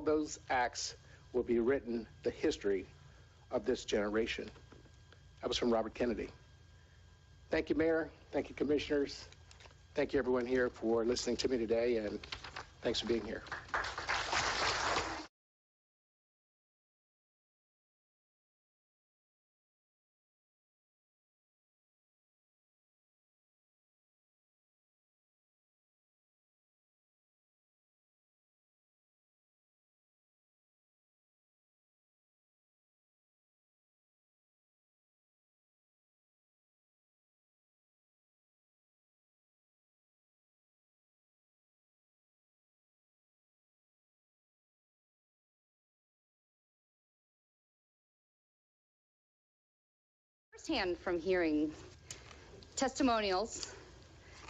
those acts will be written the history of this generation. That was from Robert Kennedy. Thank you, Mayor. Thank you, Commissioners. Thank you, everyone here, for listening to me today, and thanks for being here. Firsthand from hearing testimonials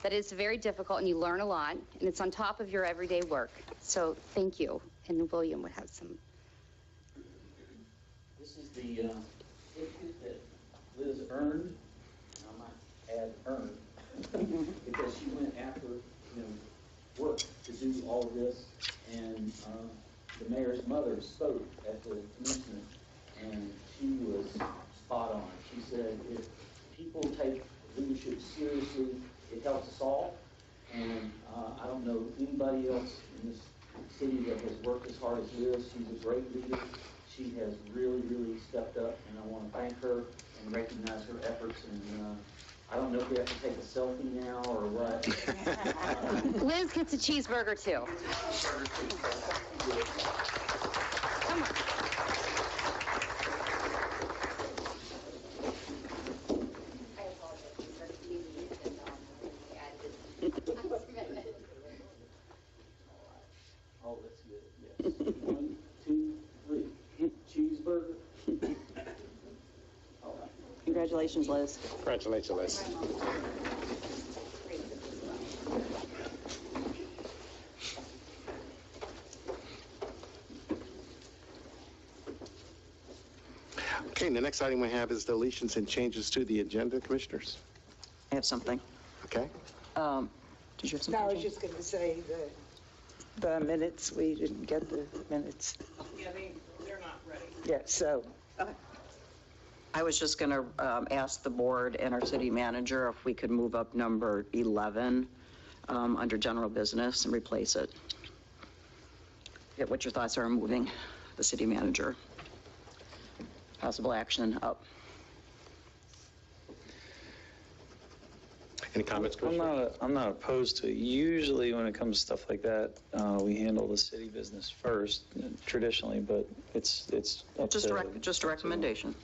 that it's very difficult and you learn a lot and it's on top of your everyday work. So thank you. And William would have some. This is the certificate that Liz earned, and I might add earned, because she went after work to do all of this, and the mayor's mother spoke at the commencement, and she was spot on. She said, if people take leadership seriously, it helps us all. And I don't know anybody else in this city that has worked as hard as Liz. She's a great leader. She has really, really stepped up, and I want to thank her and recognize her efforts. And I don't know if we have to take a selfie now or what. Liz gets a cheeseburger too. Come on. Oh, that's good. Yes. 1, 2, 3. Cheeseburger. All right. Congratulations, Liz. Congratulations, Liz. Okay, the next item we have is deletions and changes to the agenda, Commissioners. I have something. Okay. Did you have something? No, I was just going to say the minutes, we didn't get the minutes. Yeah, they're not ready. Yeah, so. I was just going to ask the board and our city manager if we could move up number 11 under general business and replace it. Get what your thoughts are on moving the city manager. Possible action up. Any comments, Commissioner? I'm not opposed to it. Usually when it comes to stuff like that, we handle the city business first, traditionally, but it's up Just to, just a recommendation.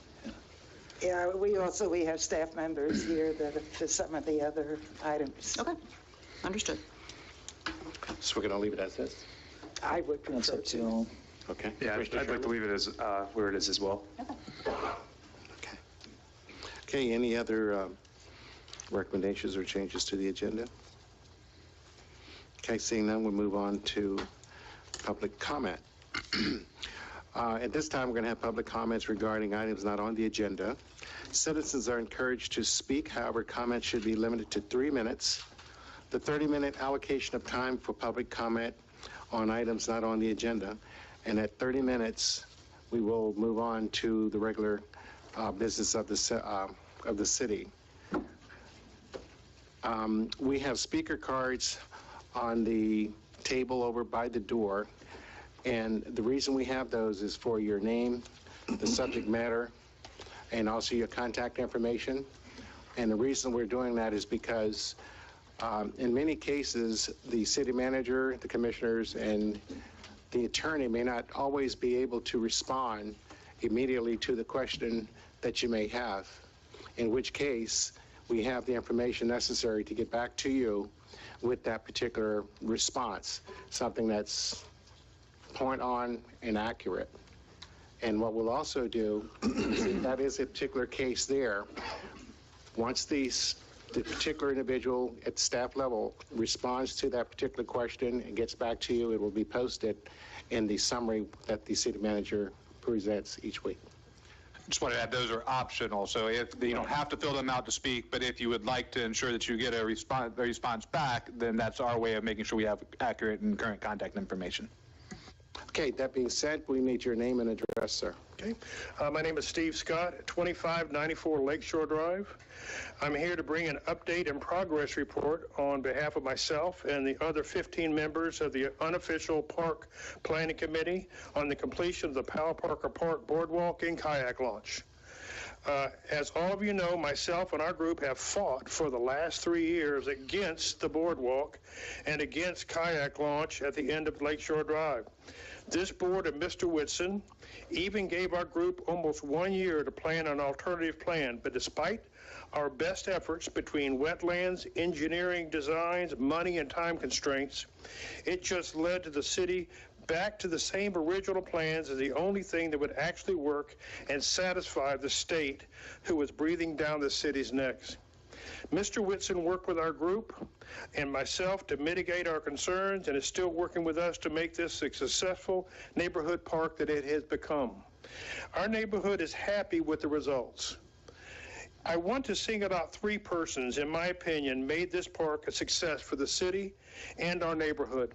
Yeah, we have staff members here that for some of the other items. Okay, understood. So we're going to leave it as is? I would That's prefer up to to. you all. Okay. Yeah, I'd like to leave it as where it is as well. Okay. Okay, any other recommendations or changes to the agenda? Okay, seeing none, we'll move on to public comment. At this time, we're going to have public comments regarding items not on the agenda. Citizens are encouraged to speak. However, comments should be limited to 3 minutes. The 30-minute allocation of time for public comment on items not on the agenda. And at 30 minutes, we will move on to the regular business of the city. We have speaker cards on the table over by the door, and the reason we have those is for your name, the subject matter, and also your contact information. And the reason we're doing that is because in many cases, the city manager, the commissioners, and the attorney may not always be able to respond immediately to the question that you may have, in which case we have the information necessary to get back to you with that particular response, something that's point on and accurate. And what we'll also do, if that is a particular case there, once the particular individual at staff level responds to that particular question and gets back to you, it will be posted in the summary that the city manager presents each week. Just want to add, those are optional, so if you don't have to fill them out to speak, but if you would like to ensure that you get a response back, then that's our way of making sure we have accurate and current contact information. Okay, that being said, we need your name and address, sir. Okay. My name is Steve Scott, 2594 Lakeshore Drive. I'm here to bring an update and progress report on behalf of myself and the other 15 members of the unofficial Park Planning Committee on the completion of the Powell Parker Park Boardwalk and Kayak Launch. As all of you know, myself and our group have fought for the last 3 years against the boardwalk and against kayak launch at the end of Lakeshore Drive. This board and Mr. Whitson even gave our group almost 1 year to plan an alternative plan, but despite our best efforts between wetlands, engineering designs, money, and time constraints, it just led to the city back to the same original plans as the only thing that would actually work and satisfy the state who was breathing down the city's necks. Mr. Whitson worked with our group and myself to mitigate our concerns and is still working with us to make this a successful neighborhood park that it has become. Our neighborhood is happy with the results. I want to single out 3 persons, in my opinion, made this park a success for the city and our neighborhood.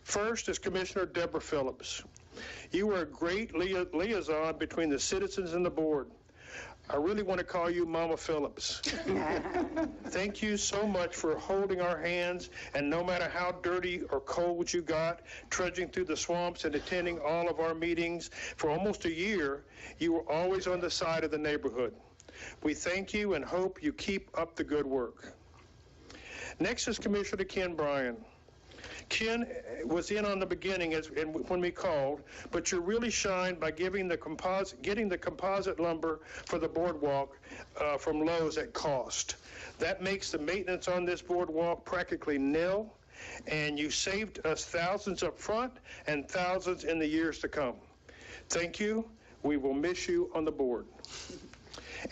First is Commissioner Deborah Phillips. You were a great liaison between the citizens and the board. I really want to call you Mama Phillips. Thank you so much for holding our hands, and no matter how dirty or cold you got, trudging through the swamps and attending all of our meetings for almost a year, you were always on the side of the neighborhood. We thank you and hope you keep up the good work. Next is Commissioner Ken Bryan. Ken was in on the beginning when we called, but you really shined by getting the composite lumber for the boardwalk from Lowe's at cost. That makes the maintenance on this boardwalk practically nil, and you saved us thousands up front and thousands in the years to come. Thank you. We will miss you on the board.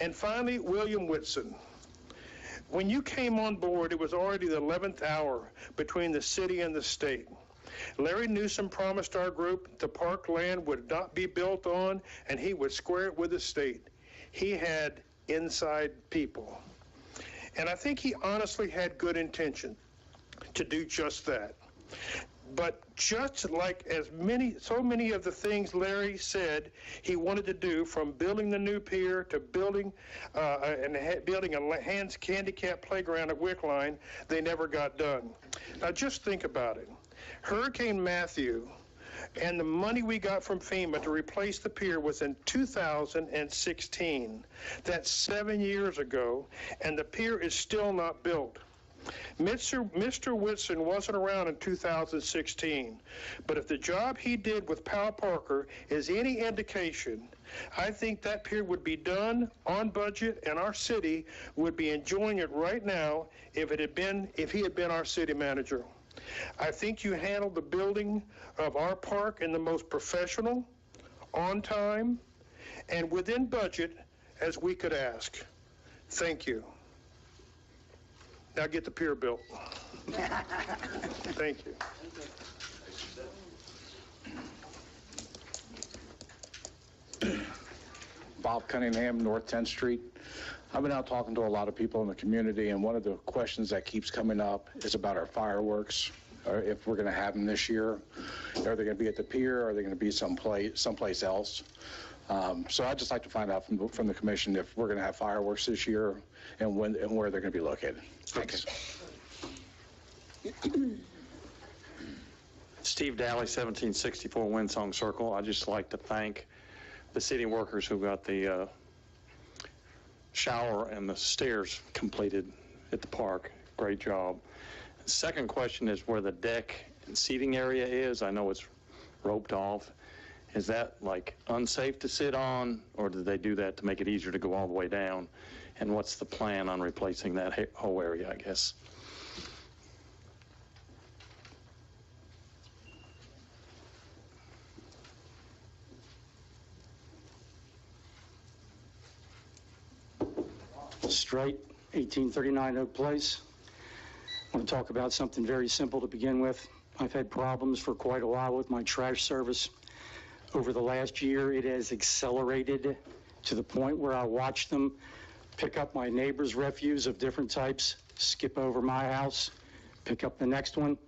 And finally, William Whitson. When you came on board, it was already the 11th hour between the city and the state. Larry Newsom promised our group the park land would not be built on, and he would square it with the state. He had inside people. And I think he honestly had good intention to do just that. But just like so many of the things Larry said he wanted to do, from building the new pier to building a handicap playground at Wickline, they never got done. Now just think about it. Hurricane Matthew and the money we got from FEMA to replace the pier was in 2016. That's 7 years ago, and the pier is still not built. Mr. Whitson wasn't around in 2016, but if the job he did with Powell Parker is any indication, I think that pier would be done on budget, and our city would be enjoying it right now if he had been our city manager. I think you handled the building of our park in the most professional, on time, and within budget as we could ask. Thank you. Now get the pier built. Thank you. Bob Cunningham, North 10th Street. I've been out talking to a lot of people in the community, and one of the questions that keeps coming up is about our fireworks, or if we're going to have them this year. Are they going to be at the pier, or are they going to be someplace else? So I'd just like to find out from the commission if we're going to have fireworks this year and when and where they're going to be located. Thanks. Steve Daly, 1764 Windsong Circle. I'd just like to thank the city workers who got the shower and the stairs completed at the park. Great job. The second question is where the deck and seating area is. I know it's roped off. Is that like unsafe to sit on, or did they do that to make it easier to go all the way down? And what's the plan on replacing that whole area, I guess? Straight, 1839 Oak Place. I want to talk about something very simple to begin with. I've had problems for quite a while with my trash service. Over the last year, it has accelerated to the point where I watch them pick up my neighbor's refuse of different types, skip over my house, pick up the next one.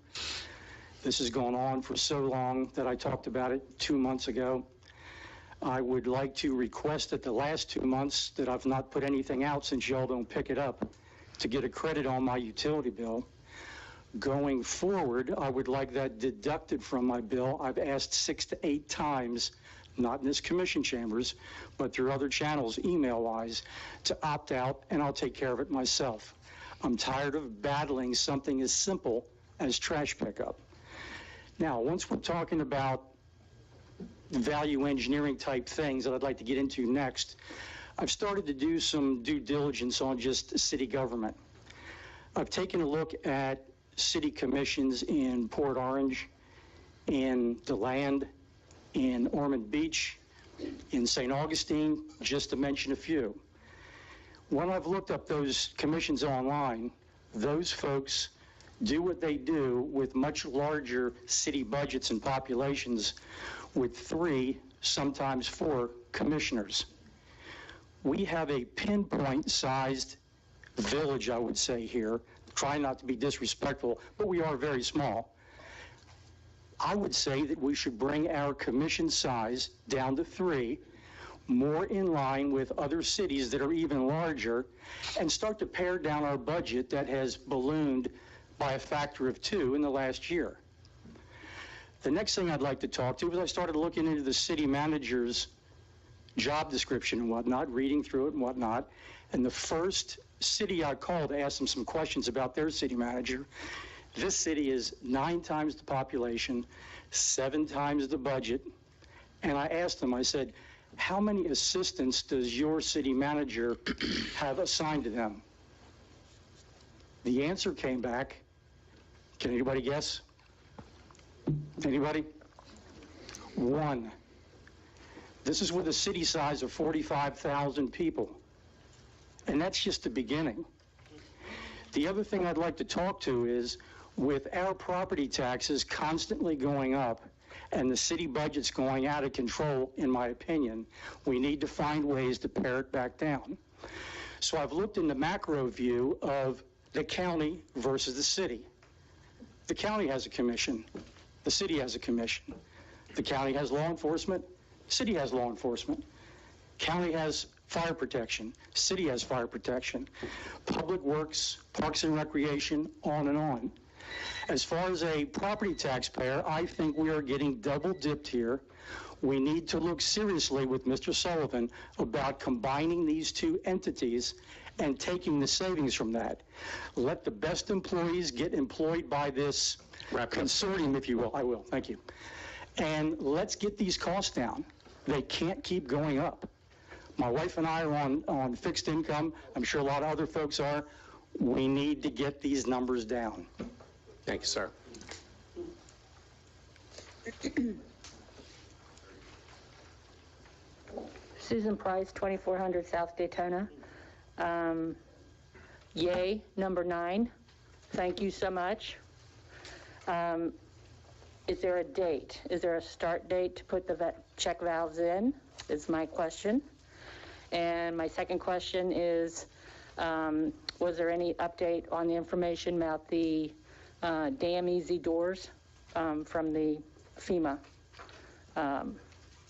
This has gone on for so long that I talked about it 2 months ago. I would like to request that the last 2 months that I've not put anything out, since y'all don't pick it up, to get a credit on my utility bill. Going forward, I would like that deducted from my bill. I've asked 6 to 8 times, not in this commission chambers, but through other channels, email-wise, to opt out, and I'll take care of it myself. I'm tired of battling something as simple as trash pickup. Now, once we're talking about value engineering type things that I'd like to get into next, I've started to do some due diligence on just city government. I've taken a look at city commissions in Port Orange, in DeLand, in Ormond Beach, in St. Augustine, just to mention a few. When I've looked up those commissions online, those folks do what they do with much larger city budgets and populations with 3, sometimes 4 commissioners. We have a pinpoint-sized village, I would say here. Try not to be disrespectful, but we are very small. I would say that we should bring our commission size down to 3, more in line with other cities that are even larger, and start to pare down our budget that has ballooned by a factor of 2 in the last year. The next thing I'd like to talk to is I started looking into the city manager's job description and whatnot, reading through it and whatnot, and the first city I called to ask them some questions about their city manager, this city is 9 times the population, 7 times the budget, and I asked them, I said, how many assistants does your city manager have assigned to them? The answer came back, can anybody guess? Anybody? 1. This is with a city size of 45,000 people. And that's just the beginning. The other thing I'd like to talk to is, with our property taxes constantly going up and the city budget's going out of control, in my opinion, we need to find ways to pare it back down. So I've looked in the macro view of the county versus the city. The county has a commission. The city has a commission. The county has law enforcement. City has law enforcement. County has fire protection. City has fire protection. Public Works, Parks and Recreation, on and on. As far as a property taxpayer, I think we are getting double dipped here. We need to look seriously with Mr. Sullivan about combining these 2 entities and taking the savings from that. Let the best employees get employed by this consortium, if you will. I will, thank you. And let's get these costs down. They can't keep going up. My wife and I are on fixed income. I'm sure a lot of other folks are. We need to get these numbers down. Thank you, sir. Susan Price, 2400 South Daytona. Yay, number 9. Thank you so much. Is there a date? Is there a start date to put the check valves in? Is my question. And my second question is, was there any update on the information about the damn easy doors from the FEMA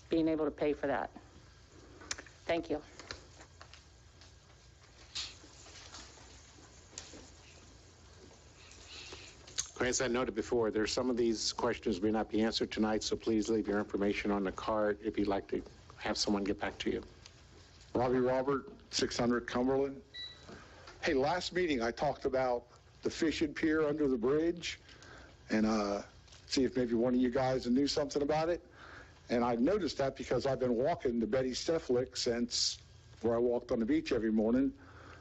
being able to pay for that? Thank you. As I noted before, there's some of these questions may not be answered tonight, so please leave your information on the card if you'd like to have someone get back to you. Robbie Robert, 600 Cumberland. Hey, last meeting I talked about the fishing pier under the bridge and see if maybe one of you guys knew something about it. And I noticed that because I've been walking the Betty Steflik since where I walked on the beach every morning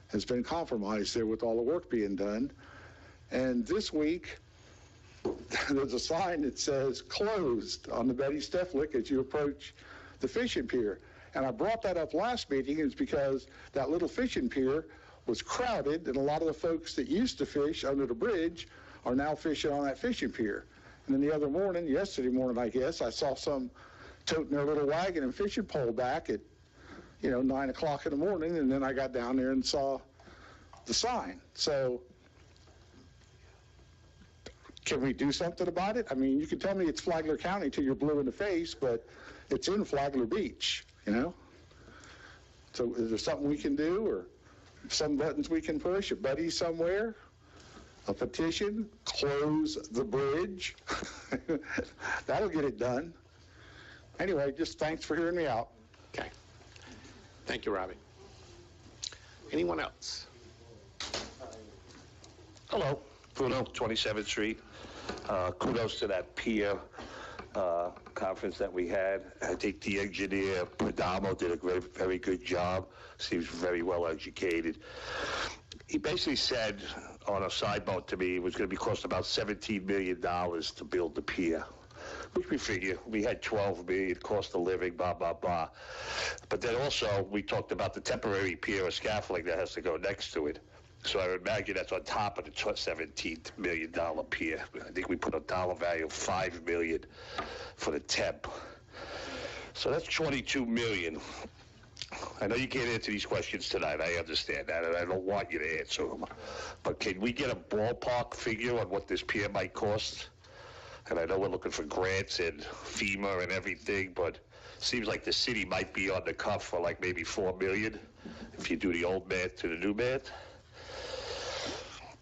has been compromised there with all the work being done. And this week, there's a sign that says closed on the Betty Steflik as you approach the fishing pier. And I brought that up last meeting is because that little fishing pier was crowded and a lot of the folks that used to fish under the bridge are now fishing on that fishing pier. And then the other morning, yesterday morning, I guess, I saw some toting their little wagon and fishing pole back at, 9 o'clock in the morning. And then I got down there and saw the sign. So can we do something about it? I mean, you can tell me it's Flagler County till you're blue in the face, but it's in Flagler Beach, you know? So is there something we can do, or some buttons we can push, a buddy somewhere, a petition, close the bridge? That'll get it done. Anyway, just thanks for hearing me out. Okay. Thank you, Robbie. Anyone else? Hello, Bruno, 27th Street. Kudos to that peer conference that we had. I think the engineer, Pradamo, did a very good job. Seems very well educated. He basically said on a side note to me it was going to be cost about $17 million to build the pier, which we figure. We had $12 million cost of living, blah, blah, blah. But then also we talked about the temporary pier or scaffolding that has to go next to it. So I would imagine that's on top of the $17 million pier. I think we put a dollar value of $5 million for the temp. So that's $22 million. I know you can't answer these questions tonight. I understand that, and I don't want you to answer them. But can we get a ballpark figure on what this pier might cost? And I know we're looking for grants and FEMA and everything, but it seems like the city might be on the cuff for like maybe $4 million if you do the old math to the new math.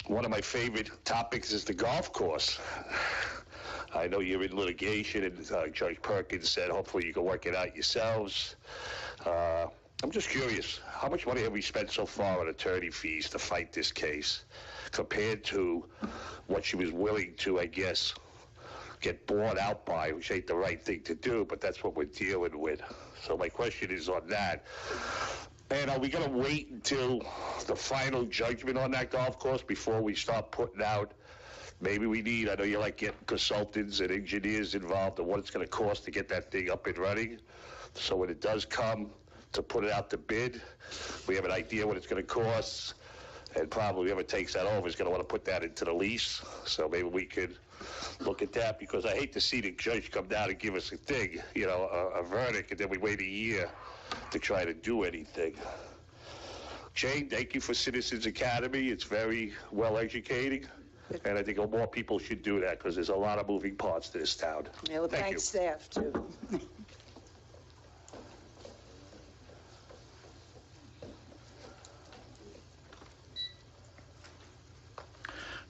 One of my favorite topics is the golf course. I know you're in litigation, and Judge Perkins said hopefully you can work it out yourselves. I'm just curious, how much money have we spent so far on attorney fees to fight this case compared to what she was willing to, I guess, get bought out by, which ain't the right thing to do, but that's what we're dealing with. So my question is on that. And are we going to wait until the final judgment on that golf course before we start putting out, maybe we need, I know you like getting consultants and engineers involved, and what it's going to cost to get that thing up and running. So when it does come to put it out to bid, we have an idea what it's going to cost, and probably whoever takes that over is going to want to put that into the lease. So maybe we could look at that, because I hate to see the judge come down and give us a thing, you know, a verdict, and then we wait a year to try to do anything. Jane, thank you for Citizens Academy. It's very well educating, and I think more people should do that because there's a lot of moving parts to this town. Yeah, well, Thank thanks, staff, too.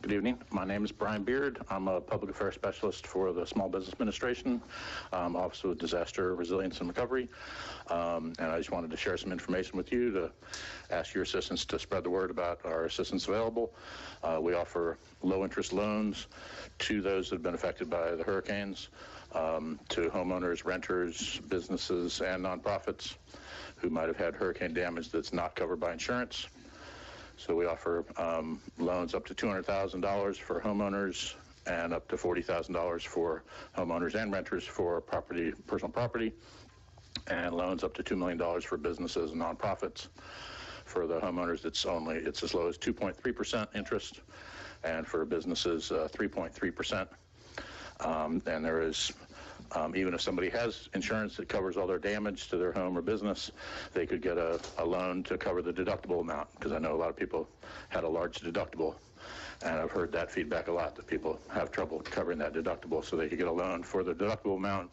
Good evening. My name is Brian Beard. I'm a public affairs specialist for the Small Business Administration, Office of Disaster Resilience and Recovery. And I just wanted to share some information with you to ask your assistance to spread the word about our assistance available. We offer low-interest loans to those that have been affected by the hurricanes, to homeowners, renters, businesses, and nonprofits who might have had hurricane damage that's not covered by insurance. So we offer loans up to $200,000 for homeowners and up to $40,000 for homeowners and renters for property, personal property, and loans up to $2 million for businesses and nonprofits. For the homeowners, it's as low as 2.3% interest, and for businesses, 3.3%. And there is, even if somebody has insurance that covers all their damage to their home or business, they could get a loan to cover the deductible amount, because I know a lot of people had a large deductible, and I've heard that feedback a lot, that people have trouble covering that deductible, so they could get a loan for the deductible amount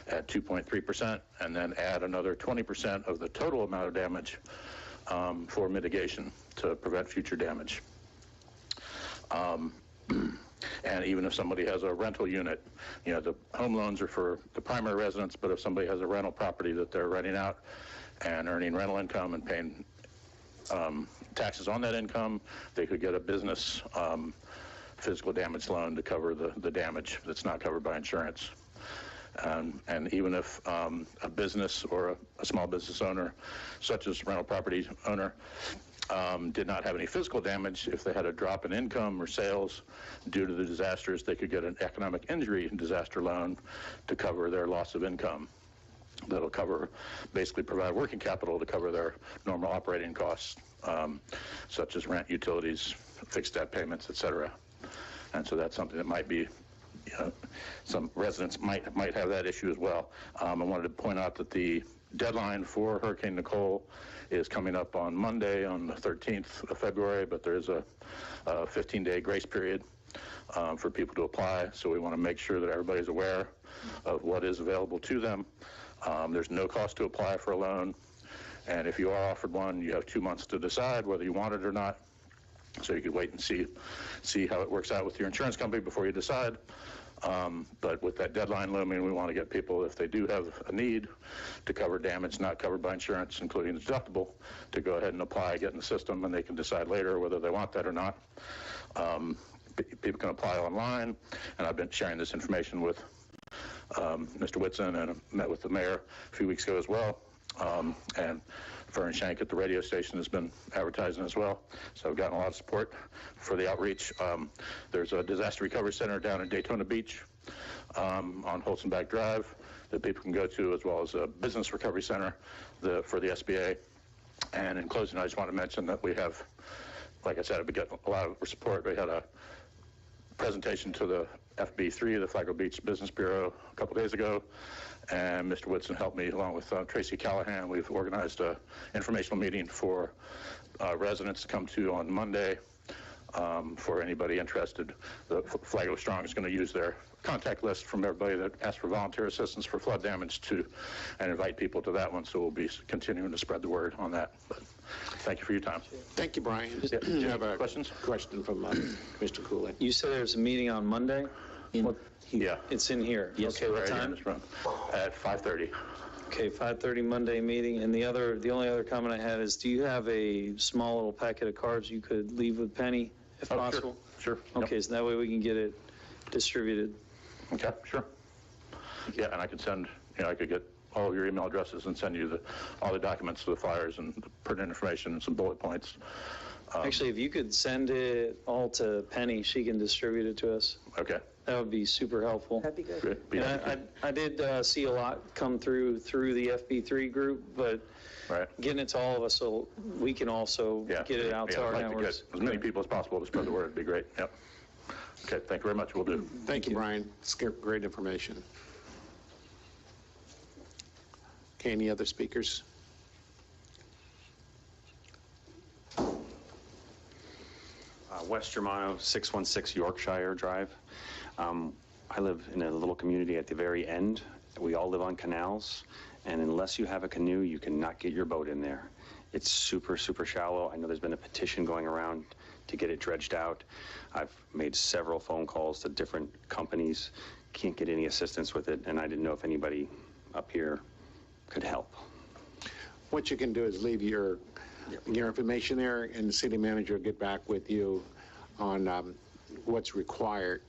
at 2.3%, and then add another 20% of the total amount of damage for mitigation to prevent future damage. And even if somebody has a rental unit, you know, the home loans are for the primary residence, but if somebody has a rental property that they're renting out and earning rental income and paying taxes on that income, they could get a business physical damage loan to cover the damage that's not covered by insurance. And even if a business or a small business owner, such as rental property owner, did not have any physical damage, if they had a drop in income or sales due to the disasters, they could get an economic injury disaster loan to cover their loss of income. That'll cover, basically provide working capital to cover their normal operating costs, such as rent, utilities, fixed debt payments, et cetera. And so that's something that might be, you know, some residents might have that issue as well. I wanted to point out that the deadline for Hurricane Nicole is coming up on Monday, on the 13th of February, but there's a 15-day grace period. for people to apply, so we want to make sure that everybody's aware of what is available to them. There's no cost to apply for a loan, and if you are offered one, you have 2 months to decide whether you want it or not. So you could wait and see how it works out with your insurance company before you decide. But with that deadline looming, we want to get people, if they do have a need to cover damage not covered by insurance, including the deductible, to go ahead and apply, get in the system, and they can decide later whether they want that or not. People can apply online, and I've been sharing this information with Mr. Whitson, and I met with the mayor a few weeks ago as well. And Fern Shank at the radio station has been advertising as well. So I've gotten a lot of support for the outreach. There's a disaster recovery center down in Daytona Beach on Holzenbach Drive that people can go to, as well as a business recovery center for the SBA. And in closing, I just want to mention that we have, like I said, we got a lot of support. We had a presentation to the FB3, the Flagler Beach Business Bureau, a couple days ago. And Mr. Woodson helped me, along with Tracy Callahan. We've organized an informational meeting for residents to come to on Monday for anybody interested. The Flagler Strong is going to use their contact list from everybody that asked for volunteer assistance for flood damage and invite people to that one. So we'll be continuing to spread the word on that. But thank you for your time. Thank you, Brian. Yeah. Do you have a question from Mr. Cooley? You said there's a meeting on Monday? Yeah. It's in here? Yes, okay, what right time? in this room at 5:30. Okay, 5:30 Monday meeting. And the only other comment I had is, do you have a small little packet of cards you could leave with Penny, if possible? Sure. Okay, Yep. so that way we can get it distributed. Okay, sure. Yeah, and I could send, I could get all of your email addresses and send you all the documents to the flyers and the pertinent information and some bullet points. Actually, if you could send it all to Penny, she can distribute it to us. Okay. That would be super helpful. That'd be good. Good. And I did see a lot come through the FB3 group, but getting it to all of us so we can also get it out to our I'd like networks. to get as many people as possible to spread the word. It'd be great. Yep. Okay, thank you very much. We'll do. Thank you, Brian. It's great information. Okay, any other speakers? West Germano, 616 Yorkshire Drive. I live in a little community at the very end. We all live on canals, and unless you have a canoe, you cannot get your boat in there. It's super, super shallow. I know there's been a petition going around to get it dredged out. I've made several phone calls to different companies, can't get any assistance with it, and I didn't know if anybody up here could help. What you can do is leave your information there, and the city manager will get back with you on what's required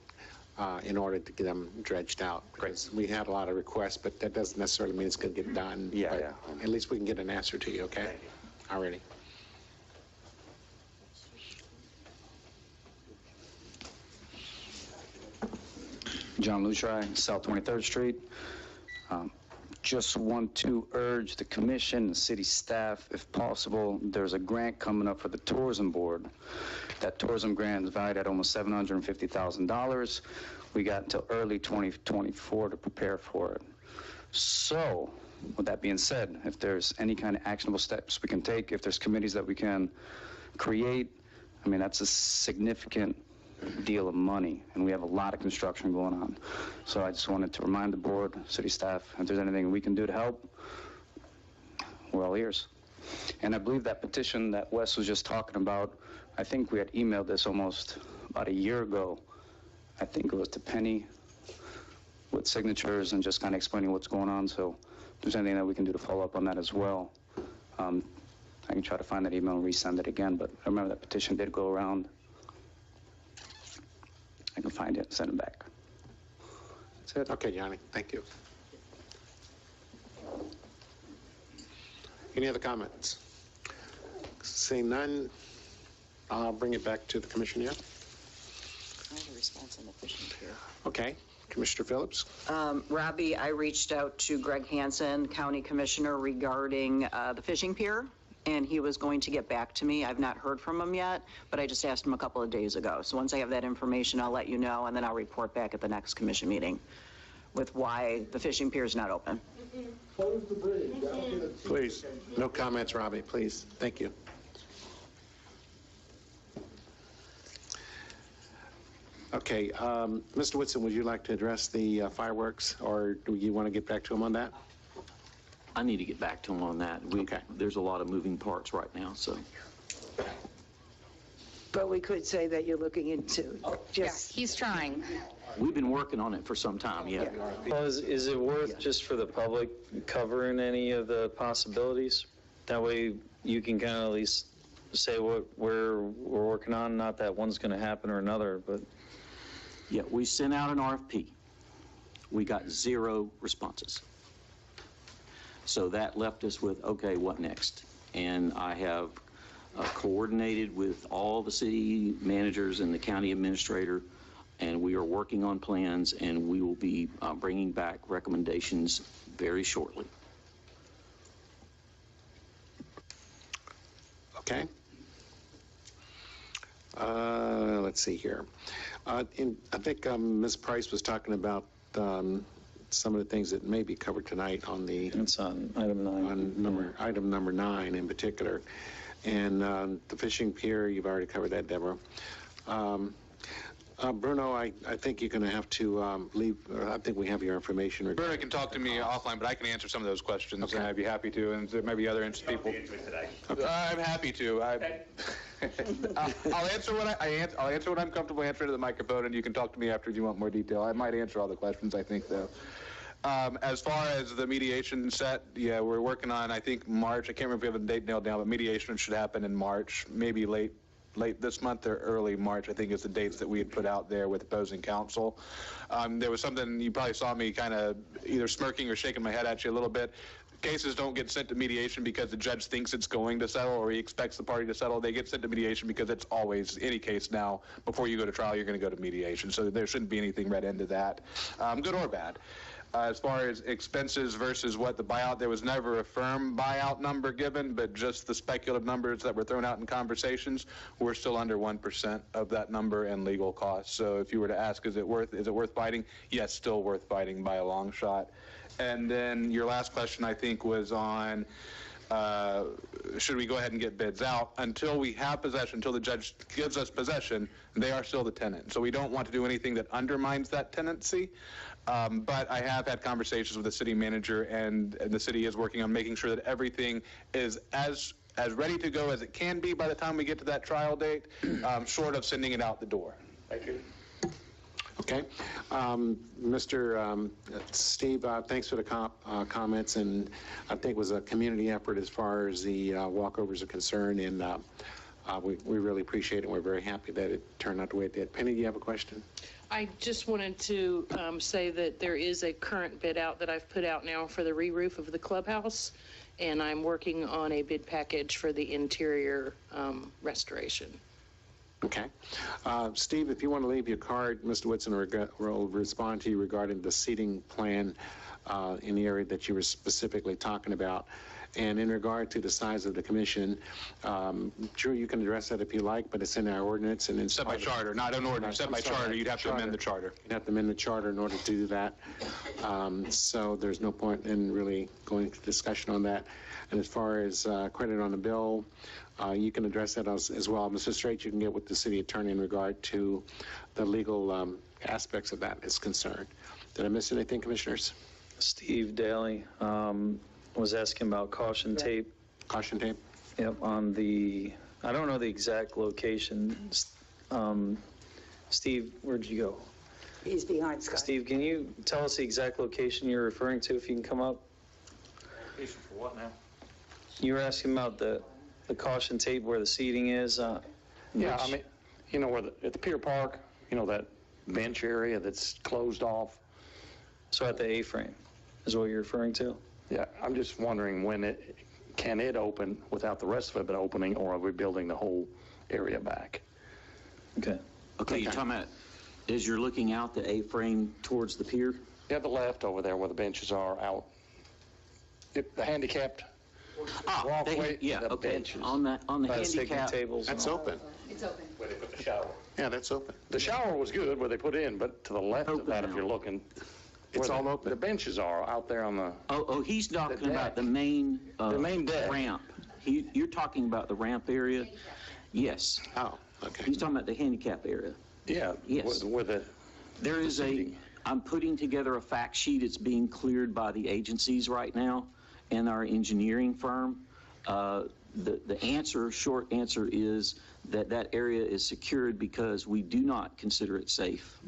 in order to get them dredged out. Because we had a lot of requests, but that doesn't necessarily mean it's going to get done. Yeah, But yeah. At least we can get an answer to you, okay? Alrighty. John Lushrai, South 23rd Street. Just want to urge the commission and city staff, if possible, there's a grant coming up for the tourism board. That tourism grant is valued at almost $750,000. We got until early 2024 to prepare for it. So, with that being said, if there's any kind of actionable steps we can take, if there's committees that we can create, I mean, that's a significant deal of money, and we have a lot of construction going on. So I just wanted to remind the board, city staff, if there's anything we can do to help, we're all ears. And I believe that petition that Wes was just talking about, I think we had emailed this almost about a year ago. I think it was to Penny with signatures and just kind of explaining what's going on. So if there's anything that we can do to follow up on that as well, I can try to find that email and resend it again. But I remember that petition did go around. I can find it and send it back. That's it. Okay, Johnny, thank you. Any other comments? Seeing none, I'll bring it back to the commission here. I have a response on the fishing pier. Okay, Commissioner Phillips. Robbie, I reached out to Greg Hansen, County Commissioner, regarding the fishing pier, and he was going to get back to me. I've not heard from him yet, but I just asked him a couple of days ago. So once I have that information, I'll let you know, and then I'll report back at the next commission meeting with why the fishing pier is not open. Please, no comments, Robbie, please. Thank you. Okay, Mr. Whitson, would you like to address the fireworks, or do you want to get back to him on that? I need to get back to him on that. Okay. There's a lot of moving parts right now, so. But we could say that you're looking into just. He's trying. We've been working on it for some time, yeah. Well, is it worth just for the public covering any of the possibilities? That way you can kind of at least say what we're working on, not that one's going to happen or another, but. Yeah, we sent out an RFP. We got 0 responses. So that left us with, okay, what next? And I have coordinated with all the city managers and the county administrator, and we are working on plans, and we will be bringing back recommendations very shortly. Okay. Let's see here. I think Ms. Price was talking about some of the things that may be covered tonight on the. It's on item 9. On item number 9 in particular. And the fishing pier, you've already covered that, Deborah. Bruno, I think you're going to have to leave. I think we have your information. Bruno can talk to me offline, but I can answer some of those questions, okay. And I'd be happy to, and there may be other interested people. Okay. I'm happy to. I'll answer I'll answer what I'm comfortable answering to the microphone, and you can talk to me after if you want more detail. I might answer all the questions, I think, though. As far as the mediation set, yeah, we're working on, I think, March. I can't remember if we have a date nailed down, but mediation should happen in March, maybe late this month or early March, I think is the dates that we had put out there with opposing counsel. There was something, you probably saw me kind of either smirking or shaking my head at you a little bit. Cases don't get sent to mediation because the judge thinks it's going to settle or he expects the party to settle. They get sent to mediation because it's always, any case now, before you go to trial, you're going to go to mediation. So there shouldn't be anything read into that, good or bad. As far as expenses versus what the buyout, there was never a firm buyout number given, but just the speculative numbers that were thrown out in conversations. We're still under 1% of that number and legal costs. So if you were to ask, is it worth fighting? Yes, still worth fighting by a long shot. And then your last question, I think, was on should we go ahead and get bids out? Until we have possession, until the judge gives us possession, they are still the tenant. So we don't want to do anything that undermines that tenancy. But I have had conversations with the city manager, and the city is working on making sure that everything is as ready to go as it can be by the time we get to that trial date, short of sending it out the door. Thank you. Okay. Mr. Steve, thanks for the comments, and I think it was a community effort as far as the walkovers are concerned, and we really appreciate it, and we're very happy that it turned out the way it did. Penny, do you have a question? I just wanted to say that there is a current bid out that I've put out now for the re-roof of the clubhouse, and I'm working on a bid package for the interior restoration. Okay. Steve, if you want to leave your card, Mr. Whitson will respond to you regarding the seating plan in the area that you were specifically talking about. And in regard to the size of the commission, Drew, you can address that if you like, but it's in our ordinance and it's set by charter, not an ordinance, set by charter. You'd have to amend the charter. You'd have to amend the charter in order to do that. So there's no point in really going into discussion on that. And as far as credit on the bill, you can address that as well. Mr. Straight, you can get with the city attorney in regard to the legal aspects of that is concerned. Did I miss anything, commissioners? Steve Daly was asking about caution tape. Caution tape? Yep, on the, I don't know the exact location. Steve, where'd you go? He's behind Scott. Steve, can you tell us the exact location you're referring to, if you can come up? Location for what now? You were asking about the caution tape where the seating is. Yeah, I mean, you know, where at the Pier Park, you know, that bench area that's closed off. So at the A-frame is what you're referring to? Yeah, I'm just wondering when can it open without the rest of it opening, or are we building the whole area back? Okay. Okay, you're talking about, as you're looking out the A-frame towards the pier? Yeah, the left over there where the benches are out. The handicapped walkway, yeah, the okay. benches. On the handicap tables. That's open. It's open. Where they put the shower. Yeah, that's open. The shower was good where they put in, but to the left of that, if you're looking, it's all open. The benches are out there on the. Oh, he's talking about the main deck. ramp. You're talking about the ramp area? Yes. Oh, okay. He's talking about the handicap area. Yeah. Yes. With it. There is I'm putting together a fact sheet. It's being cleared by the agencies right now and our engineering firm. The short answer is that area is secured because we do not consider it safe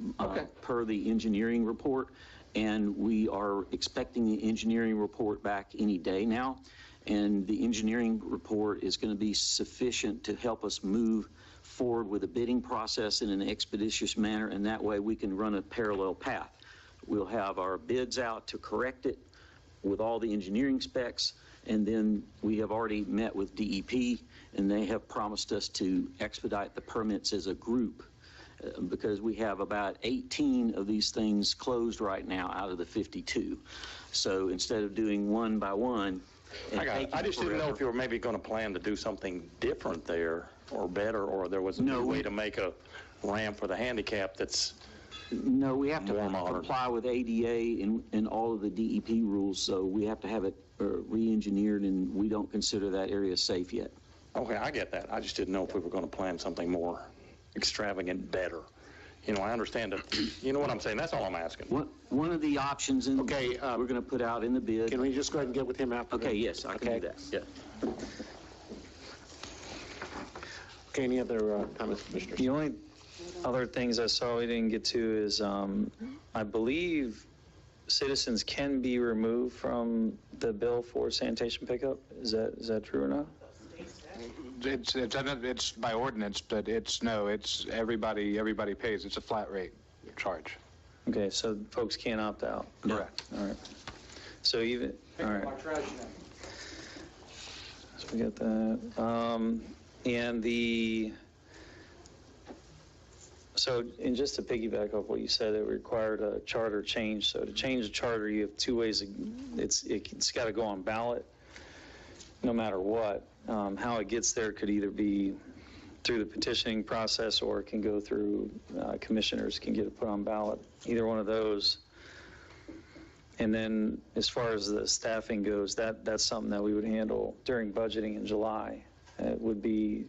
per the engineering report. And we are expecting the engineering report back any day now. And the engineering report is going to be sufficient to help us move forward with the bidding process in an expeditious manner, and that way we can run a parallel path. We'll have our bids out to correct it with all the engineering specs, and then we have already met with DEP, and they have promised us to expedite the permits as a group, because we have about 18 of these things closed right now out of the 52. So instead of doing one by one, I just didn't know if you were maybe going to plan to do something different there or better, or there was no way to make a ramp for the handicap that's No, we have to comply with ADA and all of the DEP rules, so we have to have it re-engineered, and we don't consider that area safe yet. Okay, I get that. I just didn't know if we were going to plan something more extravagant, better. You know, I understand that. You know what I'm saying? That's all I'm asking. One of the options we're going to put out in the bid. Can we just go ahead and get with him after? Okay, yes, I can do that. Yeah. Okay, any other comments, Commissioners? The only other things I saw we didn't get to is, I believe citizens can be removed from the bill for sanitation pickup. Is that true or not? It's by ordinance, but it's everybody pays. It's a flat rate charge. Okay, so folks can't opt out. Correct. All right. So even, all right. So we got that. And just to piggyback off what you said, it required a charter change. So to change the charter, you have two ways. It's got to go on ballot, no matter what. How it gets there could either be through the petitioning process, or it can go through commissioners can get it put on ballot. Either one of those. And then as far as the staffing goes, that's something that we would handle during budgeting in July. It would be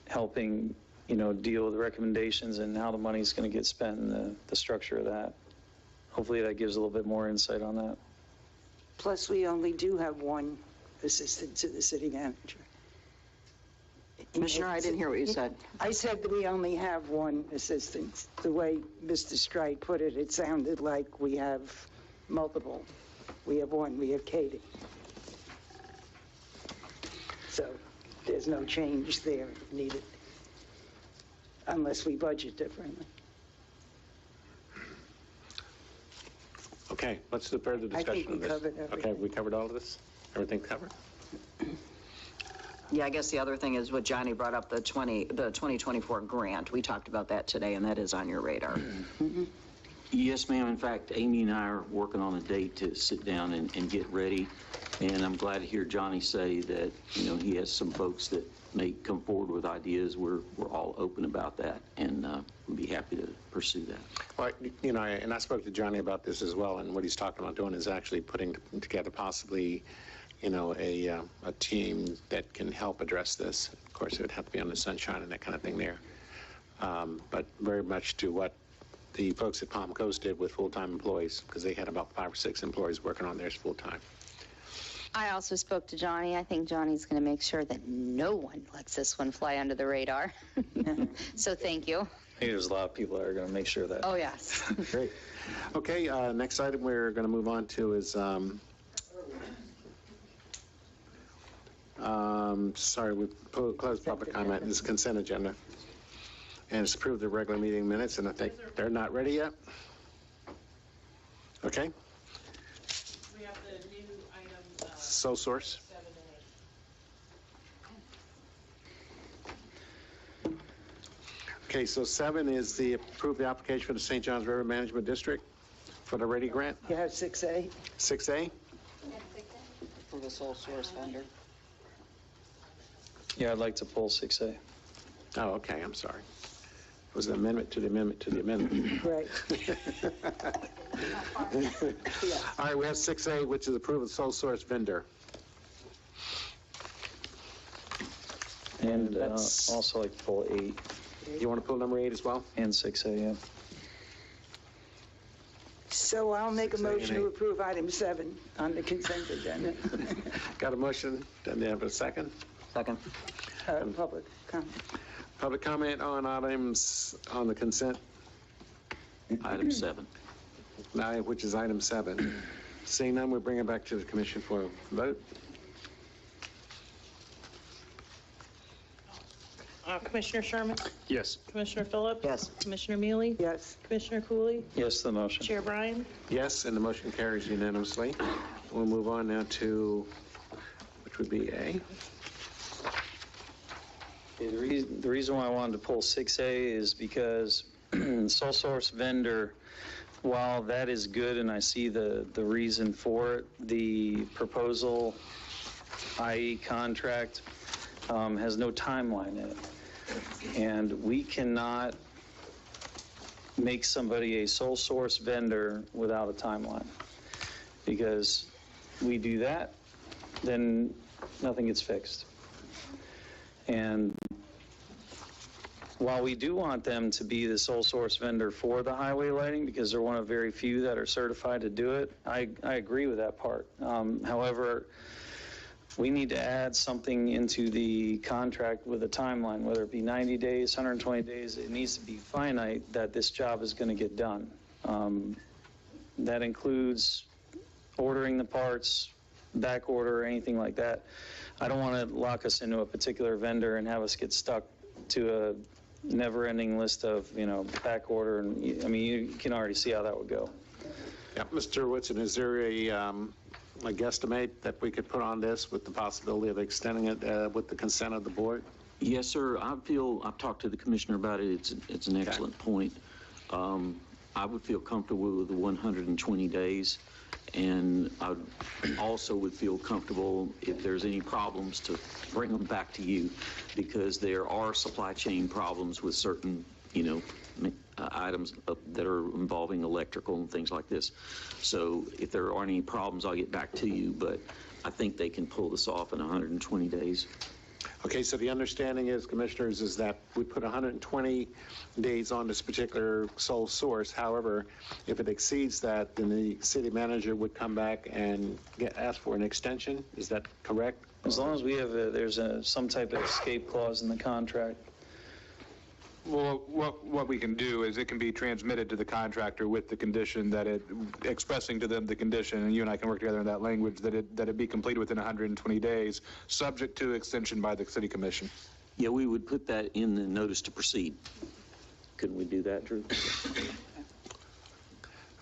helping, deal with the recommendations and how the money's going to get spent and the structure of that. Hopefully that gives a little bit more insight on that. Plus, we only do have one assistant to the city manager. Commissioner, I didn't hear what you said. I said that we only have one assistant. The way Mr. Stride put it, it sounded like we have multiple. We have one, we have Katie. So there's no change there needed, unless we budget differently. Okay, let's do further discussion I think we of this. covered everything. Okay, we covered all of this? Everything covered? Yeah, I guess the other thing is what Johnny brought up, the 2024 grant. We talked about that today, and that is on your radar. Yes, ma'am. In fact, Amy and I are working on a date to sit down and get ready. And I'm glad to hear Johnny say that, he has some folks that may come forward with ideas. We're all open about that, and we'll be happy to pursue that. Well, and I spoke to Johnny about this as well, and what he's talking about doing is actually putting together possibly, a team that can help address this. Of course, it would have to be on the sunshine and that kind of thing there. But very much to what the folks at Palm Coast did with full-time employees, because they had about 5 or 6 employees working on theirs full-time. I also spoke to Johnny. I think Johnny's going to make sure that no one lets this one fly under the radar. So thank you. I think there's a lot of people that are going to make sure of that. Oh, yes. Great. Okay, next item we're going to move on to is, sorry, we closed public comment. This is consent agenda. And it's approved the regular meeting minutes, and I think they're not ready yet. Okay. We have the new item. Sole source. 7 and 8. Okay, so 7 is the approve the application for the St. Johns River Management District for the Ready Grant. You have 6A? 6A? For the sole source vendor. Yeah, I'd like to pull 6A. Oh, okay, I'm sorry. It was an amendment to the amendment to the amendment. Right. All right, we have 6A, which is approve of sole source vendor. And also like to pull 8. You want to pull number 8 as well? And 6A, yeah. So I'll make a 6A and motion to 8. approve item 7 on the consent agenda. Got a motion, then you have a second? Second. Public comment. Public comment on items on the consent, Item 7. which is item 7. Seeing none, we bring it back to the commission for a vote. Commissioner Sherman? Yes. Commissioner Phillips? Yes. Commissioner Mealy? Yes. Commissioner Cooley? Yes to the motion. Chair Bryan? Yes, and the motion carries unanimously. We'll move on now to, which would be A. The reason why I wanted to pull 6A is because sole source vendor, while that is good and I see the reason for it, the proposal, i.e. contract, has no timeline in it. And we cannot make somebody a sole source vendor without a timeline. Because we do that, then nothing gets fixed. And while we do want them to be the sole source vendor for the highway lighting, because they're one of very few that are certified to do it, I agree with that part. However, we need to add something into the contract with a timeline, whether it be 90 days, 120 days. It needs to be finite that this job is going to get done. That includes ordering the parts, back order, or anything like that. I don't want to lock us into a particular vendor and have us get stuck to a never-ending list of, back order. And I mean, you can already see how that would go. Yeah, Mr. Woodson, is there a guesstimate that we could put on this with the possibility of extending it with the consent of the board? Yes, sir. I've talked to the commissioner about it. It's an excellent point. I would feel comfortable with the 120 days. And I also would feel comfortable if there's any problems to bring them back to you, because there are supply chain problems with certain, items that are involving electrical and things like this. So if there aren't any problems, I'll get back to you, but I think they can pull this off in 120 days. Okay, so the understanding is, commissioners, is that we put 120 days on this particular sole source. However, if it exceeds that, then the city manager would come back and ask for an extension. Is that correct? As long as we have some type of escape clause in the contract. Well, what we can do is it can be transmitted to the contractor with the condition that expressing to them the condition, and you and I can work together in that language, that it be completed within 120 days, subject to extension by the city commission. Yeah, we would put that in the notice to proceed. Couldn't we do that, Drew?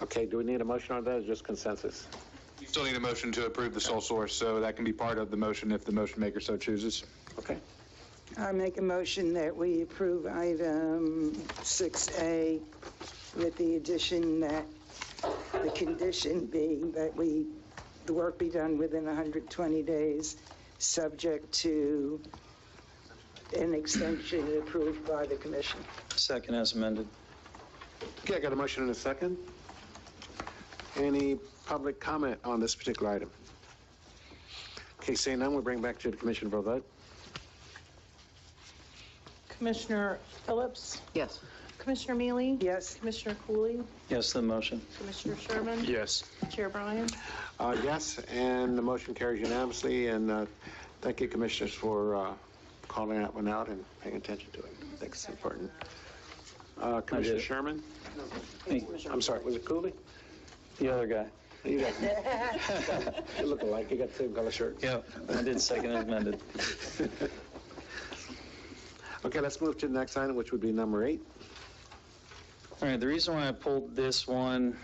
Okay, do we need a motion on that or just consensus? You still need a motion to approve the sole source, so that can be part of the motion if the motion maker so chooses. Okay. I make a motion that we approve item 6A with the addition that the condition being that the work be done within 120 days, subject to an extension approved by the commission. Second as amended. Okay, I got a motion and a second. Any public comment on this particular item? Okay, seeing none, we'll bring back to the commission for a vote. Commissioner Phillips? Yes. Commissioner Mealy? Yes. Commissioner Cooley? Yes to the motion. Commissioner Sherman? Yes. Chair Bryan? Yes, and the motion carries unanimously, and thank you, commissioners, for calling that one out and paying attention to it. I think it's important. Commissioner Sherman? Me. I'm sorry, was it Cooley? The other guy. You look alike, you got the same color shirt. Yep, I did second as amended. Okay, let's move to the next item, which would be number 8. All right, the reason why I pulled this one,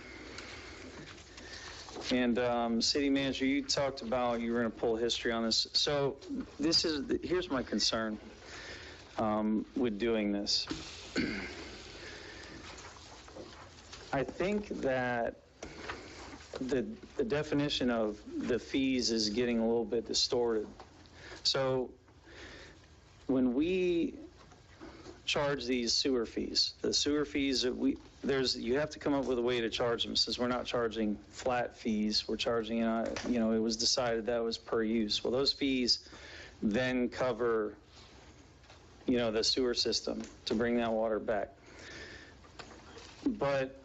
and city manager, you talked about you were going to pull history on this. So here's my concern with doing this. I think that the definition of the fees is getting a little bit distorted. So when we charge these sewer fees, the sewer fees that you have to come up with a way to charge them, since we're not charging flat fees. We're charging, it was decided that was per use. Well, those fees then cover the sewer system to bring that water back. But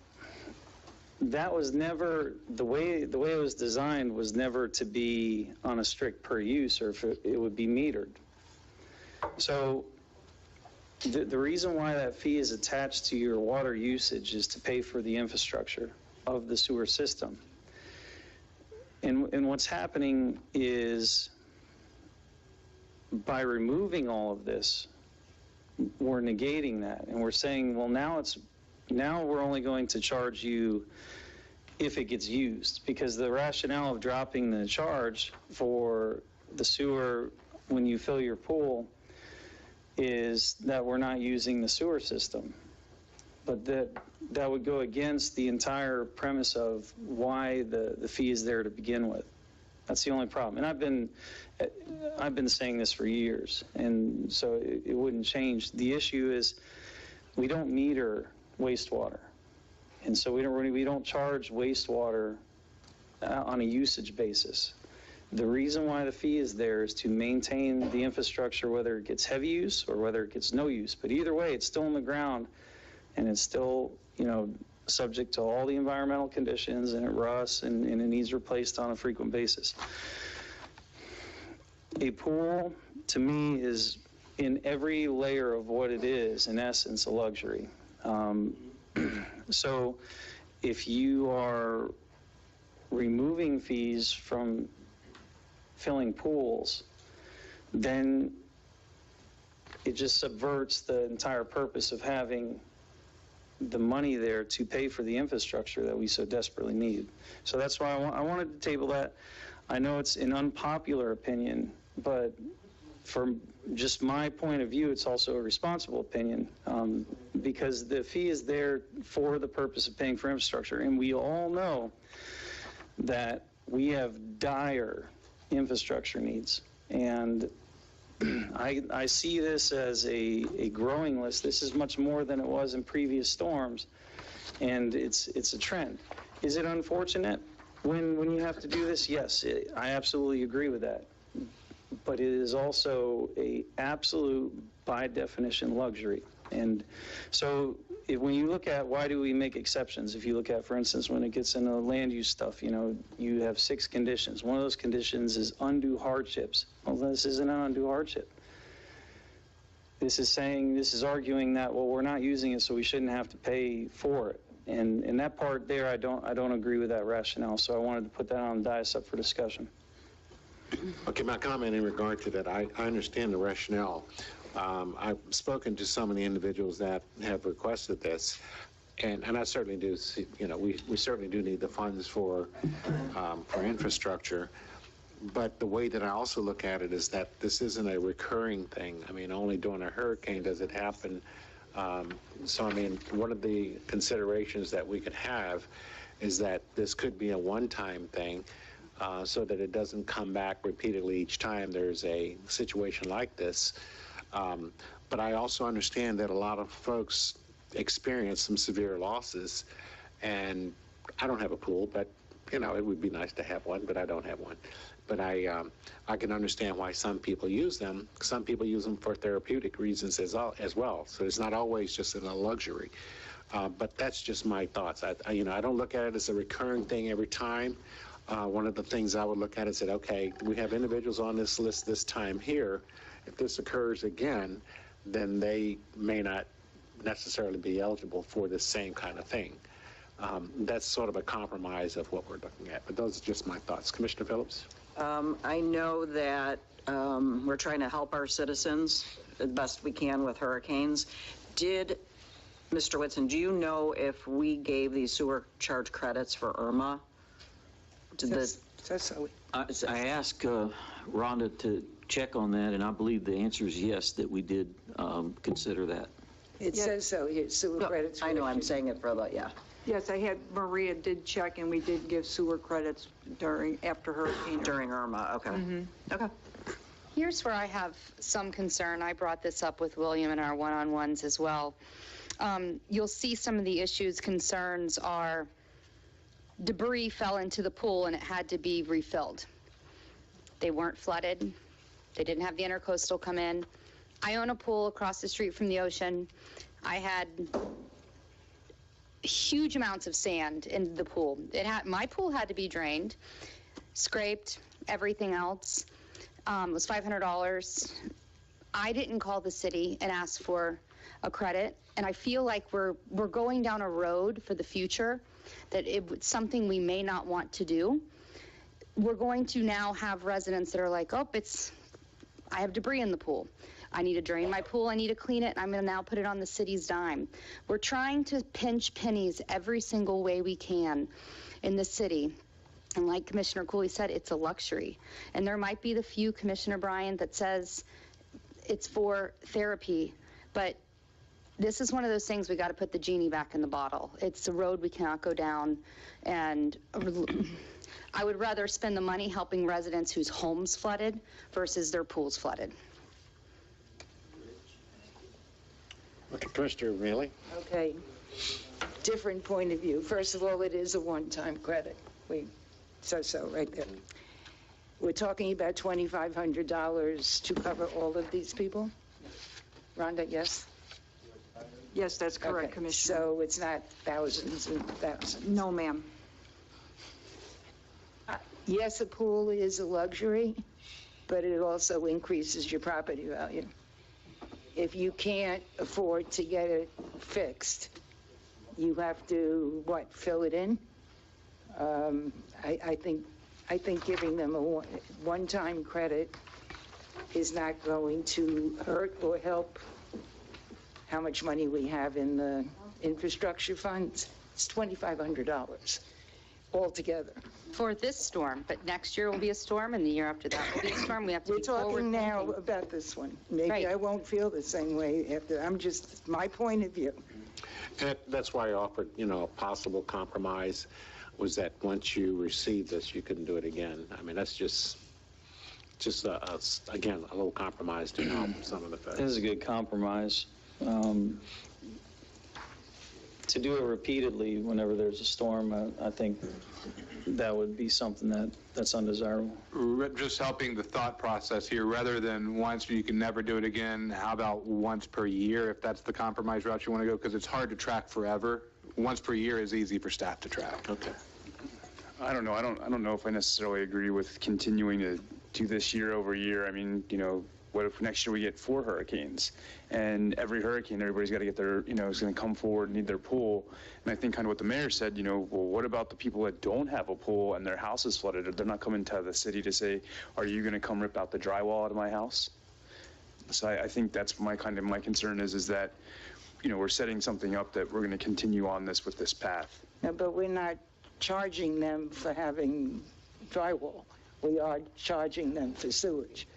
that was never, the way it was designed was never to be on a strict per use, or if it would be metered. So the reason why that fee is attached to your water usage is to pay for the infrastructure of the sewer system. And what's happening is, by removing all of this, we're negating that, and we're saying, well, now we're only going to charge you if it gets used, because the rationale of dropping the charge for the sewer when you fill your pool is that we're not using the sewer system. But that would go against the entire premise of why the fee is there to begin with. That's the only problem. And I've been saying this for years, and so it wouldn't change. The issue is we don't meter wastewater, and so we don't charge wastewater on a usage basis. The reason why the fee is there is to maintain the infrastructure, whether it gets heavy use or whether it gets no use. But either way, it's still in the ground, and it's still, subject to all the environmental conditions, and it rusts, and it needs replaced on a frequent basis. A pool, to me, is in every layer of what it is, in essence, a luxury. So if you are removing fees from filling pools, then it just subverts the entire purpose of having the money there to pay for the infrastructure that we so desperately need. So that's why I wanted to table that. I know it's an unpopular opinion, but from just my point of view, it's also a responsible opinion, because the fee is there for the purpose of paying for infrastructure. And we all know that we have dire infrastructure needs. And I see this as a growing list. This is much more than it was in previous storms, and it's a trend. Is it unfortunate when you have to do this? Yes, I absolutely agree with that. But it is also a absolute, by definition, luxury. And so when you look at why do we make exceptions, if you look at, for instance, when it gets into land use stuff, you have 6 conditions. One of those conditions is undue hardships. Well, this isn't an undue hardship. This is arguing that, well, we're not using it, so we shouldn't have to pay for it. And that part there, I don't agree with that rationale. So I wanted to put that on the dais up for discussion. Okay, my comment in regard to that, I understand the rationale. I've spoken to some of the individuals that have requested this, and I certainly do see, we certainly do need the funds for infrastructure. But the way that I also look at it is that this isn't a recurring thing. I mean, only during a hurricane does it happen. So, I mean, one of the considerations that we could have is that this could be a one-time thing, so that it doesn't come back repeatedly each time there's a situation like this. But I also understand that a lot of folks experience some severe losses, and I don't have a pool, but it would be nice to have one, but I don't have one. But I can understand why some people use them. Some people use them for therapeutic reasons as well. So it's not always just a luxury. But that's just my thoughts. I don't look at it as a recurring thing every time. One of the things I would look at is that, okay, we have individuals on this list this time here. If this occurs again, then they may not necessarily be eligible for the same kind of thing. That's sort of a compromise of what we're looking at. But those are just my thoughts. Commissioner Phillips? I know that we're trying to help our citizens the best we can with hurricanes. Mr. Whitson, do you know if we gave these sewer charge credits for Irma? I asked Rhonda to check on that, and I believe the answer is yes, that we did consider that. It says so here, sewer credits. I know, I'm saying it for the, yeah. Yes, Maria did check, and we did give sewer credits after Hurricane. During Irma, okay. Mm-hmm. Okay. Here's where I have some concern. I brought this up with William in our one-on-ones as well. You'll see some of the issues, concerns are debris fell into the pool and it had to be refilled. They weren't flooded. They didn't have the intercoastal come in. I own a pool across the street from the ocean. I had huge amounts of sand in the pool. My pool had to be drained, scraped, everything else. It was $500. I didn't call the city and ask for a credit, and I feel like we're going down a road for the future that it's something we may not want to do. We're going to now have residents that are like, oh, I have debris in the pool. I need to drain my pool, I need to clean it, and I'm gonna now put it on the city's dime. We're trying to pinch pennies every single way we can in the city. And like Commissioner Cooley said, it's a luxury. And there might be the few, Commissioner Bryant, that says it's for therapy, but this is one of those things we gotta put the genie back in the bottle. It's a road we cannot go down, and I would rather spend the money helping residents whose homes flooded versus their pools flooded. Okay, Commissioner Mealy? Okay, different point of view. First of all, it is a one-time credit. So right there. We're talking about $2,500 to cover all of these people? Rhonda, yes? Yes, that's correct, Okay, Commissioner. so it's not thousands and thousands? No, ma'am. Yes, a pool is a luxury, but it also increases your property value. If you can't afford to get it fixed, you have to, fill it in? I think giving them a one-time credit is not going to hurt or help how much money we have in the infrastructure funds. It's $2,500 altogether. For this storm, but next year will be a storm, and the year after that will be a storm. We have to We're be forward talking now thinking. about this one. Maybe Right. I won't feel the same way after, my point of view. And that's why I offered, a possible compromise was that once you receive this, you can do it again. I mean, that's just again, a little compromise to help some of the folks. This is a good compromise. To do it repeatedly whenever there's a storm, I think that would be something that's undesirable. Just helping the thought process here, rather than once you can never do it again, how about once per year, if that's the compromise route you want to go? Because it's hard to track forever. Once per year is easy for staff to track. Okay. I don't know. I don't know if I necessarily agree with continuing to do this year over year. I mean, what if next year we get 4 hurricanes, and every hurricane, everybody's got to get their, is going to come forward and need their pool. And I think kind of what the mayor said, well, what about the people that don't have a pool and their house is flooded? Or they're not coming to the city to say, are you going to come rip out the drywall out of my house? So I think that's my concern is that, we're setting something up that we're going to continue on with this path. No, but we're not charging them for having drywall. We are charging them for sewage.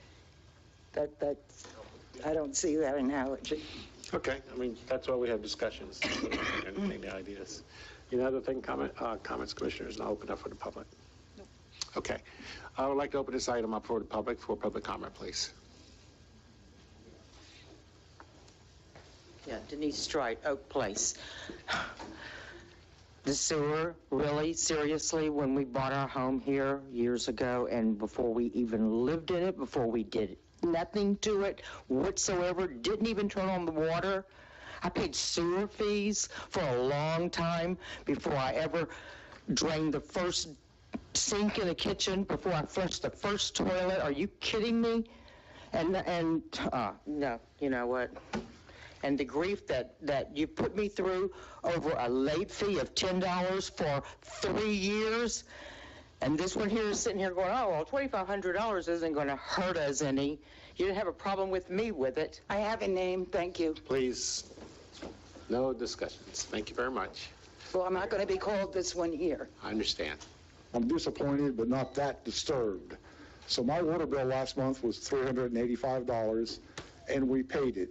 I don't see that analogy. Okay, I mean, that's why we have discussions, entertain the ideas. Any other comments, commissioners, and I'll open up for the public. Okay, I would like to open this item up for the public, for public comment, please. Yeah, Denise Strite, Oak Place. The sewer, really, seriously, when we bought our home here years ago, and before we even lived in it, before we did nothing to it whatsoever, didn't even turn on the water, I paid sewer fees for a long time before I ever drained the first sink in the kitchen, before I flushed the first toilet. Are you kidding me? And no, you know what? And the grief that you put me through over a late fee of $10 for 3 years, and this one here is sitting here going, oh, well, $2,500 isn't going to hurt us any. You didn't have a problem with me with it. I have a name, thank you. Please, no discussions. Thank you very much. Well, I'm not going to be called this one here. I understand. I'm disappointed, but not that disturbed. So my water bill last month was $385, and we paid it.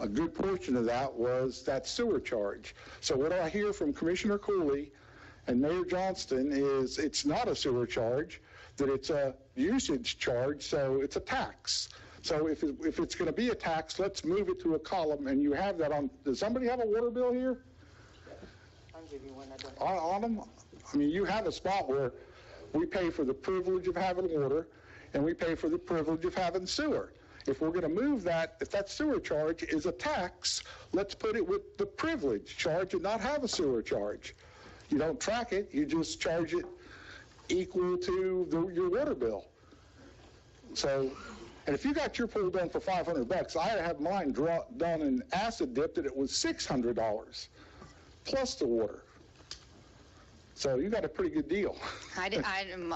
A good portion of that was that sewer charge. So what I hear from Commissioner Cooley and Mayor Johnston is it's not a sewer charge, that it's a usage charge, so it's a tax. So if it's going to be a tax, let's move it to a column, and you have that on. Does somebody have a water bill here? I'll give you one. On them? I mean, you have a spot where we pay for the privilege of having water, and we pay for the privilege of having sewer. If we're going to move that, if that sewer charge is a tax, let's put it with the privilege charge and not have a sewer charge. You don't track it, you just charge it equal to your water bill. So, and if you got your pool done for $500, I had mine done and acid dipped and it was $600 plus the water. So you got a pretty good deal.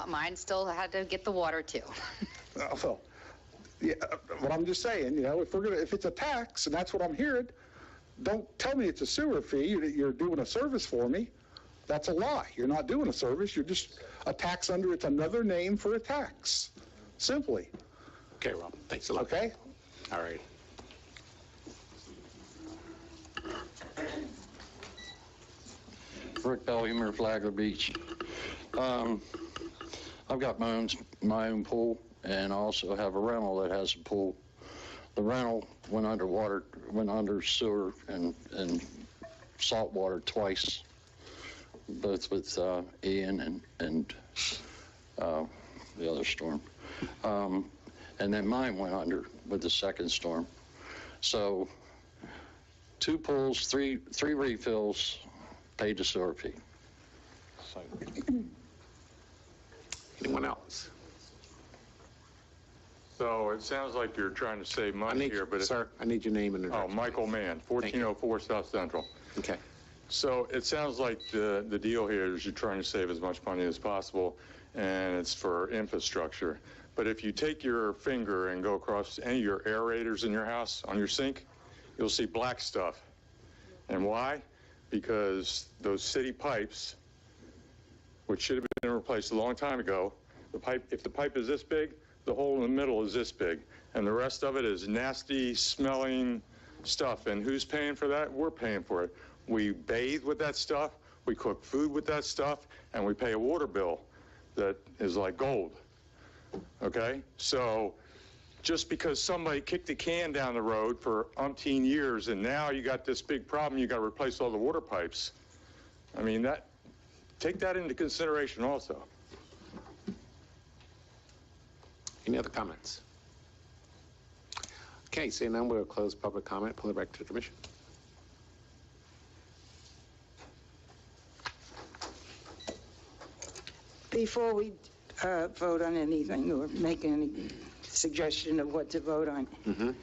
Mine still had to get the water too. So, yeah, but I'm just saying, if it's a tax, and that's what I'm hearing, don't tell me it's a sewer fee. You're doing a service for me. That's a lie. You're not doing a service. You're just a tax it's another name for a tax. Simply. Okay, Rob. Thanks a lot. Okay? All right. Rick Belhumer, Flagler Beach. I've got my own pool, and I also have a rental that has a pool. The rental went under sewer and salt water twice, both with Ian and the other storm. And then mine went under with the second storm. So 2 pools, three refills, paid the sewer fee. Anyone else? So it sounds like you're trying to save money here, but... Sir, I need your name and address. Oh, Michael Mann, 1404 South Central. Okay. So it sounds like the deal here is you're trying to save as much money as possible, and it's for infrastructure. But if you take your finger and go across any of your aerators in your house on your sink, you'll see black stuff. And why? Because those city pipes, which should have been replaced a long time ago, if the pipe is this big, the hole in the middle is this big, and the rest of it is nasty smelling stuff. And who's paying for that? We're paying for it. We bathe with that stuff, we cook food with that stuff, and we pay a water bill that is like gold. Okay? So just because somebody kicked the can down the road for umpteen years and now you got this big problem, you got to replace all the water pipes. I mean, take that into consideration also. Any other comments? Okay, seeing none, we'll close public comment, pull it back to the commission. Before we vote on anything or make any suggestion of what to vote on,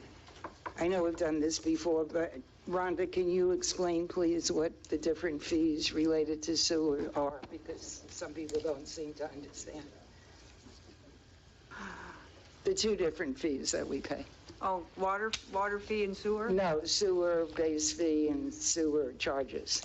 I know we've done this before, but Rhonda, can you explain, please, what the different fees related to sewer are? Because some people don't seem to understand. The 2 different fees that we pay. Oh, water fee and sewer? No, sewer base fee and sewer charges.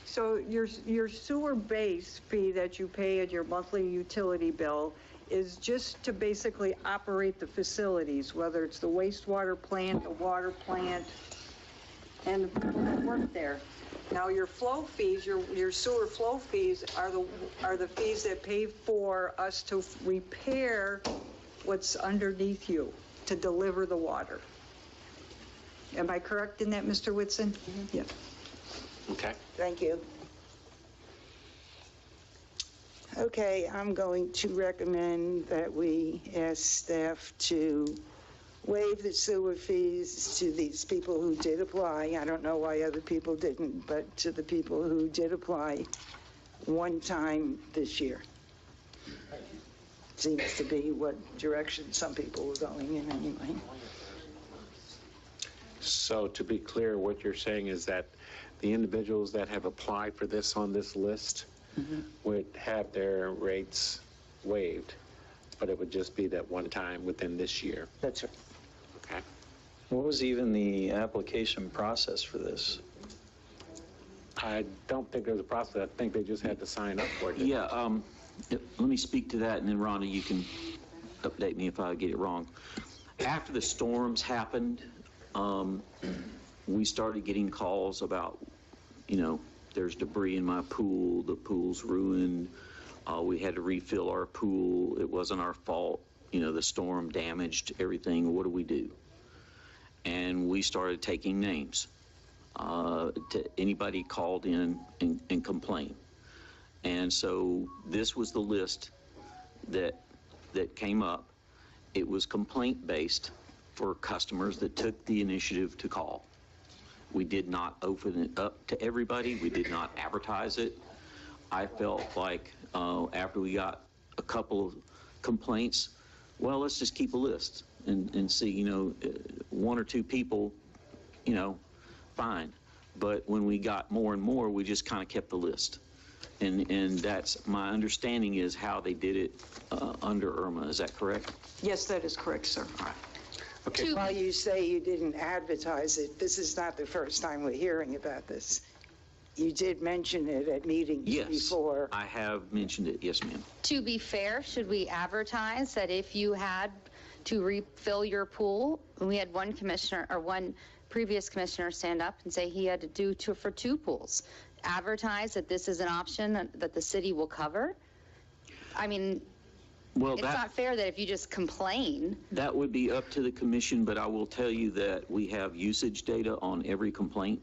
So your sewer base fee that you pay at your monthly utility bill is just to basically operate the facilities, whether it's the wastewater plant, the water plant, and the people that work there. Now, your flow fees, your sewer flow fees are the fees that pay for us to repair what's underneath you, to deliver the water. Am I correct in that, Mr. Whitson? Yeah. Okay. Thank you. Okay, I'm going to recommend that we ask staff to waive the sewer fees to these people who did apply. I don't know why other people didn't, but to the people who did apply one time this year. Seems to be what direction some people were going in anyway. So to be clear, what you're saying is that the individuals that have applied for this on this list would have their rates waived, but it would just be that one time within this year. That's right. Okay. What was even the application process for this? I don't think there's a process. I think they just had to sign up for it. Yeah, let me speak to that, and then Rhonda, you can update me if I get it wrong. After the storms happened, we started getting calls about, there's debris in my pool, the pool's ruined, we had to refill our pool, it wasn't our fault, the storm damaged everything, what do we do? And we started taking names. Anybody called in and complained. And so this was the list that that came up, it was complaint-based for customers that took the initiative to call. We did not open it up to everybody. We did not advertise it. I felt like after we got a couple of complaints, well, let's just keep a list and see, you know, one or two people, you know, fine. But when we got more and more, we just kind of kept the list. And that's my understanding is how they did it under Irma. Is that correct? Yes, that is correct, sir. Okay. While you say you didn't advertise it, this is not the first time we're hearing about this. You did mention it at meetings before. I have mentioned it. Yes, ma'am. To be fair, should we advertise that if you had to refill your pool, we had one commissioner or one previous commissioner stand up and say he had to do for 2 pools. Advertise that this is an option that the city will cover? I mean, well, it's not fair that if you just complain. That would be up to the commission, but I will tell you that we have usage data on every complaint,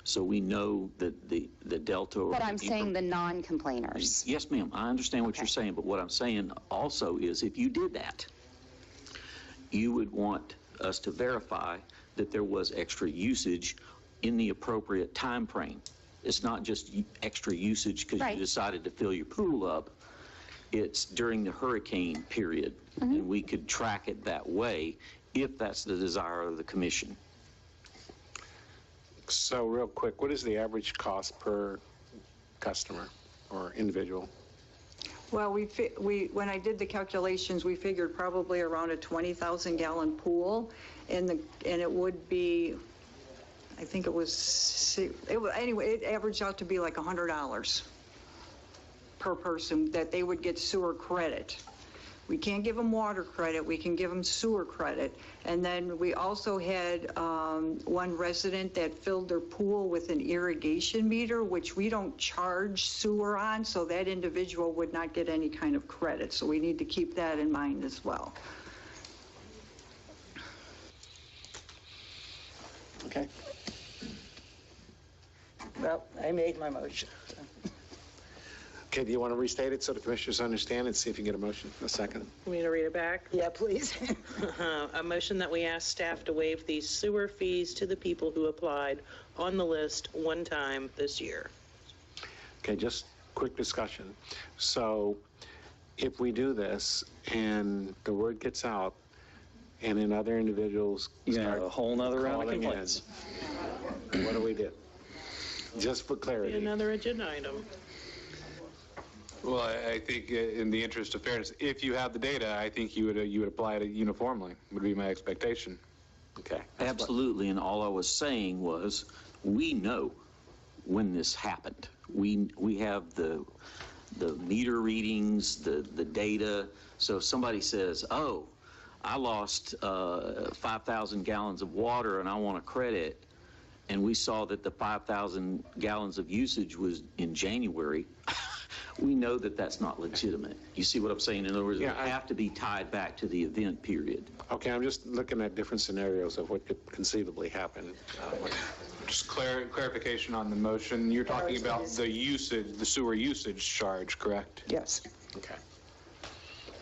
so we know that the delta. But I'm saying the non-complainers. Yes, ma'am. I understand what you're saying, but what I'm saying also is if you did that, you would want us to verify that there was extra usage in the appropriate time frame. It's not just extra usage because you decided to fill your pool up. It's during the hurricane period, and we could track it that way if that's the desire of the commission. So real quick, what is the average cost per customer or individual? Well, when I did the calculations, we figured probably around a 20,000 gallon pool, and it would be, I think anyway, it averaged out to be like $100 per person that they would get sewer credit. We can't give them water credit, we can give them sewer credit. And then we also had one resident that filled their pool with an irrigation meter, which we don't charge sewer on, so that individual would not get any kind of credit. So we need to keep that in mind as well. Okay. Well, I made my motion. Okay, do you want to restate it so the commissioners understand and see if you can get a motion? A second. Want me to read it back? Yeah, please. A motion that we ask staff to waive these sewer fees to the people who applied on the list one time this year. Okay, just quick discussion. So if we do this and the word gets out and then other individuals start a whole nother round of calling complaints. in, what do we do? Just for clarity. Another agenda item. Well, I think in the interest of fairness, if you have the data, I think you would apply it uniformly, would be my expectation. Okay. Absolutely, and all I was saying was, we know when this happened. We have the meter readings, the data. So if somebody says, oh, I lost 5,000 gallons of water and I want a credit, and we saw that the 5,000 gallons of usage was in January, we know that that's not legitimate. You see what I'm saying? In other words, Yeah, it have to be tied back to the event period. Okay, I'm just looking at different scenarios of what could conceivably happen. Just clarification on the motion. You're talking about the usage, the sewer usage charge, correct? Yes. Okay.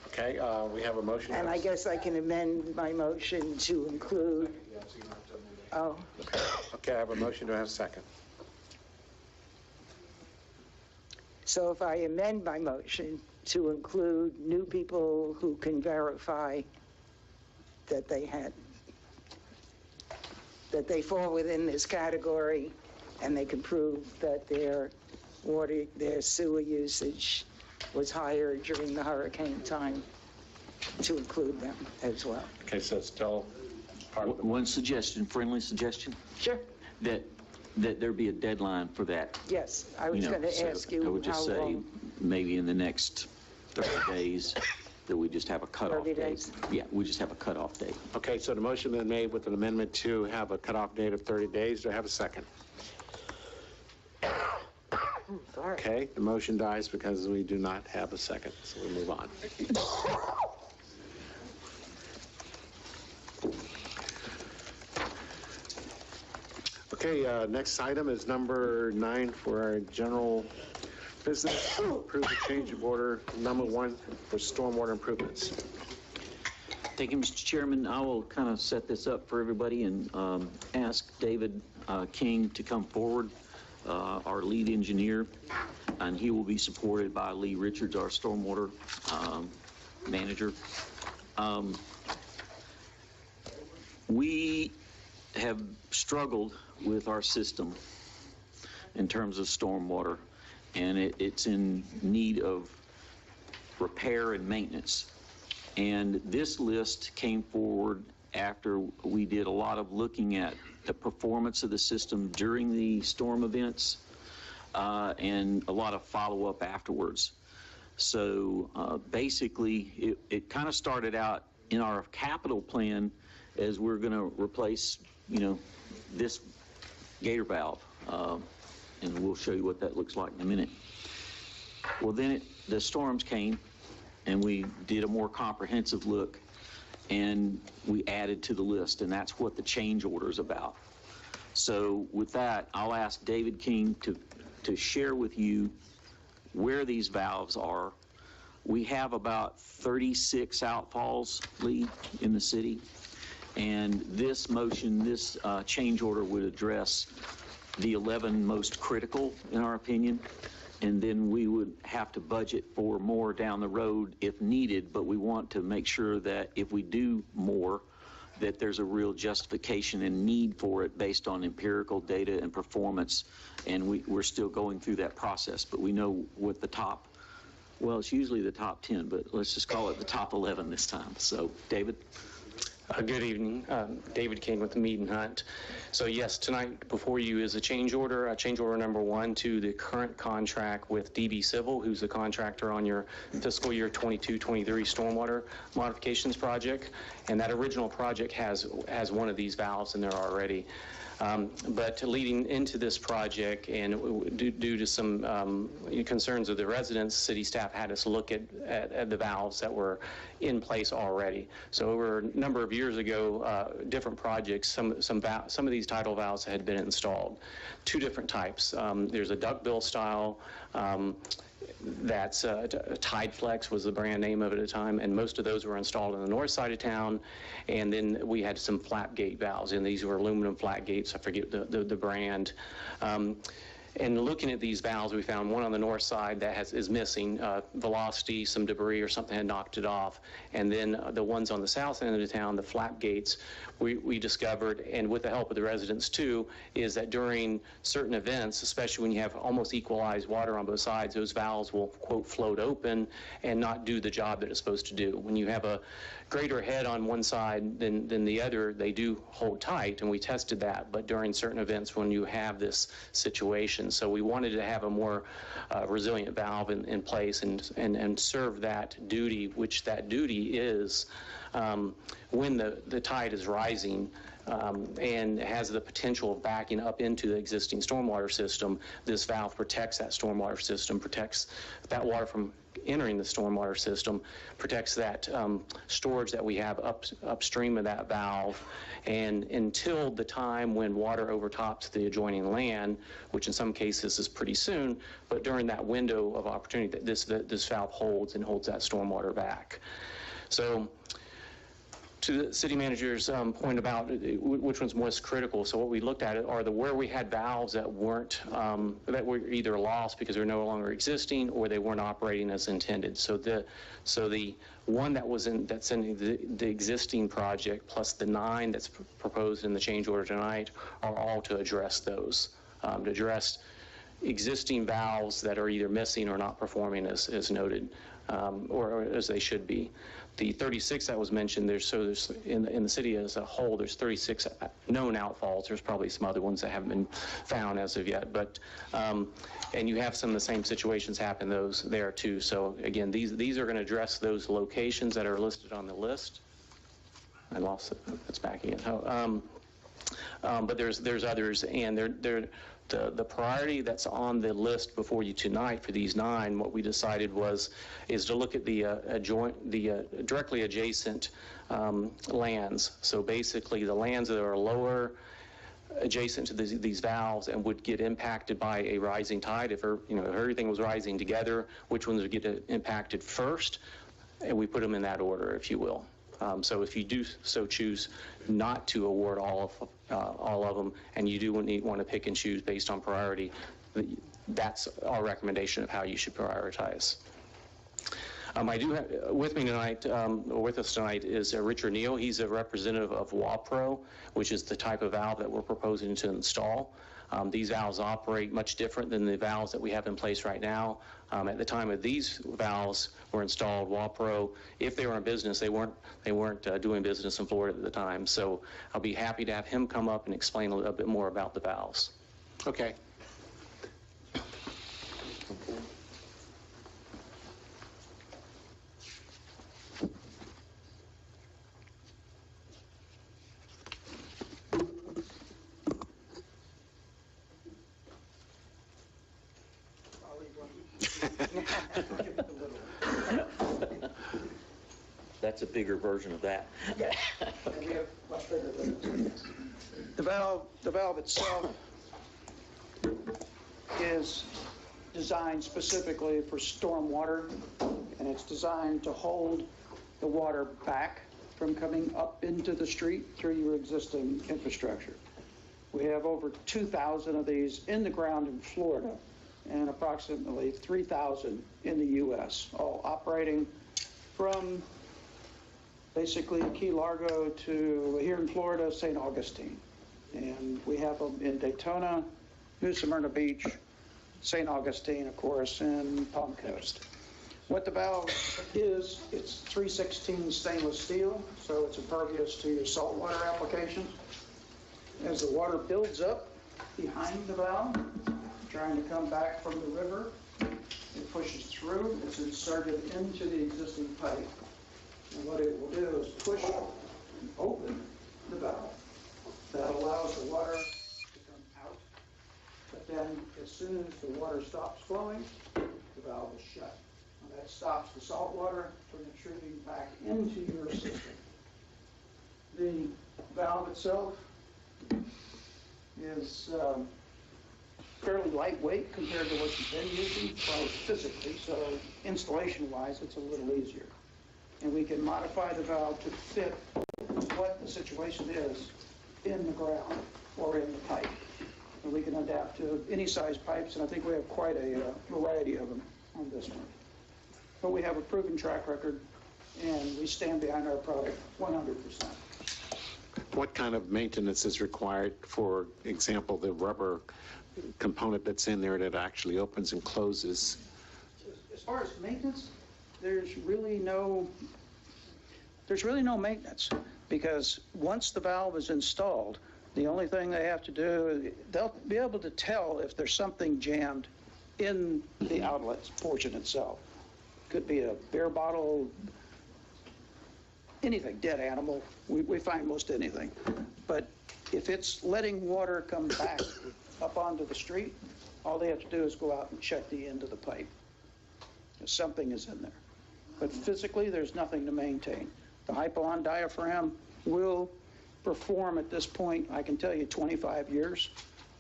Okay, we have a motion. And I guess I can amend my motion to include, oh. Okay, I have a motion. Do I have a second? So if I amend my motion to include new people who can verify that they fall within this category and they can prove that their sewer usage was higher during the hurricane time, to include them as well. Okay, so it's still part of the... One suggestion, friendly suggestion? Sure. That there be a deadline for that. Yes, I was going to ask you I would just how say long. maybe in the next 30 days that we just have a cutoff 30 date. days? Yeah, we just have a cutoff date. Okay, so the motion been made with an amendment to have a cutoff date of 30 days. Do I have a second? Sorry. Okay, the motion dies because we do not have a second, so we move on. Okay, next item is number 9 for our general business, approve the change of order number 1 for stormwater improvements. Thank you, Mr. Chairman. I will kind of set this up for everybody and ask David King to come forward, our lead engineer, and he will be supported by Lee Richards, our stormwater manager. We have struggled with our system in terms of stormwater, and it's in need of repair and maintenance. And this list came forward after we did a lot of looking at the performance of the system during the storm events and a lot of follow-up afterwards. So basically, it kind of started out in our capital plan as we're going to replace, this gator valve. And we'll show you what that looks like in a minute. Well, then the storms came, and we did a more comprehensive look, and we added to the list, and that's what the change order is about. So with that, I'll ask David King to share with you where these valves are. We have about 36 outfalls, Lee, in the city, and this motion, this change order would address the 11 most critical, in our opinion, and then we would have to budget for more down the road if needed, but we want to make sure that if we do more, that there's a real justification and need for it based on empirical data and performance, and we're still going through that process, but we know what the top, well, it's usually the top 10, but let's just call it the top 11 this time. So, David? Good evening. David King with Mead and Hunt. So yes, tonight before you is a change order number 1 to the current contract with DB Civil, who's the contractor on your fiscal year 22-23 stormwater modifications project. And that original project has one of these valves in there already. But leading into this project, and due to some concerns of the residents, city staff had us look at the valves that were in place already. So over a number of years ago, different projects, some of these tidal valves had been installed. 2 different types. There's a duckbill style. That's Tide Flex was the brand name of it at the time, and most of those were installed on the north side of town. And then we had some flap gate valves, and these were aluminum flat gates. I forget the brand. And looking at these valves, we found one on the north side that is missing velocity, some debris or something had knocked it off. And then the ones on the south end of the town, the flap gates, we discovered, and with the help of the residents too, is that during certain events, especially when you have almost equalized water on both sides, those valves will, quote, float open and not do the job that it's supposed to do. When you have a greater head on one side than the other, they do hold tight, and we tested that, but during certain events when you have this situation. So we wanted to have a more resilient valve in place and serve that duty, which that duty is when the tide is rising and has the potential of backing up into the existing stormwater system. This valve protects that stormwater system, protects that water from entering the stormwater system, protects that storage that we have upstream of that valve, and until the time when water overtops the adjoining land, which in some cases is pretty soon, but during that window of opportunity that this valve holds and holds that stormwater back. So to the city manager's point about which one's most critical, so what we looked at are where we had valves that weren't, that were either lost because they're no longer existing or they weren't operating as intended. So the one that's in the existing project plus the 9 that's proposed in the change order tonight are all to address those, to address existing valves that are either missing or not performing as noted, or as they should be. The 36 that was mentioned, there's in the city as a whole, there's 36 known outfalls. There's probably some other ones that haven't been found as of yet, but and you have some of the same situations happen there too. So again, these are going to address those locations that are listed on the list. I lost it. It's back again. But there's others, and the priority that's on the list before you tonight for these 9, what we decided is to look at the directly adjacent lands. So basically the lands that are lower adjacent to these valves and would get impacted by a rising tide. If everything was rising together, which ones would get impacted first? And we put them in that order, if you will. So if you do so choose not to award all of them, and you do want to pick and choose based on priority, that's our recommendation of how you should prioritize. I do have with me tonight, or with us tonight, is Richard Neal. He's a representative of WAPRO, which is the type of valve that we're proposing to install. These valves operate much different than the valves that we have in place right now. At the time of these valves were installed, WAPRO, if they were in business, they weren't doing business in Florida at the time. So I'll be happy to have him come up and explain a little bit more about the valves. Okay. That's a bigger version of that. The valve itself is designed specifically for storm water, and it's designed to hold the water back from coming up into the street through your existing infrastructure. We have over 2,000 of these in the ground in Florida and approximately 3,000 in the U.S., all operating from basically Key Largo to here in Florida, St. Augustine. And we have them in Daytona, New Smyrna Beach, St. Augustine, of course, and Palm Coast. What the valve is, it's 316 stainless steel, so it's impervious to your saltwater applications. As the water builds up behind the valve, trying to come back from the river, it pushes through, it's inserted into the existing pipe. And what it will do is push and open the valve. That allows the water to come out. But then as soon as the water stops flowing, the valve is shut. And that stops the salt water from intruding back into your system. The valve itself is fairly lightweight compared to what you've been using, both physically, so installation-wise, it's a little easier. And we can modify the valve to fit what the situation is in the ground or in the pipe. And we can adapt to any size pipes, and I think we have quite a variety of them on this one. But we have a proven track record, and we stand behind our product 100%. What kind of maintenance is required, for example, the rubber component that's in there that actually opens and closes? As far as maintenance, there's really no maintenance, because once the valve is installed, the only thing they have to do, they'll be able to tell if there's something jammed in the outlet portion itself. Could be a beer bottle, anything, dead animal. We find most anything. But if it's letting water come back up onto the street, all they have to do is go out and check the end of the pipe. Something is in there. But physically, there's nothing to maintain. The hypo-on diaphragm will perform at this point, I can tell you, 25 years.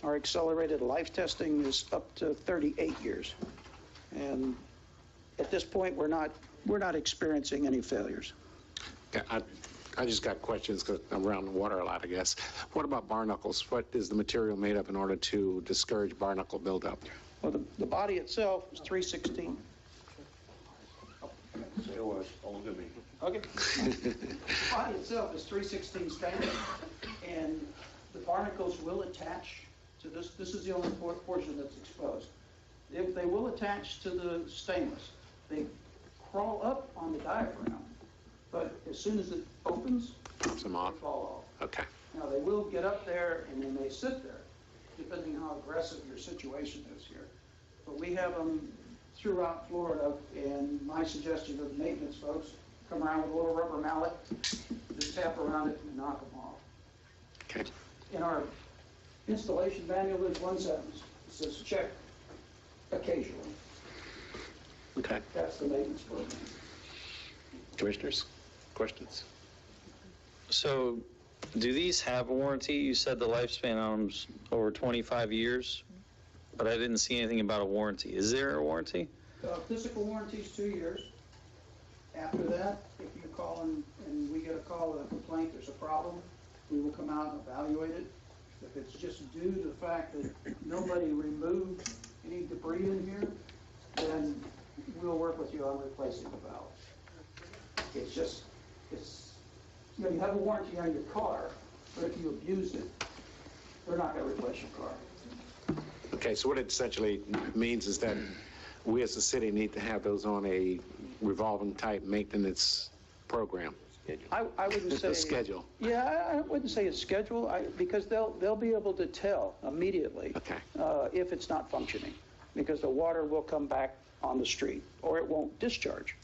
Our accelerated life testing is up to 38 years. And at this point, we're not experiencing any failures. I just got questions because I'm around the water a lot, I guess. What about barnacles? What is the material made of in order to discourage barnacle buildup? Well, the body itself is 316. Say it was. Don't look at me. Okay. The body itself is 316 stainless, and the barnacles will attach to this. This is the only portion that's exposed. They will attach to the stainless. They crawl up on the diaphragm, but as soon as it opens, pops them off. They fall off. Okay. Now, they will get up there and they may sit there, depending on how aggressive your situation is here. But we have them throughout Florida, and my suggestion to the maintenance folks, come around with a little rubber mallet, just tap around it and knock them off. Okay. In our installation manual, there's one sentence. It says, check occasionally. Okay. That's the maintenance program. Commissioners, questions? So Do these have a warranty? You said the lifespan on them's over 25 years, but I didn't see anything about a warranty. Is there a warranty? Physical warranty is 2 years. After that, if you call and we get a call with a complaint, there's a problem, we will come out and evaluate it. If it's just due to the fact that nobody removed any debris in here, then we'll work with you on replacing the valve. You know, you have a warranty on your car, but if you abused it, they're not going to replace your car. Okay, so what it essentially means is that we as a city need to have those on a revolving type maintenance program. I wouldn't say a schedule. Yeah, I wouldn't say a schedule, because they'll be able to tell immediately if it's not functioning, because the water will come back on the street or it won't discharge.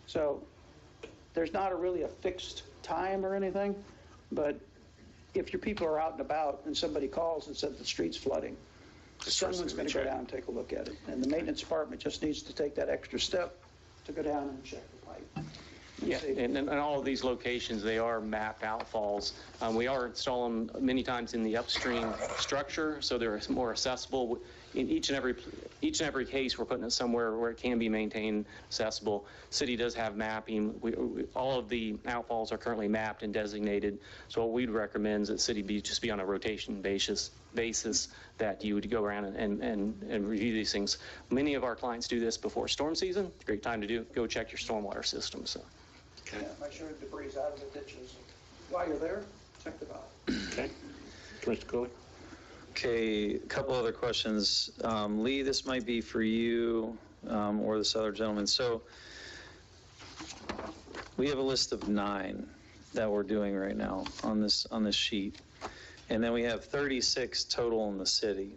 So there's not really a fixed time or anything, but if your people are out and about and somebody calls and says the street's flooding, someone's going to go down and take a look at it, and the maintenance department just needs to take that extra step to go down and check the pipe. Yeah, and all of these locations, they are mapped outfalls. We are installing many times in the upstream structure, so they're more accessible. In each and every case, we're putting it somewhere where it can be maintained accessible. City does have mapping. All of the outfalls are currently mapped and designated. So what we'd recommend is that city just be on a rotation basis that you would go around and review these things. Many of our clients do this before storm season. Great time to go check your stormwater system. So. Okay. Yeah, make sure the debris is out of the ditches. While you're there, check the valve. Okay. Commissioner Cooley? Okay, a couple other questions. Lee, this might be for you or this other gentleman. So we have a list of 9 that we're doing right now on this sheet. And then we have 36 total in the city.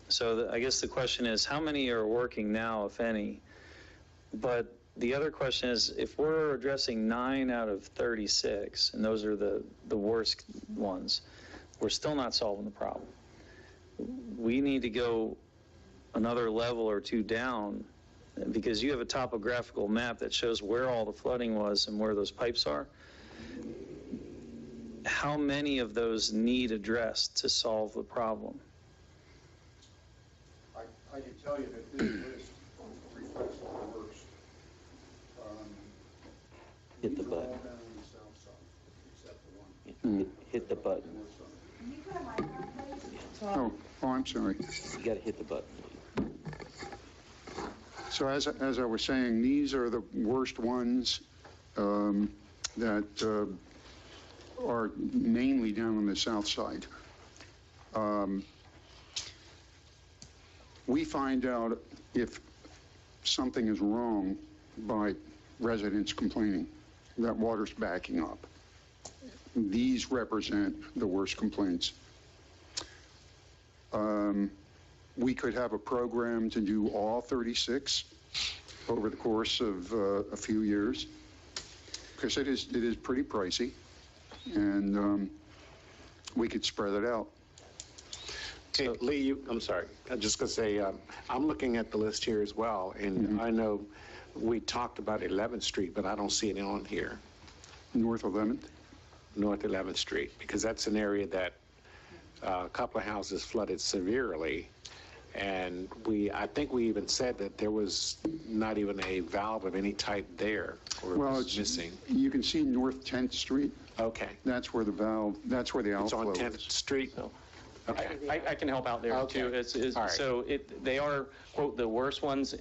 So I guess the question is, how many are working now, if any? But the other question is, if we're addressing 9 out of 36, and those are the worst ones, we're still not solving the problem. We need to go another level or 2 down, because you have a topographical map that shows where all the flooding was and where those pipes are. How many of those need addressed to solve the problem? I can tell you that this list reflects the worst. Hit the button. Hit the button. Oh, I'm sorry. You got to hit the button. So as I was saying, these are the worst ones that are mainly down on the south side. We find out if something is wrong by residents complaining that water's backing up. These represent the worst complaints. We could have a program to do all 36 over the course of a few years, because it is pretty pricey, and we could spread it out. Okay, Lee, I'm sorry. I'm just going to say, I'm looking at the list here as well, and I know we talked about 11th Street, but I don't see it on here. North 11th? North 11th Street, because that's an area that a couple of houses flooded severely, and I think we even said that there was not even a valve of any type there, or it was missing. You can see North 10th Street. Okay. That's where the outflow It's on 10th Street? Okay. I can help out there too. Right. So they are, quote, the worst ones.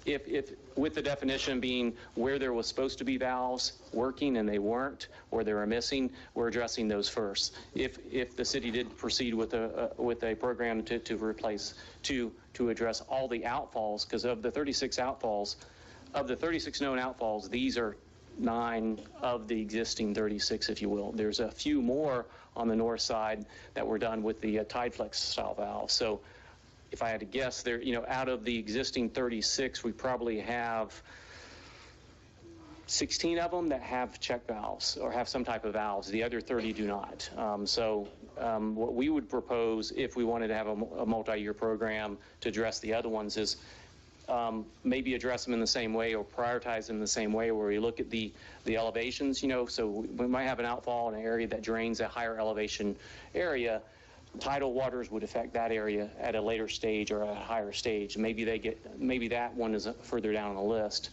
If with the definition being where there was supposed to be valves working and they weren't, or they were missing, we're addressing those first. If the city did proceed with a program to replace, to address all the outfalls, because of the 36 outfalls, of the 36 known outfalls, these are 9 of the existing 36, if you will. There's a few more on the north side that were done with the TideFlex style valve. So if I had to guess, there, out of the existing 36, we probably have 16 of them that have check valves or have some type of valves. The other 30 do not. What we would propose if we wanted to have a multi-year program to address the other ones is maybe address them in the same way or prioritize them in the same way, where we look at the elevations, so we might have an outfall in an area that drains a higher elevation area. Tidal waters would affect that area at a later stage or a higher stage. Maybe that one is further down on the list.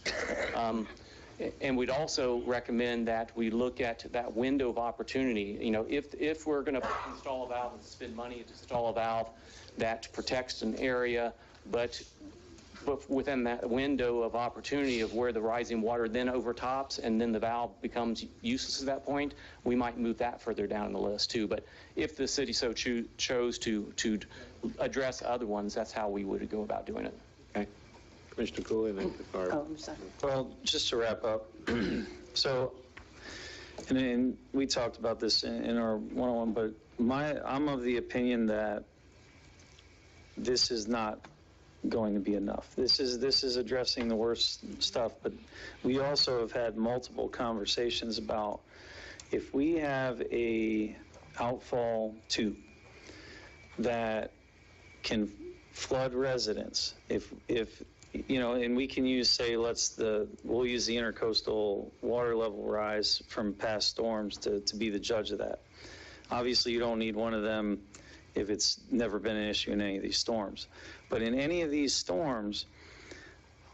And we'd also recommend that we look at that window of opportunity. If we're going to install a valve and spend money to install a valve that protects an area, but within that window of opportunity of where the rising water then overtops and then the valve becomes useless at that point, we might move that further down the list too. But if the city so chose to address other ones, that's how we would go about doing it. Okay. Commissioner Cooley, and then Barb. Oh, I'm sorry. Well, just to wrap up, so, and we talked about this in our one-on-one, but I'm of the opinion that this is not going to be enough. This is addressing the worst stuff, but we also have had multiple conversations about if we have a outfall tube that can flood residents, if and we can use, say, we'll use the intercoastal water level rise from past storms to be the judge of that. Obviously, you don't need one of them if it's never been an issue in any of these storms. But in any of these storms,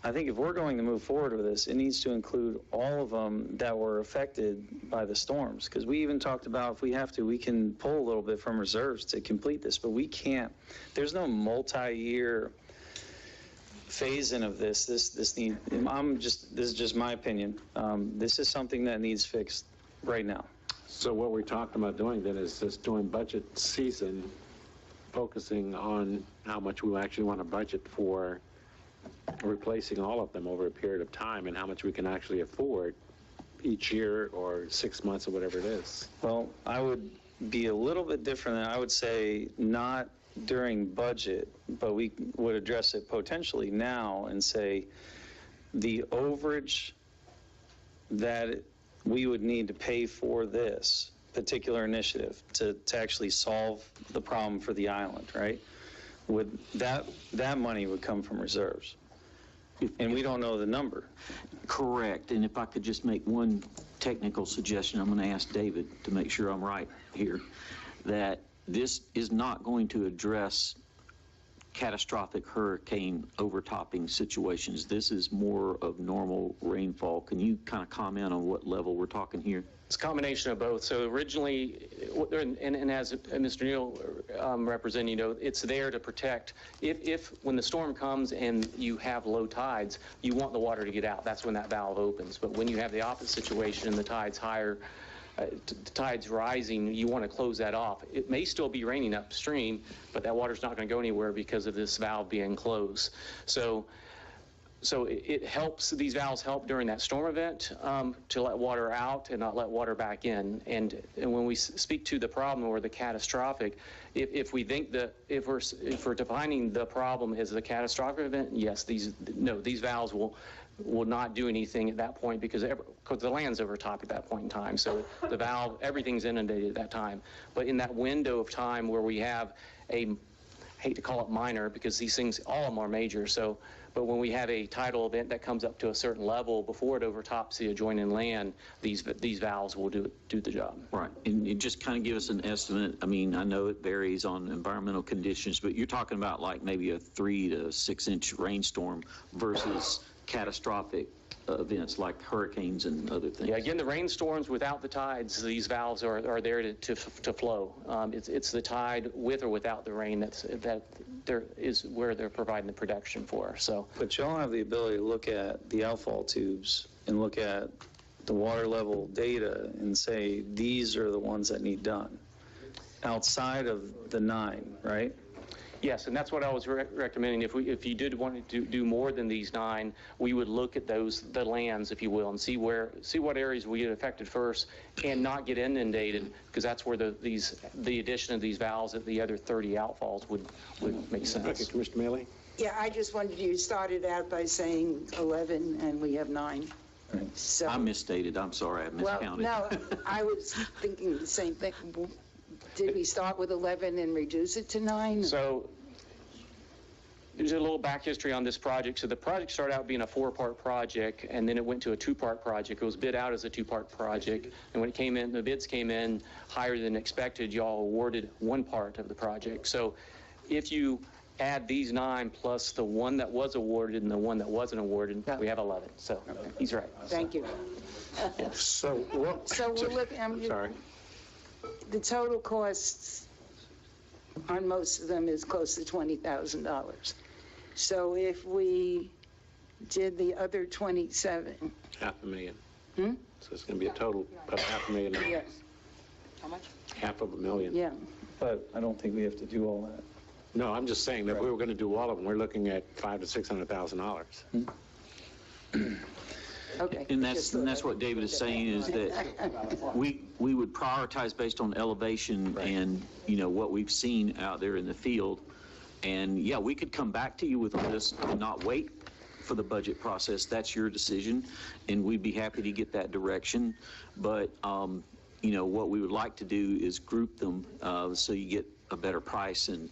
I think if we're going to move forward with this, it needs to include all of them that were affected by the storms. Because we even talked about, if we have to, we can pull a little bit from reserves to complete this, but we can't. There's no multi-year phase-in of this. This is just my opinion. This is something that needs fixed right now. So what we're talking about doing then is just doing budget season, focusing on how much we actually want to budget for replacing all of them over a period of time and how much we can actually afford each year or 6 months or whatever it is. Well, I would be a little bit different. I would say not during budget, but we would address it potentially now and say the overage that we would need to pay for this particular initiative to actually solve the problem for the island, right? Would that money would come from reserves. And we don't know the number. Correct. And if I could just make one technical suggestion, I'm going to ask David to make sure I'm right here, that this is not going to address catastrophic hurricane overtopping situations. This is more of normal rainfall. Can you kind of comment on what level we're talking here? It's a combination of both. So originally, and as Mr. Neal represented, it's there to protect. If when the storm comes and you have low tides, you want the water to get out. That's when that valve opens. But when you have the opposite situation and the tide's higher, tide's rising, you want to close that off. It may still be raining upstream, but that water's not going to go anywhere because of this valve being closed. So it helps, these valves help during that storm event to let water out and not let water back in. And when we speak to the problem or the catastrophic, if we think that, if we're defining the problem as a catastrophic event, yes, these valves will not do anything at that point because the land's over top at that point in time. So the valve, everything's inundated at that time. But in that window of time where we have I hate to call it minor because these things, all of them are major. But when we have a tidal event that comes up to a certain level before it overtops the adjoining land, these valves will do the job. Right. And just kind of give us an estimate. I mean, I know it varies on environmental conditions, but you're talking about like maybe a 3 to 6 inch rainstorm versus catastrophic events like hurricanes and other things. Yeah, again, the rainstorms without the tides, these valves are there to flow. It's the tide with or without the rain that there is where they're providing the protection for. So, but y'all have the ability to look at the outfall tubes and look at the water level data and say these are the ones that need done outside of the 9, right? Yes, and that's what I was recommending. If you did want to do more than these 9, we would look at the lands, if you will, and see what areas we get affected first, and not get inundated, because that's where the addition of these valves at the other 30 outfalls would make sense. Okay, Commissioner Mealy? Yeah, I just wanted you started out by saying 11 and we have 9. Right. So I misstated. I'm sorry. I miscounted. Well, no, I was thinking the same thing. Did we start with 11 and reduce it to 9? So There's a little back history on this project. So the project started out being a 4-part project, and then it went to a 2-part project. It was bid out as a 2-part project, and when it came in, the bids came in higher than expected. Y'all awarded 1 part of the project. So if you add these 9 plus the one that was awarded and the one that wasn't awarded, we have 11. So he's right. Thank you. So what? So we're looking, Sorry. the total costs on most of them is close to $20,000. So if we did the other 27, $500,000. Hmm? So it's going to be a total of $500,000. yes, How much? $500,000. yeah. But I don't think we have to do all that. No, I'm just saying that if we were going to do all of them, we're looking at $500,000 to $600,000. Okay. And that's what David is saying, is that we would prioritize based on elevation and, you know, what we've seen out there in the field. And yeah, we could come back to you with a list and not wait for the budget process. That's your decision, and we'd be happy to get that direction. But, you know, what we would like to do is group them so you get a better price and,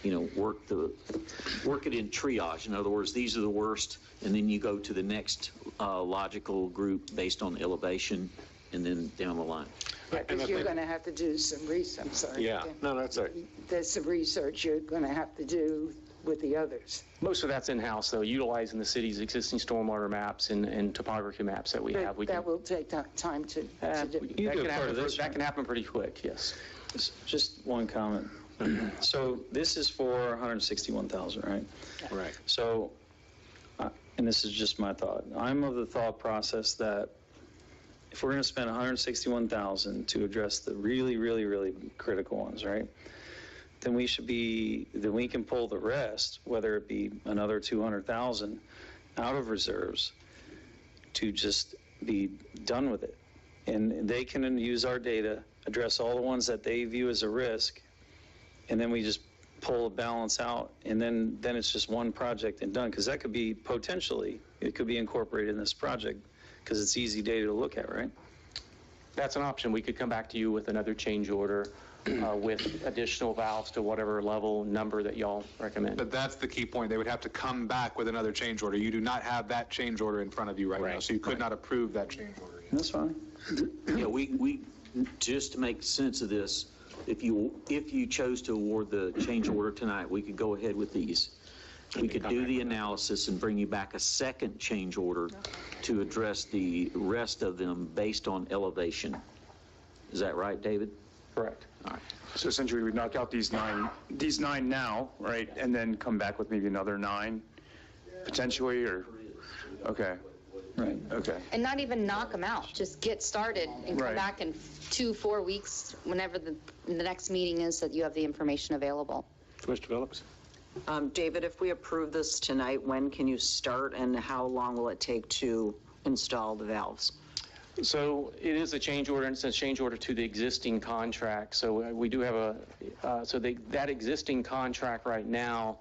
you know, work it in triage. In other words, these are the worst, and then you go to the next logical group based on elevation, and then down the line. Because you're going to have to do some research, I'm sorry. Yeah, no, that's it. There's some research you're going to have to do with the others. Most of that's in-house, though, utilizing the city's existing stormwater maps and topography maps that we have. That will take time to do. That can happen pretty quick, yes. Just one comment. So this is for 161,000, right? Right. So, and this is just my thought. I'm of the thought process that if we're going to spend 161,000 to address the really, really, really critical ones, right? Then we can pull the rest, whether it be another 200,000 out of reserves, to just be done with it. And they can use our data, address all the ones that they view as a risk, and then we just pull a balance out, and then it's just one project and done. Because that could be potentially, it could be incorporated in this project because it's easy data to look at, right? That's an option. We could come back to you with another change order with additional valves to whatever level number that y'all recommend. But that's the key point. They would have to come back with another change order. You do not have that change order in front of you right now, so you could not approve that change order yet. That's fine. Yeah, we just to make sense of this, if you chose to award the change order tonight, we could go ahead with these. We could do the analysis and bring you back a second change order to address the rest of them based on elevation. Is that right, David? Correct. All right. So essentially, we knock out these nine now, right, and then come back with maybe another 9, potentially, or, okay. Right. Okay. And not even knock them out, just get started and come Right. back in 2-4 weeks, whenever the next meeting is, that you have the information available. Mr. Phillips? David, if we approve this tonight, when can you start, and how long will it take to install the valves? So it is a change order, and it's a change order to the existing contract. So we do have that existing contract right now,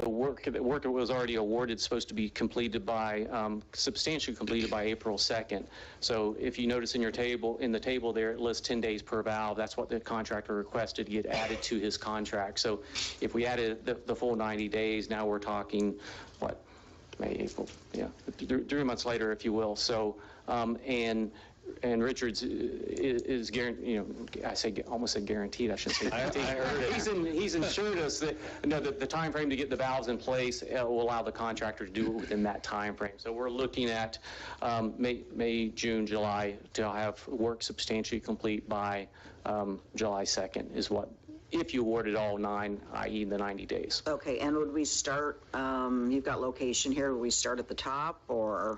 the work that was already awarded is supposed to be completed by, substantially completed by April 2nd. So if you notice in the table there, it lists 10 days per valve. That's what the contractor requested to get added to his contract. So if we added the full 90 days, now we're talking, what, May, April, yeah, 3 months later, if you will. So, and Richards is guaranteed, you know, almost said guaranteed, I shouldn't say guaranteed. I heard it. He's assured us that, the time frame to get the valves in place will allow the contractor to do it within that time frame. So we're looking at May, June, July to have work substantially complete by July 2nd is what, if you awarded all 9, i.e. the 90 days. Okay, and would we start, you've got location here, would we start at the top, or?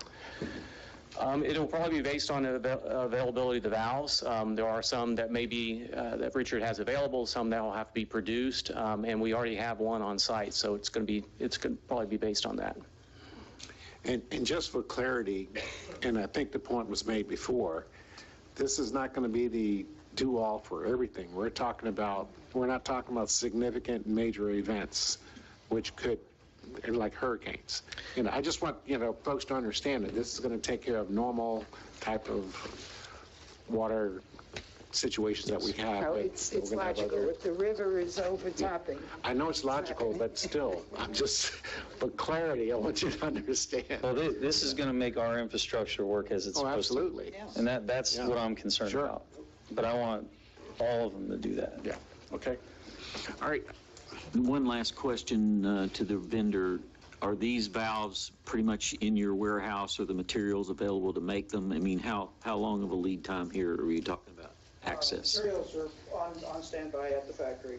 It'll probably be based on availability of the valves. There are some that that Richard has available, some that will have to be produced, and we already have one on site, so it's going to probably be based on that. And just for clarity, and I think the point was made before, this is not going to be the do-all for everything. We're not talking about significant major events, which could, like hurricanes. I just want, folks to understand that this is going to take care of normal type of water situations that we have. No, but it's we're gonna have logical. other- If the river is overtopping, I know it's logical, but still, I'm just, for clarity, I want you to understand. Well, this is going to make our infrastructure work as it's Oh, supposed to. absolutely. And that's Yeah. what I'm concerned Sure. about. But I want all of them to do that. Yeah, okay. All right, One last question to the vendor. Are these valves pretty much in your warehouse? Are the materials available to make them? I mean, how long of a lead time here are you talking about? Access? Materials are on standby at the factory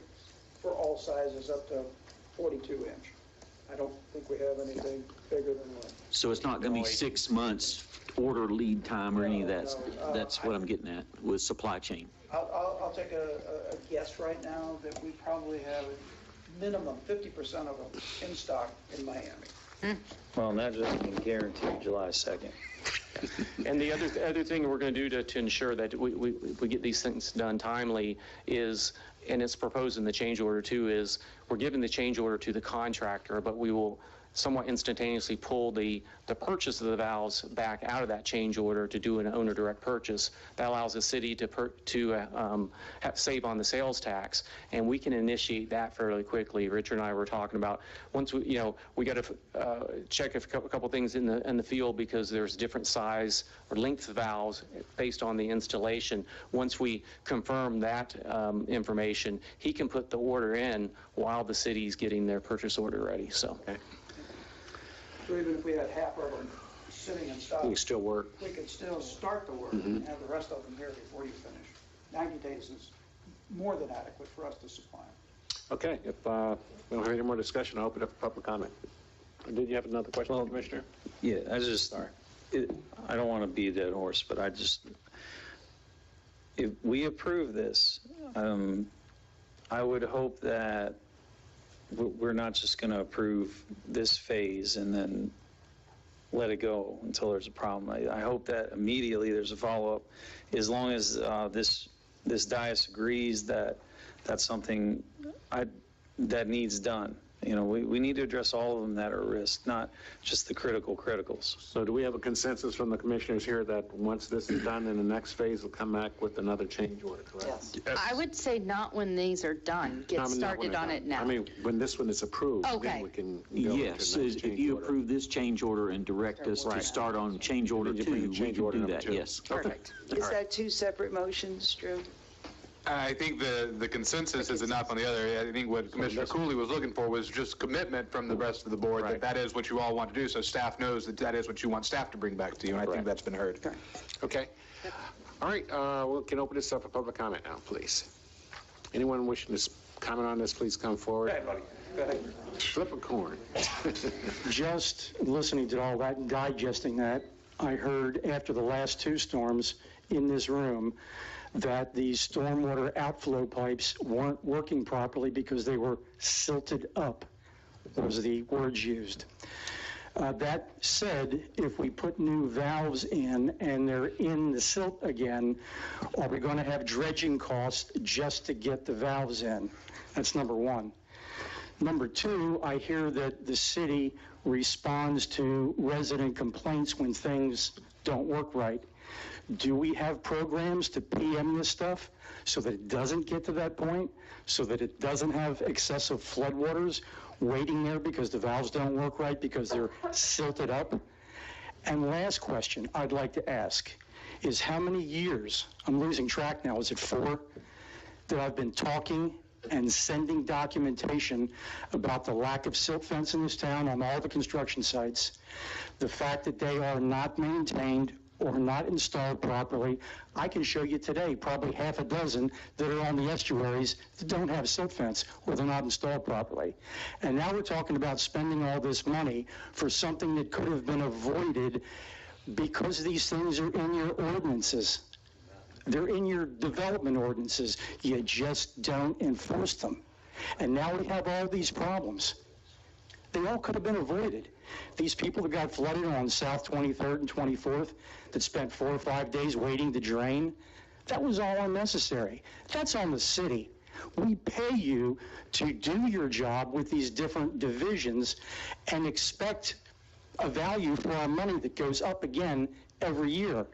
for all sizes up to 42 inch. I don't think we have anything bigger than one. So it's not going to be 6 months order lead time or any of that? That's what I'm getting at with supply chain. I'll take a guess right now that we probably have minimum 50% of them in stock in Miami. Well, and that doesn't guarantee July 2nd. And the other thing we're going to do to ensure that we get these things done timely is, and it's proposed in the change order too, is we're giving the change order to the contractor, but we will somewhat instantaneously pull the purchase of the valves back out of that change order to do an owner direct purchase. That allows the city to save on the sales tax, and we can initiate that fairly quickly. Richard and I were talking about once we got to check a couple things in the field because there's different size or length of valves based on the installation. Once we confirm that information, he can put the order in while the city's getting their purchase order ready. So. okay. So even if we had half of them sitting in stock, You can still work. we could still start the work and have the rest of them here before you finish. 90 days is more than adequate for us to supply them. Okay, if we don't have any more discussion, I'll open up for public comment. Did you have another question, Commissioner? Yeah, I don't want to beat a dead horse, but if we approve this, I would hope that we're not just going to approve this phase and then let it go until there's a problem. I hope that immediately there's a follow-up, as long as this dais agrees that that's something that needs done. We need to address all of them that are at risk, not just the criticals. So do we have a consensus from the commissioners here that once this is done, in the next phase, we'll come back with another change order, correct? Yes. I would say not when these are done. Get No, I mean, not when started they're on done. it now. I mean, when this one is approved, Okay. then we can go Yes, into the next if change you order. approve this change order and direct us to Right. start on change order Then you bring 2, the we change can order do number that, 2. yes. Perfect. is that two separate motions, Drew? I think the consensus is enough on the other. I think what Commissioner Cooley was looking for was just commitment from the rest of the board Right. that is what you all want to do, so staff knows that is what you want staff to bring back to you, and I think that's been heard. Okay. All right, we can open this up for public comment now, please. Anyone wishing to comment on this, please come forward. Go ahead. Flip a coin. Just listening to all that and digesting that, I heard after the last two storms in this room that the stormwater outflow pipes weren't working properly because they were silted up. Those are the words used. That said, if we put new valves in and they're in the silt again, are we going to have dredging costs just to get the valves in? That's number one. Number two, I hear that the city responds to resident complaints when things don't work right. Do we have programs to PM this stuff so that it doesn't get to that point, so that it doesn't have excessive floodwaters waiting there because the valves don't work right because they're silted up? And last question I'd like to ask is how many years, I'm losing track now, is it 4, that I've been talking and sending documentation about the lack of silt fence in this town on all the construction sites, the fact that they are not maintained or not installed properly. I can show you today probably half a dozen that are on the estuaries that don't have silt fence or they're not installed properly. And now we're talking about spending all this money for something that could have been avoided because these things are in your ordinances. They're in your development ordinances. You just don't enforce them. And now we have all these problems. They all could have been avoided. These people that got flooded on South 23rd and 24th that spent 4 or 5 days waiting to drain, that was all unnecessary. That's on the city. We pay you to do your job with these different divisions and expect a value for our money that goes up again every year.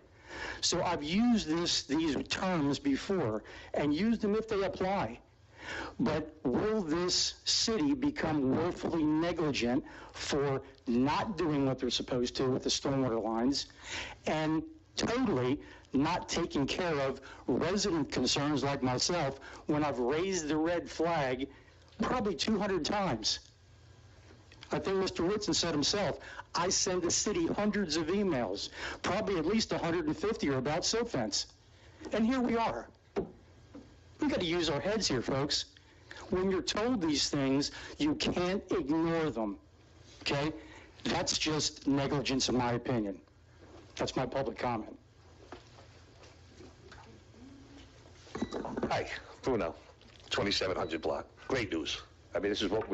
So I've used these terms before and used them if they apply. But will this city become woefully negligent for not doing what they're supposed to with the stormwater lines and totally not taking care of resident concerns like myself when I've raised the red flag probably 200 times? I think Mr. Whitson said himself, I send the city hundreds of emails, probably at least 150 are about silt fence. And here we are. We got to use our heads here, folks. When you're told these things, you can't ignore them, okay? That's just negligence in my opinion. That's my public comment. Hi, Bruno, 2700 block. Great news. I mean, this is what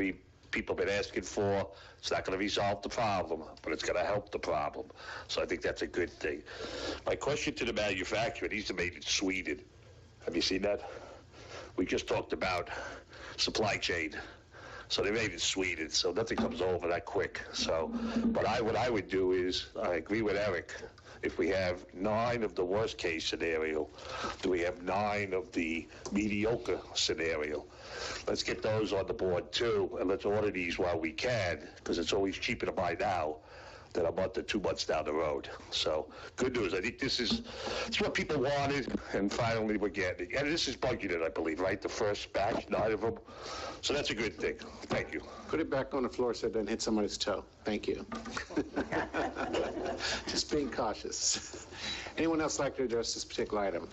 people have been asking for. It's not going to resolve the problem, but it's going to help the problem. So I think that's a good thing. My question to the manufacturer, these are made in Sweden. Have you seen that? We just talked about supply chain. So they're made in Sweden, so nothing comes over that quick. So, but what I would do is, I agree with Eric, if we have 9 of the worst case scenario, do we have 9 of the mediocre scenario? Let's get those on the board too, and let's order these while we can, because it's always cheaper to buy now than a month or 2 months down the road. So, good news. I think it's what people wanted, and finally we're getting it. And this is budgeted, I believe, right? The first batch, 9 of them. So that's a good thing. Thank you. Put it back on the floor so it doesn't hit somebody's toe. Thank you. Just being cautious. Anyone else like to address this particular item?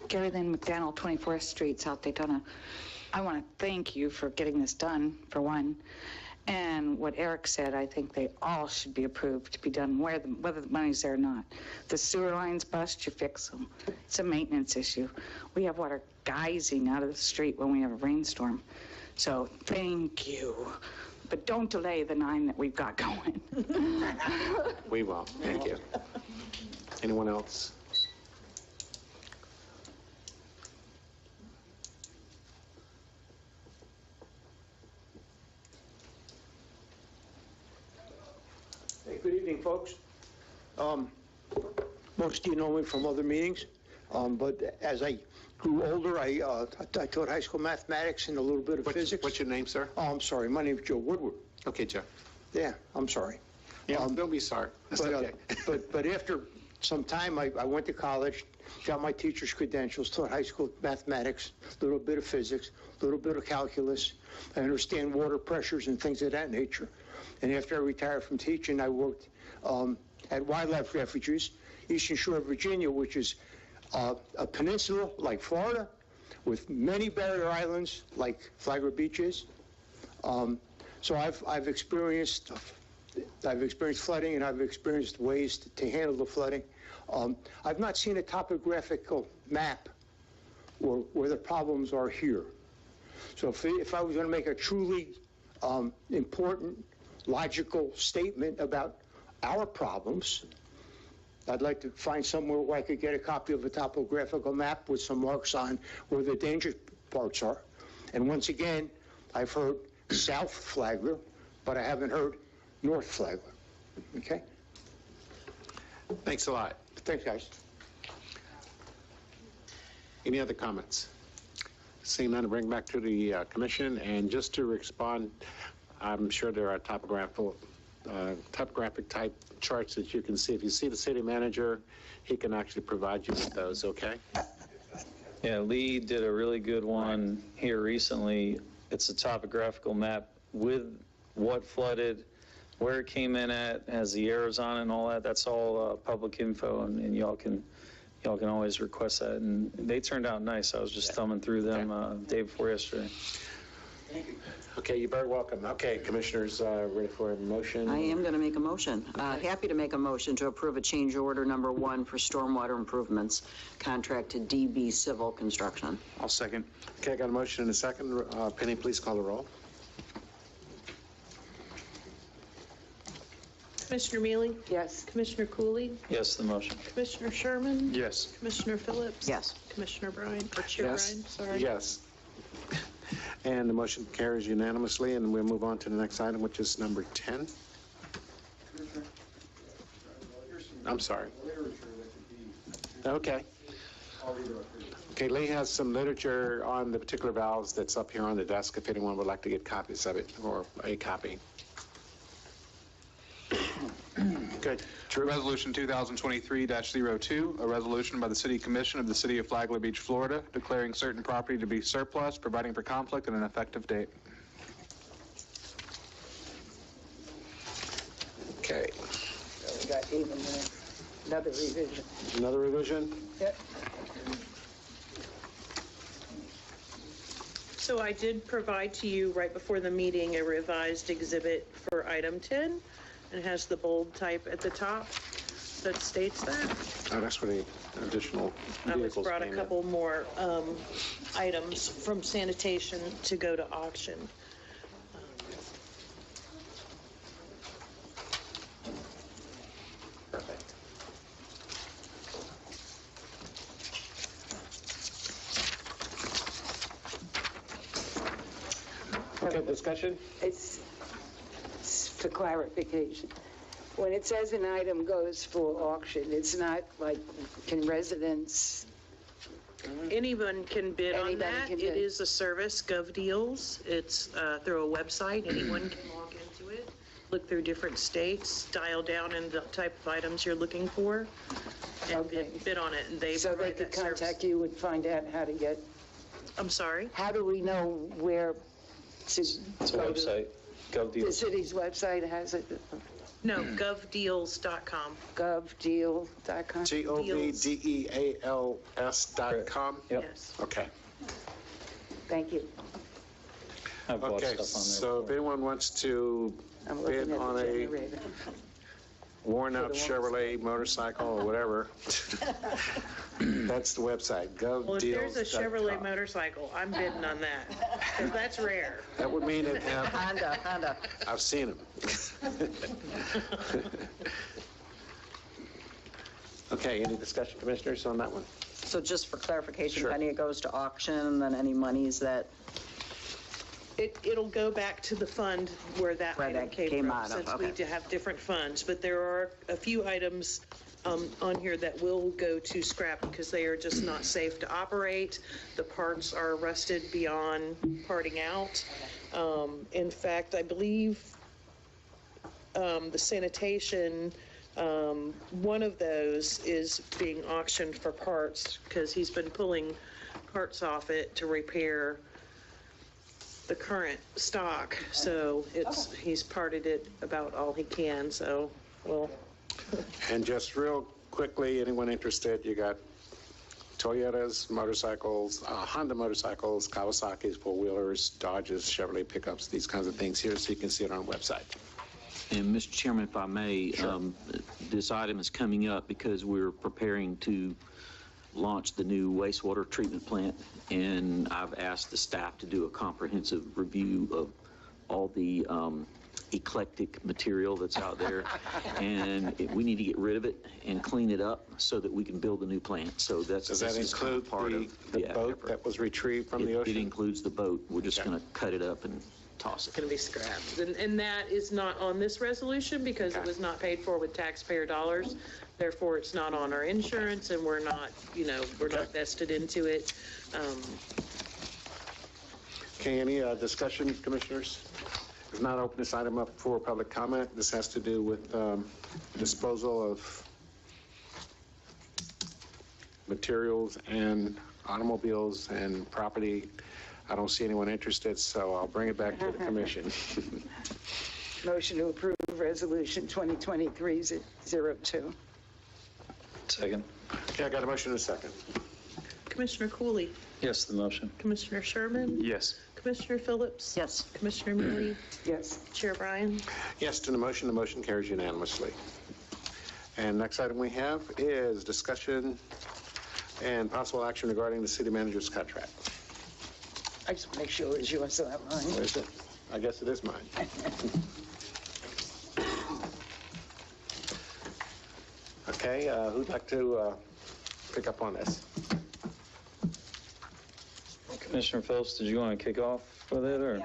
Gary Lynn McDaniel, 24th Street, South Daytona. I want to thank you for getting this done, for one. And what Eric said, I think they all should be approved to be done, whether the money's there or not. The sewer lines bust, you fix them. It's a maintenance issue. We have water geysing out of the street when we have a rainstorm. So thank you. But don't delay the 9 that we've got going. We won't. Thank you. Anyone else? Hey, good evening, folks. Most of you know me from other meetings, but as I grew older, I taught high school mathematics and a little bit of physics. What's your name, sir? Oh, I'm sorry. My name's Joe Woodward. Okay, Joe. Yeah, I'm sorry. Yeah, don't be sorry. That's okay. But after some time, I went to college, got my teacher's credentials, taught high school mathematics, a little bit of physics, a little bit of calculus. I understand water pressures and things of that nature. And after I retired from teaching, I worked at Wildlife Refuges, Eastern Shore of Virginia, which is a peninsula like Florida with many barrier islands like Flagler Beach is. So I've experienced flooding, and I've experienced ways to handle the flooding. I've not seen a topographical map where the problems are here. So if I was going to make a truly important, logical statement about our problems, I'd like to find somewhere where I could get a copy of a topographical map with some marks on where the danger parts are. And once again, I've heard South Flagler, but I haven't heard North Flagler. Okay? Thanks a lot. Thanks, guys. Any other comments? Seeing none, to bring back to the commission, and just to respond, I'm sure there are topographic type charts that you can see. If you see the city manager, he can actually provide you with those, okay? Yeah, Lee did a really good one here recently. It's a topographical map with what flooded, where it came in at, has the arrows on it and all that. That's all public info, and y'all can always request that. And they turned out nice. I was just thumbing through them day before yesterday. Thank you. Okay, you're very welcome. Okay, commissioners, ready for a motion? I am going to make a motion. Happy to make a motion to approve a change order number 1 for stormwater improvements, contract to DB Civil Construction. I'll second. Okay, I got a motion and a second. Penny, please call the roll. Commissioner Mealy? Yes. Commissioner Cooley? Yes, the motion. Commissioner Sherman? Yes. Commissioner Phillips? Yes. Commissioner Bryan, or Chair Yes. Bryan, sorry. Yes. And the motion carries unanimously, and we'll move on to the next item, which is number 10. I'm sorry. Okay. Okay, Lee has some literature on the particular valves that's up here on the desk if anyone would like to get copies of it, or a copy. Good. Resolution 2023-02, a resolution by the City Commission of the City of Flagler Beach, Florida, declaring certain property to be surplus, providing for conflict, and an effective date. Okay. We got even another revision. Another revision? Yep. So I did provide to you right before the meeting a revised exhibit for item 10. It has the bold type at the top that states that. Oh, that's where the additional I was vehicles brought a came in. couple more items from sanitation to go to auction. Perfect. Okay, discussion? It's for clarification. When it says an item goes for auction, it's not like, can residents? Anyone can bid on Anybody that. can It bid. is a service, GovDeals. It's through a website. Anyone can log into it, look through different states, dial down in the type of items you're looking for, and bid on it. And they So they provide could that service. contact you and find out how to get? I'm sorry? How do we know where to? It's a website, The GovDeals. city's website has it? No, govdeals.com. Govdeal.com? GovDeals.com? Yes. Okay. Thank you. I've bought Okay, stuff on there. so if anyone wants to I'm bid looking at on the a generator. worn-out Chevrolet motorcycle or whatever, that's the website, Well, if there's a Chevrolet govdeals.com. motorcycle, I'm bidding on that, because that's rare. That would mean it have, Honda. I've seen them. Okay, any discussion, commissioners, on that one? So just for clarification, Sure. Penny, it goes to auction, then any monies that, It'll go back to the fund where that Where item that came came from, out of, since we okay. do have different funds. But there are a few items on here that will go to scrap because they are just not safe to operate. The parts are rusted beyond parting out. In fact, I believe the sanitation, one of those is being auctioned for parts because he's been pulling parts off it to repair the current stock. So he's parted it about all he can, so we'll. And just real quickly, anyone interested, you got Toyotas, motorcycles, Honda motorcycles, Kawasaki's, four-wheelers, Dodges, Chevrolet pickups, these kinds of things here, so you can see it on our website. And Mr. Chairman, if I may, this item is coming up because we're preparing to launch the new wastewater treatment plant, and I've asked the staff to do a comprehensive review of all the eclectic material that's out there, and we need to get rid of it and clean it up so that we can build a new plant. So that's Does that this is kind of include part the of boat effort. that was retrieved from the It ocean? includes the boat. We're just going to cut it up and toss it. Going to be scrapped. And that is not on this resolution because it was not paid for with taxpayer dollars. Therefore, it's not on our insurance and we're not, we're not vested into it. Okay, any discussion, commissioners? If not, open this item up for public comment. This has to do with disposal of materials and automobiles and property. I don't see anyone interested, so I'll bring it back to the commission. Motion to approve Resolution 2023-02. Second. Okay, I got a motion and a second. Commissioner Cooley, Yes, the motion. Commissioner Sherman, Yes. Commissioner Phillips. yes. Commissioner Mealy, Yes. Chair Bryan. Yes to the motion carries unanimously. And next item we have is discussion and possible action regarding the city manager's contract. I just want to make sure it's yours, so not mine. Where is it? I guess it is mine. Okay, who'd like to pick up on this? Commissioner Phillips, did you want to kick off? with it, or?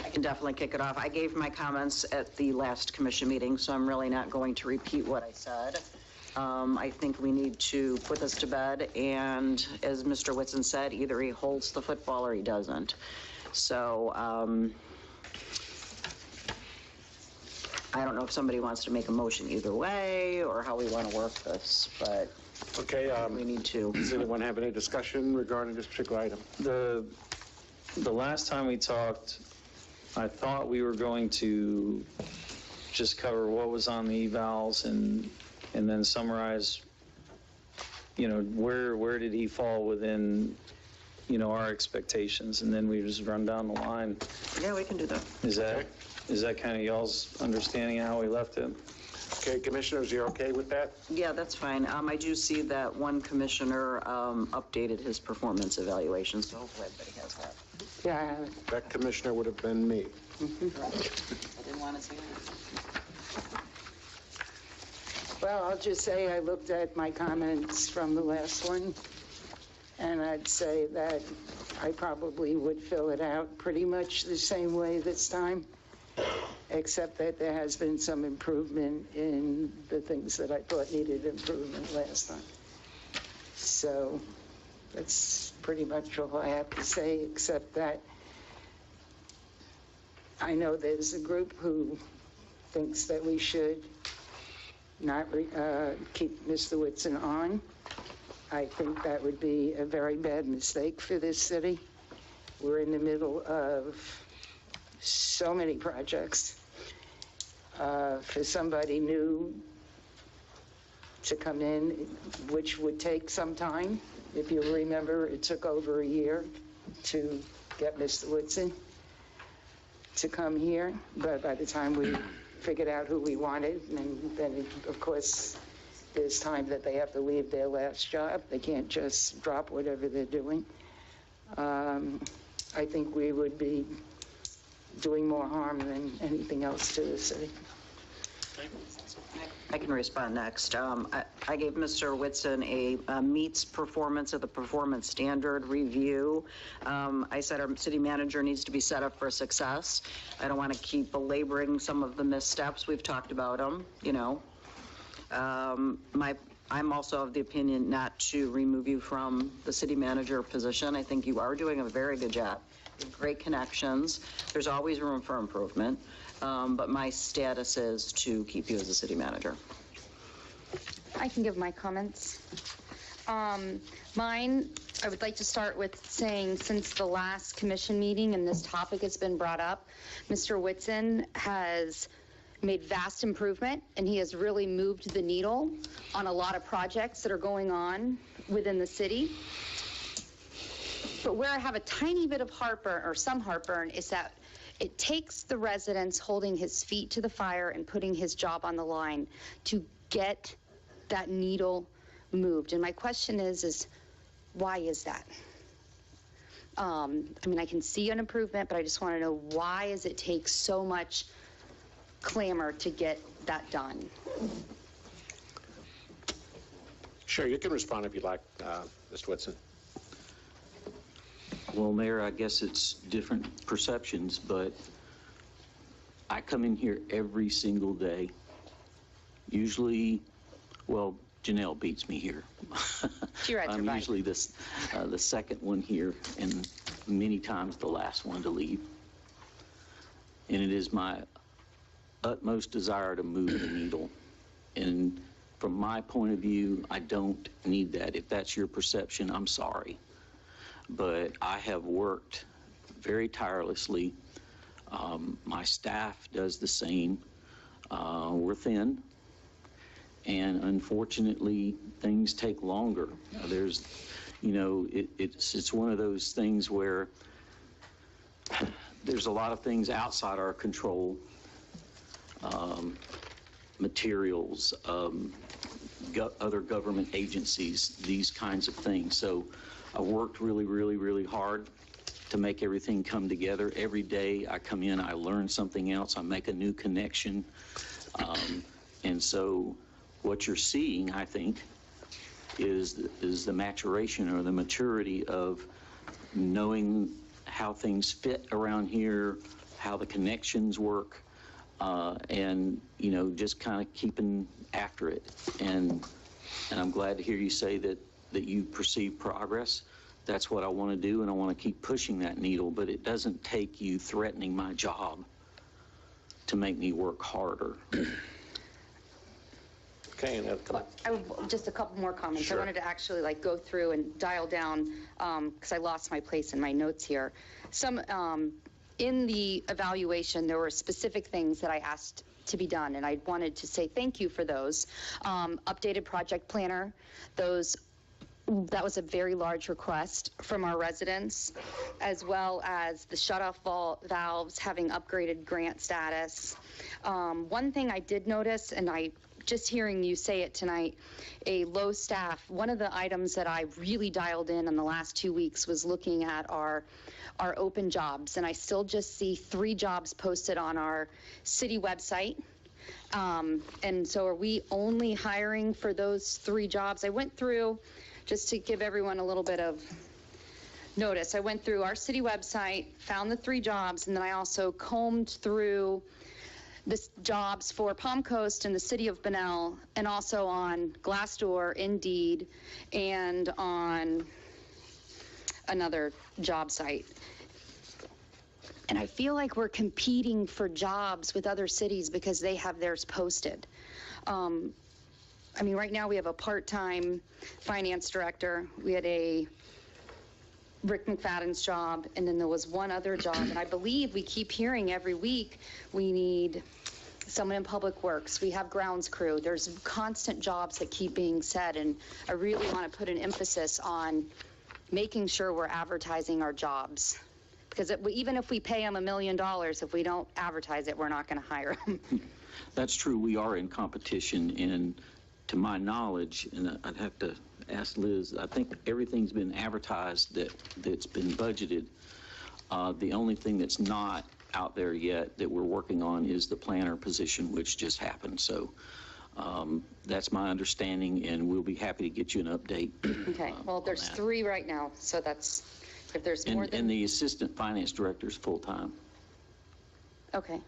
I can definitely kick it off. I gave my comments at the last commission meeting, so I'm really not going to repeat what I said. I think we need to put this to bed, and as Mr. Whitson said, either he holds the football or he doesn't. So I don't know if somebody wants to make a motion either way, or how we want to work this, but Okay, we need to. does anyone have any discussion regarding this particular item? The last time we talked, I thought we were going to just cover what was on the evals and then summarize, where did he fall within, our expectations, and then we just run down the line. Yeah, we can do that. Is that kind of y'all's understanding of how we left it? Okay, commissioners, you're okay with that? Yeah, that's fine. I do see that one commissioner updated his performance evaluation, so hopefully everybody has that. Yeah, I have it. That commissioner would have been me. I didn't want to say that. Well, I'll just say I looked at my comments from the last one, and I'd say that I probably would fill it out pretty much the same way this time, except that there has been some improvement in the things that I thought needed improvement last time. So that's pretty much all I have to say, except that I know there's a group who thinks that we should not keep Mr. Whitson on. I think that would be a very bad mistake for this city. We're in the middle of so many projects. For somebody new to come in, which would take some time. If you remember, it took over a year to get Mr. Whitson to come here, but by the time we figured out who we wanted, and then, of course, there's time that they have to leave their last job. They can't just drop whatever they're doing. I think we would be doing more harm than anything else to the city. I can respond next. I gave Mr. Whitson a meets performance of the performance standard review. I said our city manager needs to be set up for success. I don't want to keep belaboring some of the missteps. We've talked about them, I'm also of the opinion not to remove you from the city manager position. I think you are doing a very good job. You have great connections. There's always room for improvement. But my status is to keep you as a city manager. I can give my comments. Mine, I would like to start with saying, since the last commission meeting and this topic has been brought up, Mr. Whitson has made vast improvement, and he has really moved the needle on a lot of projects that are going on within the city. But where I have a tiny bit of heartburn, or some heartburn, is that it takes the residents holding his feet to the fire and putting his job on the line to get that needle moved. And my question is why is that? I mean, I can see an improvement, but I just want to know, why does it take so much clamor to get that done? Sure, you can respond if you'd like, Mr. Whitson. Well, Mayor, I guess it's different perceptions, but I come in here every single day. Usually, well, Janelle beats me here. She rides her I'm bike. usually the second one here, and many times the last one to leave. And it is my utmost desire to move the needle. And from my point of view, I don't need that. If that's your perception, I'm sorry. But I have worked very tirelessly. My staff does the same. We're thin, and unfortunately, things take longer. There's, it's one of those things where there's a lot of things outside our control, materials, other government agencies, these kinds of things. So I worked really, really, really hard to make everything come together. Every day I come in, I learn something else, I make a new connection. And so what you're seeing, I think, is the maturation or the maturity of knowing how things fit around here, how the connections work, and, you know, just kind of keeping after it. And I'm glad to hear you say that you perceive progress. That's what I want to do, and I want to keep pushing that needle, but it doesn't take you threatening my job to make me work harder. Okay, Just a couple more comments. Sure. I wanted to actually like go through and dial down, because I lost my place in my notes here. In the evaluation, there were specific things that I asked to be done, and I wanted to say thank you for those. Updated project planner, that was a very large request from our residents, as well as the shutoff valves having upgraded grant status. One thing I did notice, and just hearing you say it tonight, a low staff. One of the items that I really dialed in the last 2 weeks was looking at our open jobs, and I still just see 3 jobs posted on our city website. And so are we only hiring for those 3 jobs? I went through, just to give everyone a little bit of notice, I went through our city website, found the 3 jobs, and then I also combed through the jobs for Palm Coast and the city of Bunnell, and also on Glassdoor, Indeed, and on another job site. And I feel like we're competing for jobs with other cities because they have theirs posted. I mean, right now we have a part-time finance director. We had a Rick McFadden's job, and then there was one other job. And I believe we keep hearing every week we need someone in public works. We have grounds crew. There's constant jobs that keep being said, and I really want to put an emphasis on making sure we're advertising our jobs. Because even if we pay them $1 million, if we don't advertise it, we're not going to hire them. That's true. We are in competition, and to my knowledge, and I'd have to ask Liz, I think everything's been advertised that's been budgeted. The only thing that's not out there yet that we're working on is the planner position, which just happened. So that's my understanding, and we'll be happy to get you an update. Okay, well, there's 3 right now, so that's, if there's more than... And the assistant finance director is full-time. Okay.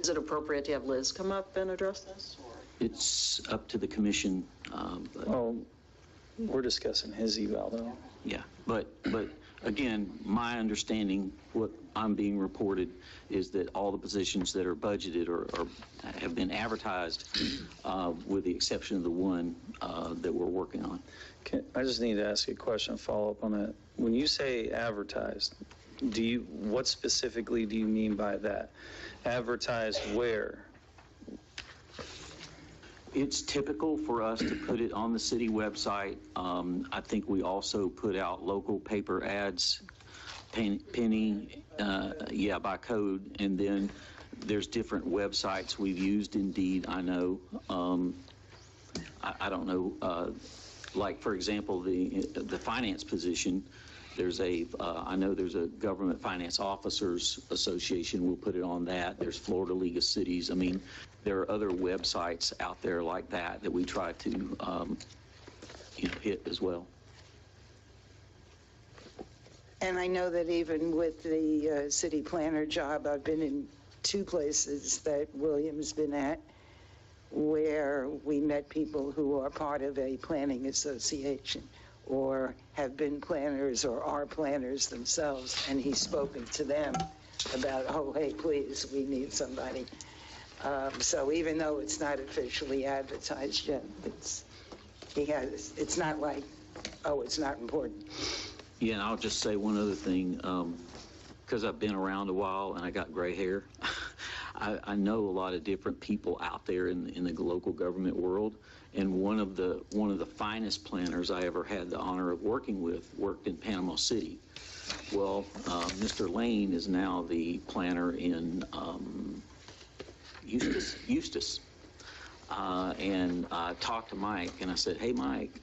Is it appropriate to have Liz come up and address this? Or? It's up to the commission. Well, we're discussing his eval, though. Yeah, but again, my understanding, what I'm being reported, is that all the positions that are budgeted or have been advertised, with the exception of the one that we're working on. I just need to ask you a question, follow up on that. When you say advertised, what specifically do you mean by that? Advertised where? It's typical for us to put it on the city website. I think we also put out local paper ads, penny, by code, and then there's different websites we've used. Indeed, I know. I don't know. Like for example, the finance position. I know there's a Government Finance Officers Association. We'll put it on that. There's Florida League of Cities. I mean, there are other websites out there like that we try to, hit as well. And I know that even with the city planner job, I've been in 2 places that William's been at where we met people who are part of a planning association or have been planners or are planners themselves, and he's spoken to them about, oh, hey, please, we need somebody. So even though it's not officially advertised yet, it's not like, oh, it's not important. Yeah, and I'll just say one other thing, because I've been around a while and I got gray hair. I know a lot of different people out there in the local government world, and one of the finest planners I ever had the honor of working with worked in Panama City. Well, Mr. Lane is now the planner in Eustis. And I talked to Mike and I said, hey, Mike,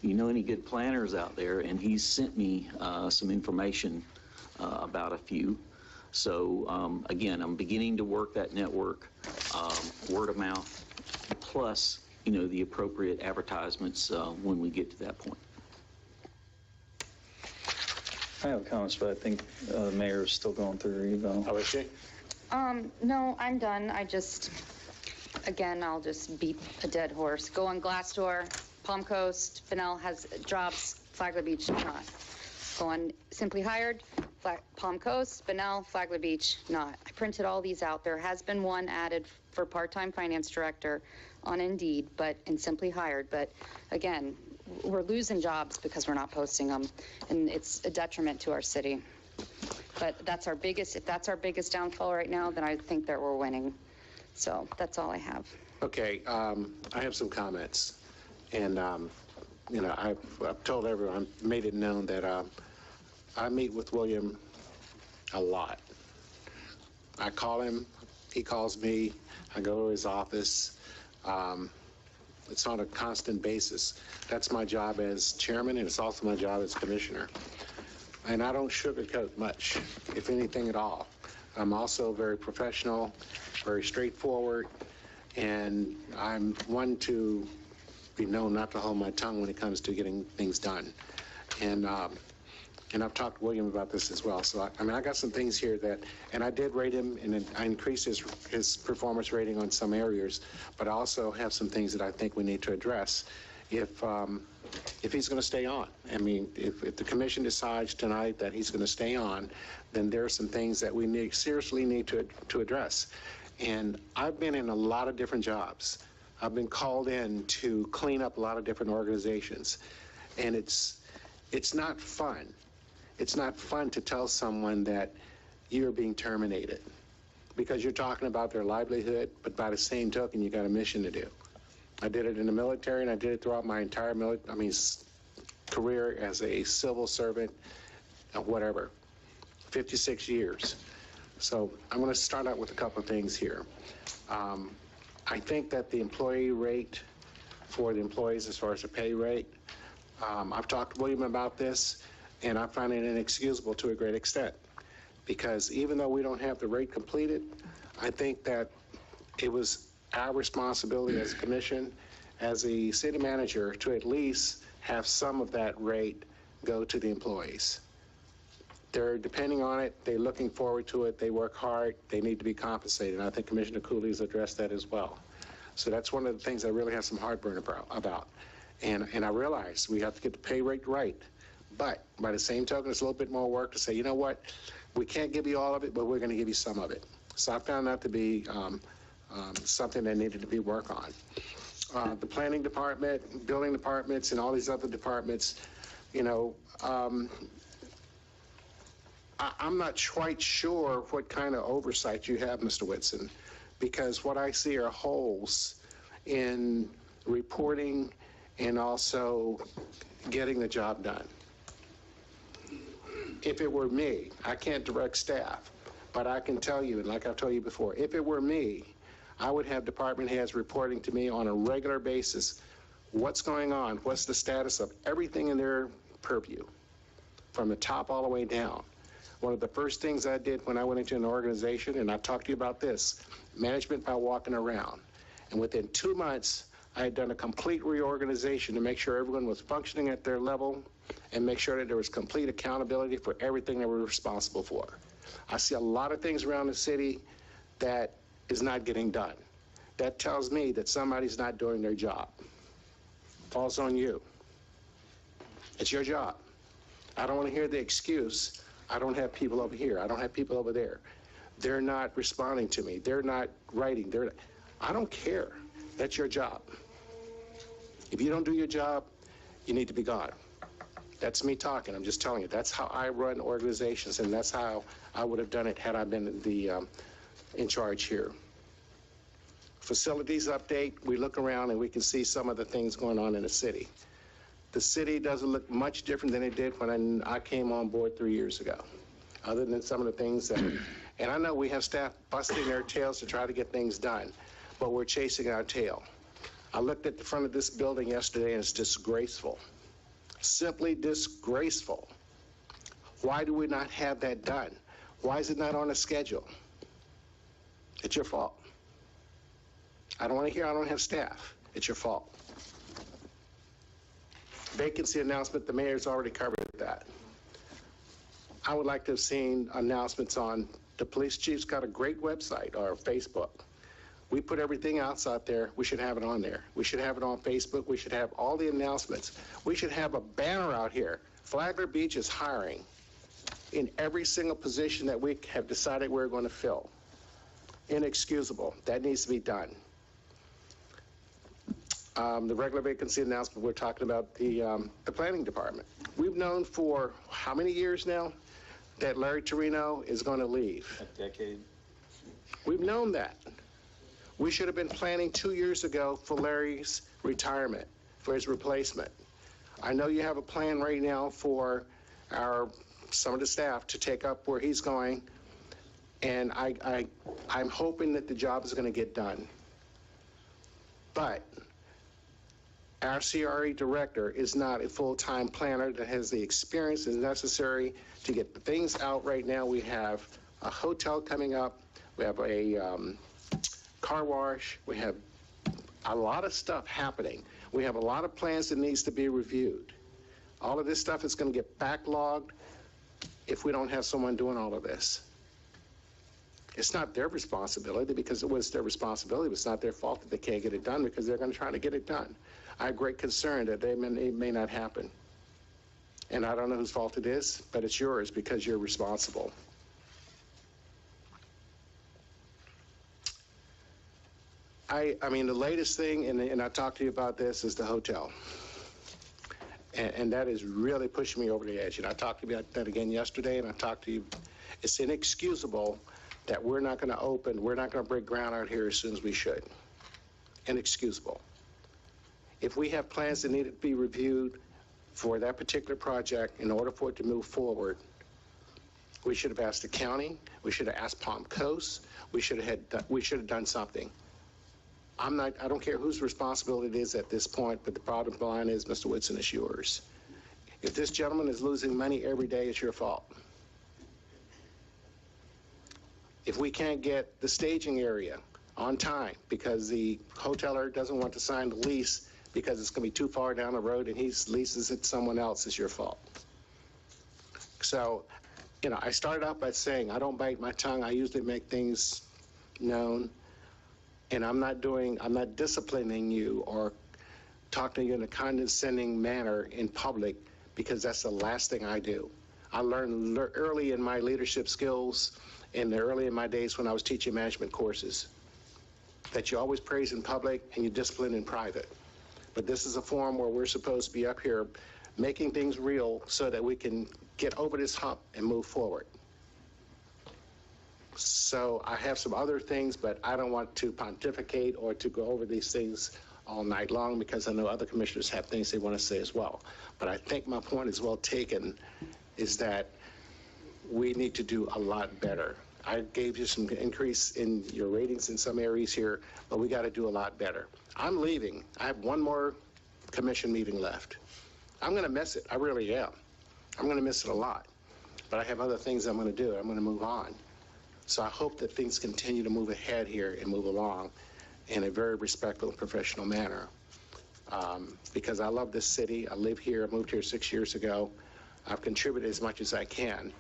you know any good planners out there? And he's sent me some information about a few. So again, I'm beginning to work that network, word of mouth, plus, the appropriate advertisements when we get to that point. I have comments, but I think the mayor is still going through her eval. How is she? No, I'm done. Again, I'll just beat a dead horse. Go on Glassdoor, Palm Coast, Fennell has jobs, Flagler Beach not. Go on Simply Hired, Palm Coast, Fennell, Flagler Beach not. I printed all these out. There has been one added for part-time finance director on Indeed, but in Simply Hired. But again, we're losing jobs because we're not posting them, and it's a detriment to our city. But if that's our biggest downfall right now, then I think that we're winning. So that's all I have. Okay, I have some comments. And, I've told everyone, made it known that I meet with William a lot. I call him, he calls me, I go to his office. It's on a constant basis. That's my job as chairman, and it's also my job as commissioner. And I don't sugarcoat much, if anything at all. I'm also very professional, very straightforward, and I'm one to be known not to hold my tongue when it comes to getting things done. And I've talked to William about this as well. So, I got some things here that, and I did rate him, and I increased his performance rating on some areas, but I also have some things that I think we need to address if he's going to stay on. If the commission decides tonight that he's going to stay on, then there are some things that we seriously need to address. And I've been in a lot of different jobs. I've been called in to clean up a lot of different organizations, and it's not fun. It's not fun to tell someone that you're being terminated because you're talking about their livelihood, but by the same token, you got a mission to do. I did it in the military, and I did it throughout my entire career as a civil servant, whatever, 56 years. So I'm going to start out with a couple of things here. I think that the employee rate for the employees, as far as the pay rate, I've talked to William about this, and I find it inexcusable to a great extent, because even though we don't have the rate completed, I think that it was our responsibility as a commission, as a city manager, to at least have some of that rate go to the employees. They're depending on it, they're looking forward to it, they work hard, they need to be compensated, and I think Commissioner Cooley's addressed that as well. So that's one of the things I really have some heartburn about. And I realize we have to get the pay rate right, but by the same token, it's a little bit more work to say, you know what, we can't give you all of it, but we're going to give you some of it. So I found that to be something that needed to be worked on. The planning department, building departments, and all these other departments, I'm not quite sure what kind of oversight you have, Mr. Whitson, because what I see are holes in reporting and also getting the job done. If it were me, I can't direct staff, but I can tell you, and like I've told you before, if it were me, I would have department heads reporting to me on a regular basis what's going on, what's the status of everything in their purview, from the top all the way down. One of the first things I did when I went into an organization, and I've talked to you about this, management by walking around. And within 2 months, I had done a complete reorganization to make sure everyone was functioning at their level and make sure that there was complete accountability for everything they were responsible for. I see a lot of things around the city that is not getting done. That tells me that somebody's not doing their job. Falls on you. It's your job. I don't want to hear the excuse, I don't have people over here, I don't have people over there. They're not responding to me, they're not writing, I don't care. That's your job. If you don't do your job, you need to be gone. That's me talking, I'm just telling you. That's how I run organizations, and that's how I would have done it had I been in charge here. Facilities update, we look around and we can see some of the things going on in the city. The city doesn't look much different than it did when I came on board 3 years ago, other than some of the things that, and I know we have staff busting their tails to try to get things done, but we're chasing our tail. I looked at the front of this building yesterday and it's disgraceful, simply disgraceful. Why do we not have that done? Why is it not on a schedule? It's your fault. I don't want to hear I don't have staff. It's your fault. Vacancy announcement, the mayor's already covered that. I would like to have seen announcements on, the police chief's got a great website or Facebook. We put everything else out there, we should have it on there. We should have it on Facebook, we should have all the announcements. We should have a banner out here. Flagler Beach is hiring in every single position that we have decided we're going to fill. Inexcusable. That needs to be done. The regular vacancy announcement, we're talking about the planning department. We've known for how many years now that Larry Torino is going to leave? A decade. We've known that. We should have been planning 2 years ago for Larry's retirement, for his replacement. I know you have a plan right now for some of the staff to take up where he's going, and I'm hoping that the job is going to get done. But our CRE director is not a full-time planner that has the experience that's necessary to get the things out right now. We have a hotel coming up. We have a car wash. We have a lot of stuff happening. We have a lot of plans that needs to be reviewed. All of this stuff is going to get backlogged if we don't have someone doing all of this. It's not their responsibility because it was their responsibility, but it's not their fault that they can't get it done because they're going to try to get it done. I have great concern that it may not happen. And I don't know whose fault it is, but it's yours because you're responsible. I mean, the latest thing, and I talked to you about this, is the hotel. And that is really pushing me over the edge. And I talked to you about that again yesterday, and I talked to you. It's inexcusable that we're not going to open, we're not going to break ground out here as soon as we should. Inexcusable. If we have plans that need to be reviewed for that particular project in order for it to move forward, we should have asked the county, we should have asked Palm Coast, we should have done something. I don't care whose responsibility it is at this point, but the bottom line is, Mr. Whitson, it's yours. If this gentleman is losing money every day, it's your fault. If we can't get the staging area on time because the hoteler doesn't want to sign the lease because it's going to be too far down the road and he leases it to someone else, it's your fault. So, you know, I started out by saying I don't bite my tongue. I usually make things known. And I'm not disciplining you or talking to you in a condescending manner in public because that's the last thing I do. I learned early in my leadership skills and early in my days when I was teaching management courses that you always praise in public and you discipline in private. But this is a forum where we're supposed to be up here making things real so that we can get over this hump and move forward. So I have some other things, but I don't want to pontificate or to go over these things all night long because I know other commissioners have things they want to say as well. But I think my point is well taken, is that we need to do a lot better. I gave you some increase in your ratings in some areas here, but we got to do a lot better. I'm leaving. I have one more commission meeting left. I'm going to miss it. I really am. I'm going to miss it a lot. But I have other things I'm going to do. I'm going to move on. So I hope that things continue to move ahead here and move along in a very respectful and professional manner. Because I love this city. I live here. I moved here 6 years ago. I've contributed as much as I can,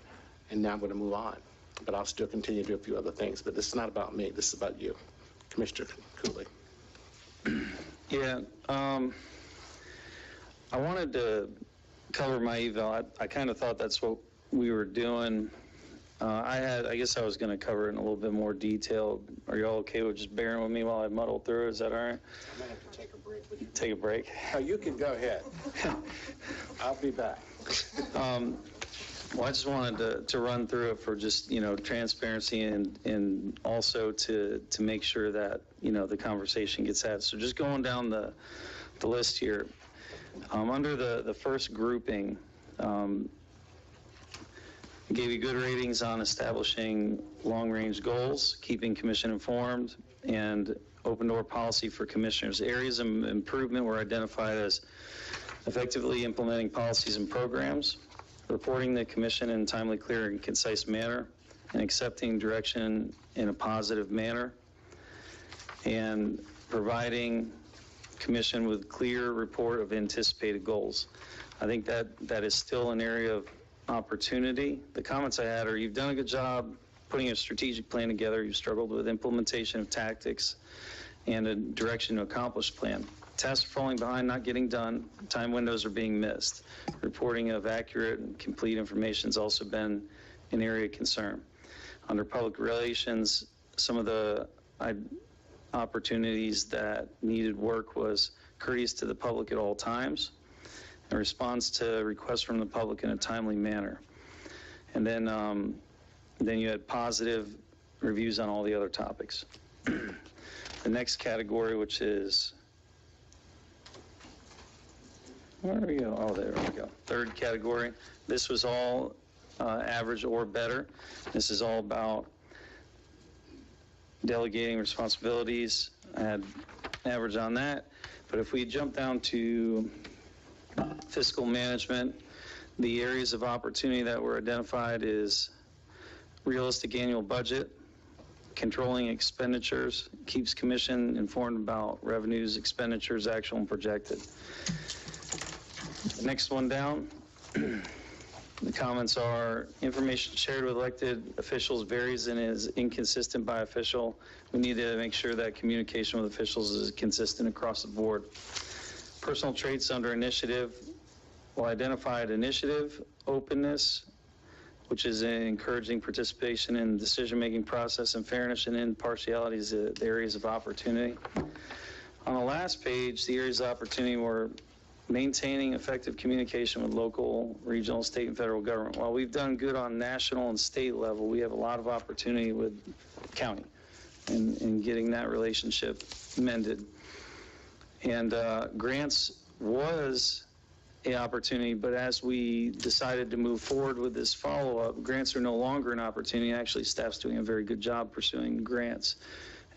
and now I'm going to move on. But I'll still continue to do a few other things. But this is not about me. This is about you, Commissioner Cooley. Yeah, I wanted to cover my eval. I kind of thought that's what we were doing. I guess I was going to cover it in a little bit more detail. Are you all okay with just bearing with me while I muddle through? Is that all right? I'm going to have to take a break. Take a break? Oh, you can go ahead. I'll be back. Well, I just wanted to run through it for just, transparency and also to make sure that, the conversation gets had. So just going down the list here, under the first grouping, gave you good ratings on establishing long-range goals, keeping commission informed, and open door policy for commissioners. Areas of improvement were identified as effectively implementing policies and programs, reporting the commission in a timely, clear, and concise manner, and accepting direction in a positive manner, and providing commission with clear report of anticipated goals. I think that is still an area opportunity. The comments I had are, you've done a good job putting a strategic plan together. You've struggled with implementation of tactics and a direction to accomplish plan. Tasks are falling behind, not getting done. Time windows are being missed. Reporting of accurate and complete information has also been an area of concern. Under public relations, some of the opportunities that needed work was courteous to the public at all times, and response to requests from the public in a timely manner. And then you had positive reviews on all the other topics. The next category, which is, where are we go? Oh, there we go. Third category. This was all average or better. This is all about delegating responsibilities. I had average on that. But if we jump down to fiscal management, the areas of opportunity that were identified is realistic annual budget, controlling expenditures, keeps commission informed about revenues, expenditures, actual and projected. The next one down, the comments are, information shared with elected officials varies and is inconsistent by official. We need to make sure that communication with officials is consistent across the board. Personal traits under initiative, well, identified initiative, openness, which is encouraging participation in the decision-making process, and fairness and impartiality is the areas of opportunity. On the last page, the areas of opportunity were maintaining effective communication with local, regional, state, and federal government. While we've done good on national and state level, we have a lot of opportunity with county and getting that relationship mended. And grants was an opportunity, but as we decided to move forward with this follow-up, grants are no longer an opportunity. Actually, staff's doing a very good job pursuing grants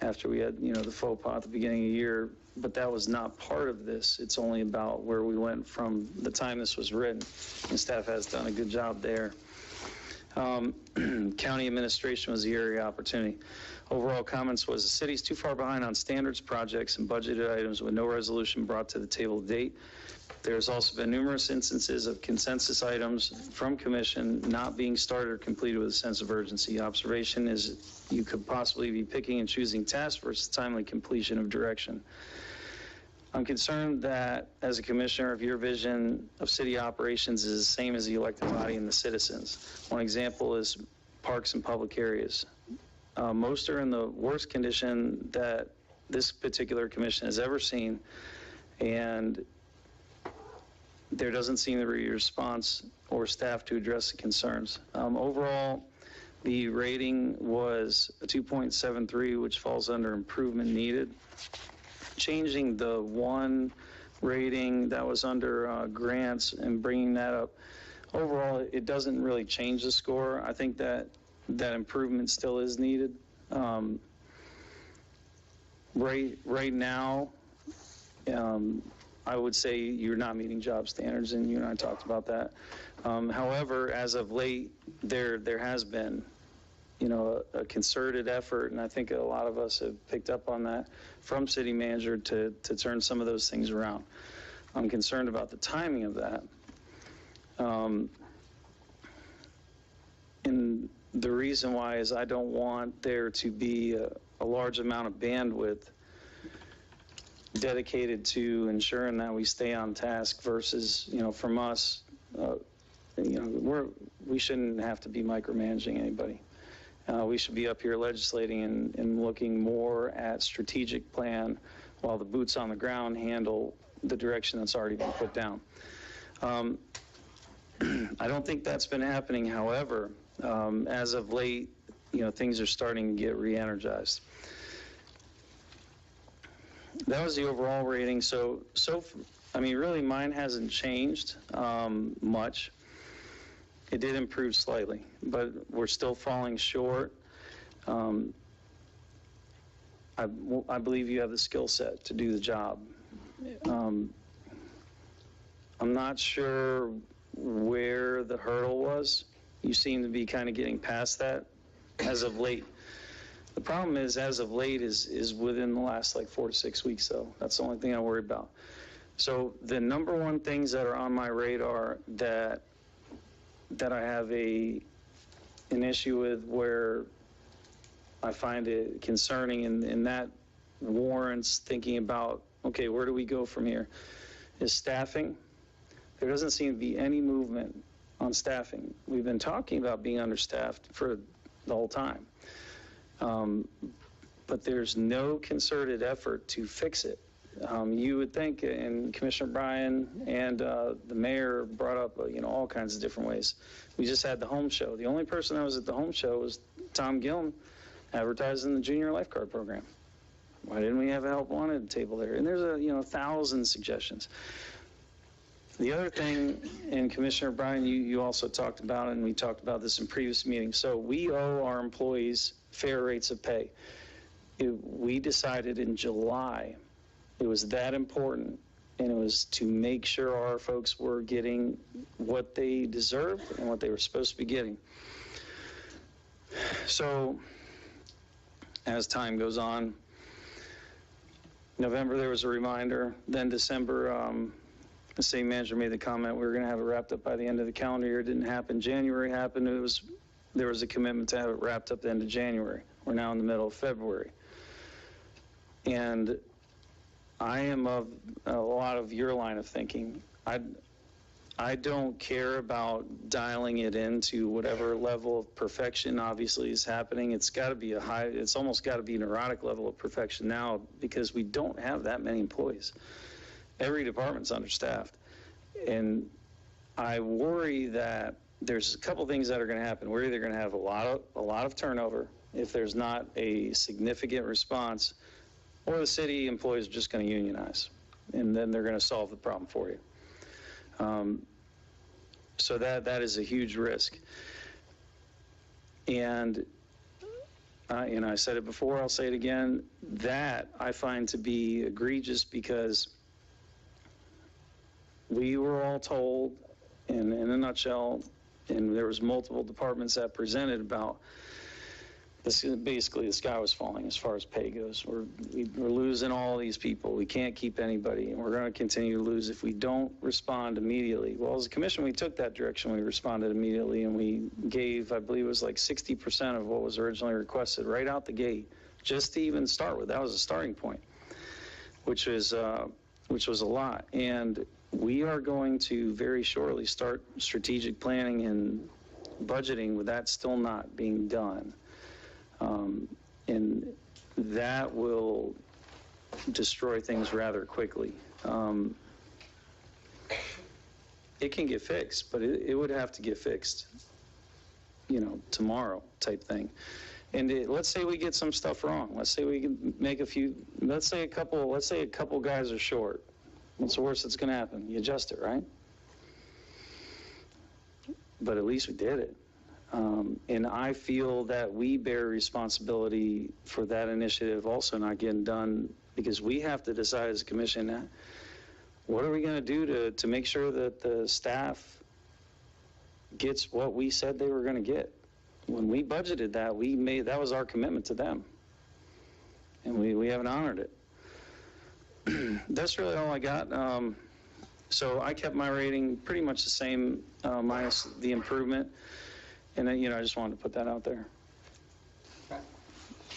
after we had, the faux pas at the beginning of the year, but that was not part of this. It's only about where we went from the time this was written, and staff has done a good job there. County administration was the area of opportunity. Overall comments was the city's too far behind on standards, projects, and budgeted items with no resolution brought to the table to date. There's also been numerous instances of consensus items from commission not being started or completed with a sense of urgency. Observation is you could possibly be picking and choosing tasks versus timely completion of direction. I'm concerned that as a commissioner, if your vision of city operations is the same as the elected body and the citizens. One example is parks and public areas. Most are in the worst condition that this particular commission has ever seen, and there doesn't seem to be a response or staff to address the concerns. Overall, the rating was a 2.73, which falls under improvement needed. Changing the one rating that was under grants and bringing that up, overall, it doesn't really change the score. I think that improvement still is needed. Right now, I would say you're not meeting job standards, and you and I talked about that. However, as of late, there has been, a concerted effort, and I think a lot of us have picked up on that from city manager to turn some of those things around. I'm concerned about the timing of that. And the reason why is I don't want there to be a large amount of bandwidth dedicated to ensuring that we stay on task versus, from us, we shouldn't have to be micromanaging anybody. We should be up here legislating and looking more at strategic plan while the boots on the ground handle the direction that's already been put down. I don't think that's been happening. However, as of late, things are starting to get re-energized. That was the overall rating. So really mine hasn't changed much. It did improve slightly, but we're still falling short. I believe you have the skill set to do the job. I'm not sure where the hurdle was. You seem to be kind of getting past that as of late. The problem is, as of late, is within the last 4 to 6 weeks, though. That's the only thing I worry about. So the number one things that are on my radar that that I have an issue with, where I find it concerning, and that warrants thinking about, okay, where do we go from here, is staffing. There doesn't seem to be any movement on staffing. We've been talking about being understaffed for the whole time. But there's no concerted effort to fix it. You would think, and Commissioner Bryan and the mayor brought up, all kinds of different ways. We just had the home show. The only person that was at the home show was Tom Gillum, advertising the junior lifeguard program. Why didn't we have a help wanted table there? And there's 1,000 suggestions. The other thing, and Commissioner Bryan, you also talked about, and we talked about this in previous meetings, so we owe our employees fair rates of pay. We decided in July it was that important, and it was to make sure our folks were getting what they deserved and what they were supposed to be getting. So as time goes on, November there was a reminder, then December, the city manager made the comment we were going to have it wrapped up by the end of the calendar year. It didn't happen. January happened. There was a commitment to have it wrapped up the end of January. We're now in the middle of February. And I am of a lot of your line of thinking. I don't care about dialing it into whatever level of perfection obviously is happening. It's got to be it's almost got to be an erotic level of perfection now, because we don't have that many employees. Every department's understaffed. And I worry that there's a couple things that are going to happen. We're either going to have a lot of turnover if there's not a significant response, or the city employees are just going to unionize, and then they're going to solve the problem for you. So that is a huge risk. And I said it before, I'll say it again, that I find to be egregious, because we were all told, in a nutshell, and there was multiple departments that presented about this. Basically, the sky was falling as far as pay goes. We're losing all these people. We can't keep anybody, and we're going to continue to lose if we don't respond immediately. Well, as a commission, we took that direction. We responded immediately, and we gave, I believe it was like 60% of what was originally requested right out the gate, just to even start with. That was a starting point, which was a lot. And we are going to very shortly start strategic planning and budgeting with that still not being done. And that will destroy things rather quickly. It can get fixed, but it would have to get fixed, tomorrow type thing. And let's say we get some stuff wrong. Let's say we can make let's say a couple guys are short. What's the worst that's going to happen? You adjust it, right? But at least we did it. And I feel that we bear responsibility for that initiative also not getting done, because we have to decide as a commission, what are we going to do to make sure that the staff gets what we said they were going to get. When we budgeted that, that was our commitment to them. And we haven't honored it. That's really all I got. So I kept my rating pretty much the same, minus the improvement. And then, I just wanted to put that out there.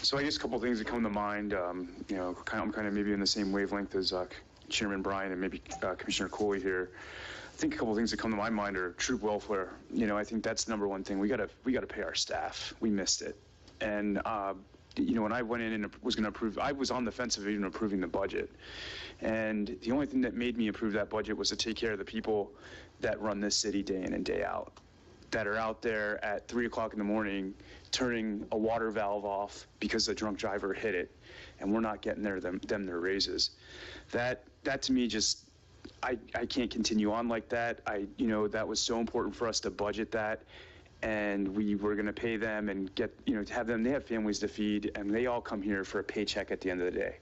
So I guess a couple of things that come to mind. I'm kind of maybe in the same wavelength as Chairman Bryan and maybe Commissioner Cooley here. I think a couple of things that come to my mind are troop welfare. I think that's the number one thing. We gotta pay our staff. We missed it. And when I went in and was going to approve, I was on the fence of even approving the budget. And the only thing that made me approve that budget was to take care of the people that run this city day in and day out, that are out there at 3 o'clock in the morning turning a water valve off because the drunk driver hit it, and we're not getting them their raises. That to me just, I can't continue on like that. That was so important for us to budget that. And we were going to pay them and get, have them, they have families to feed, and they all come here for a paycheck at the end of the day.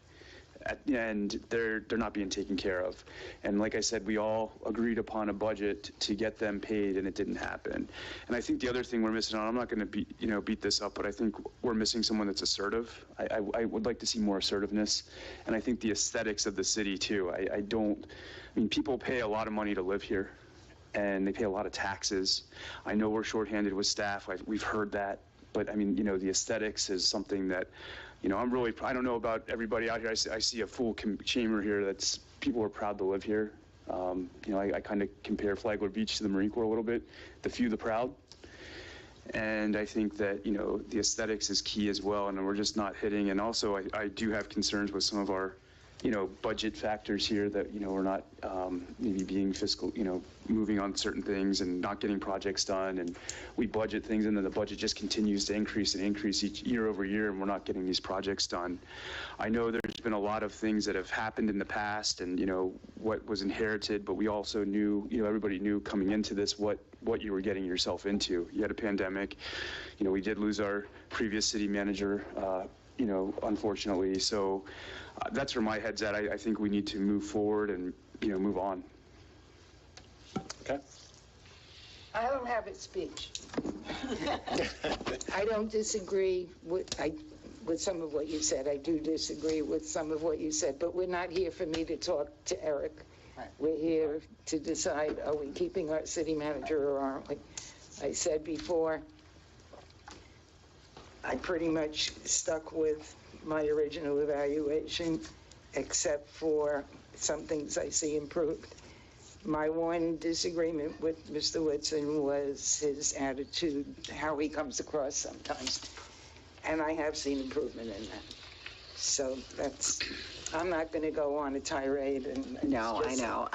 And they're not being taken care of. And like I said, we all agreed upon a budget to get them paid, and it didn't happen. And I think the other thing we're missing on, I'm not going to beat this up, but I think we're missing someone that's assertive. I would like to see more assertiveness. And I think the aesthetics of the city too. People pay a lot of money to live here. and they pay a lot of taxes. I know we're shorthanded with staff. We've heard that. But I mean, the aesthetics is something that, I'm really, I don't know about everybody out here. I see a full chamber here that's, people are proud to live here. I kind of compare Flagler Beach to the Marine Corps a little bit, the few, the proud. And I think that, the aesthetics is key as well, and we're just not hitting. And also, I do have concerns with some of our, budget factors here that, we're not maybe being fiscal, moving on certain things and not getting projects done. And we budget things, and then the budget just continues to increase and increase each year over year, and we're not getting these projects done. I know there's been a lot of things that have happened in the past and, what was inherited, but we also knew, everybody knew coming into this what you were getting yourself into. You had a pandemic. We did lose our previous city manager, unfortunately. So that's where my head's at. I think we need to move forward and, move on. Okay. I don't have a speech. I don't disagree with some of what you said. I do disagree with some of what you said, but we're not here for me to talk to Eric. We're here to decide, are we keeping our city manager or aren't we? I said before, I pretty much stuck with my original evaluation, except for some things I see improved. My one disagreement with Mr. Whitson was his attitude, how he comes across sometimes. And I have seen improvement in that. So I'm not going to go on a tirade and No, I know.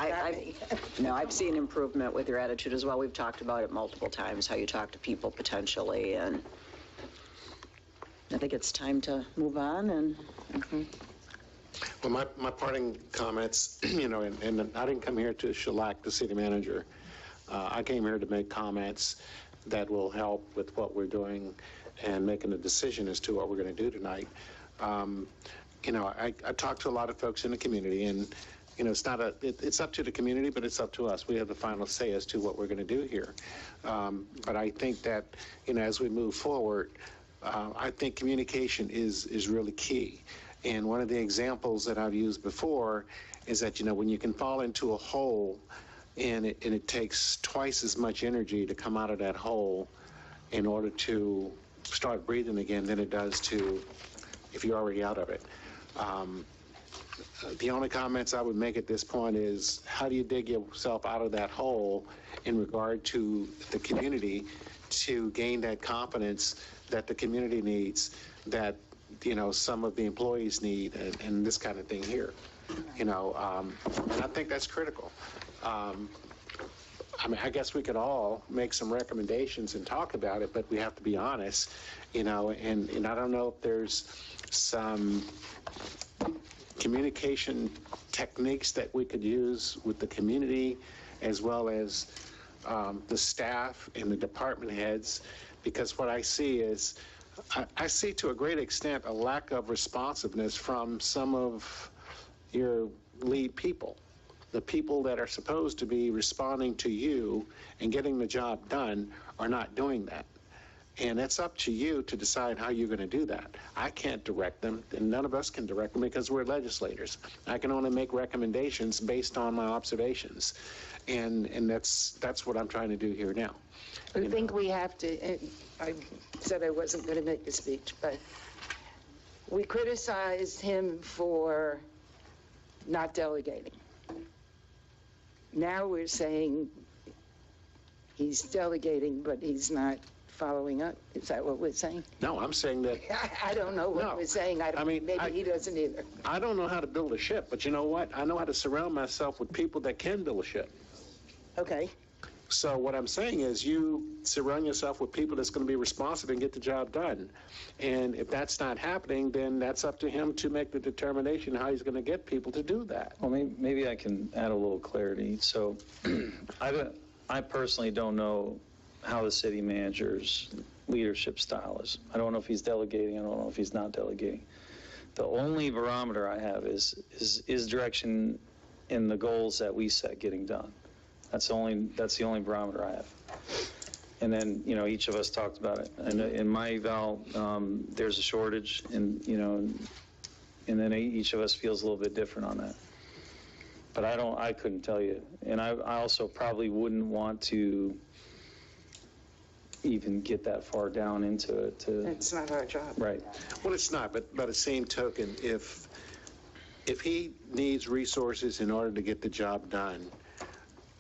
No, I've seen improvement with your attitude as well. We've talked about it multiple times, how you talk to people potentially, and I think it's time to move on. And Well, my parting comments, and I didn't come here to shellac the city manager. I came here to make comments that will help with what we're doing and making a decision as to what we're going to do tonight. I talked to a lot of folks in the community, and it's up to the community, but it's up to us. We have the final say as to what we're going to do here. But I think that as we move forward, I think communication is really key. And one of the examples that I've used before is that when you can fall into a hole and it takes twice as much energy to come out of that hole in order to start breathing again than it does to if you're already out of it. The only comments I would make at this point is, how do you dig yourself out of that hole in regard to the community to gain that confidence that the community needs, that some of the employees need, and this kind of thing here. And I think that's critical. I guess we could all make some recommendations and talk about it, but we have to be honest, and I don't know if there's some communication techniques that we could use with the community as well as the staff and the department heads, because what I see is, I see to a great extent a lack of responsiveness from some of your lead people. The people that are supposed to be responding to you and getting the job done are not doing that. And it's up to you to decide how you're going to do that. I can't direct them, and none of us can direct them because we're legislators. I can only make recommendations based on my observations. And that's what I'm trying to do here now. I think we have to, I said I wasn't going to make a speech, but we criticized him for not delegating. Now we're saying he's delegating, but he's not following up. Is that what we're saying? No, I'm saying that... I don't know what we're saying. Maybe he doesn't either. I don't know how to build a ship, but you know what? I know how to surround myself with people that can build a ship. Okay. So what I'm saying is, you surround yourself with people that's going to be responsive and get the job done. And if that's not happening, then that's up to him to make the determination how he's going to get people to do that. Well, maybe I can add a little clarity. So I personally don't know how the city manager's leadership style is. I don't know if he's delegating. I don't know if he's not delegating. The only barometer I have is direction in the goals that we set getting done. That's the only barometer I have. And then, each of us talked about it. And in my eval, there's a shortage, and then each of us feels a little bit different on that. But I couldn't tell you. And I also probably wouldn't want to even get that far down into it to. It's not our job. Right. Well, it's not, but by the same token, if he needs resources in order to get the job done,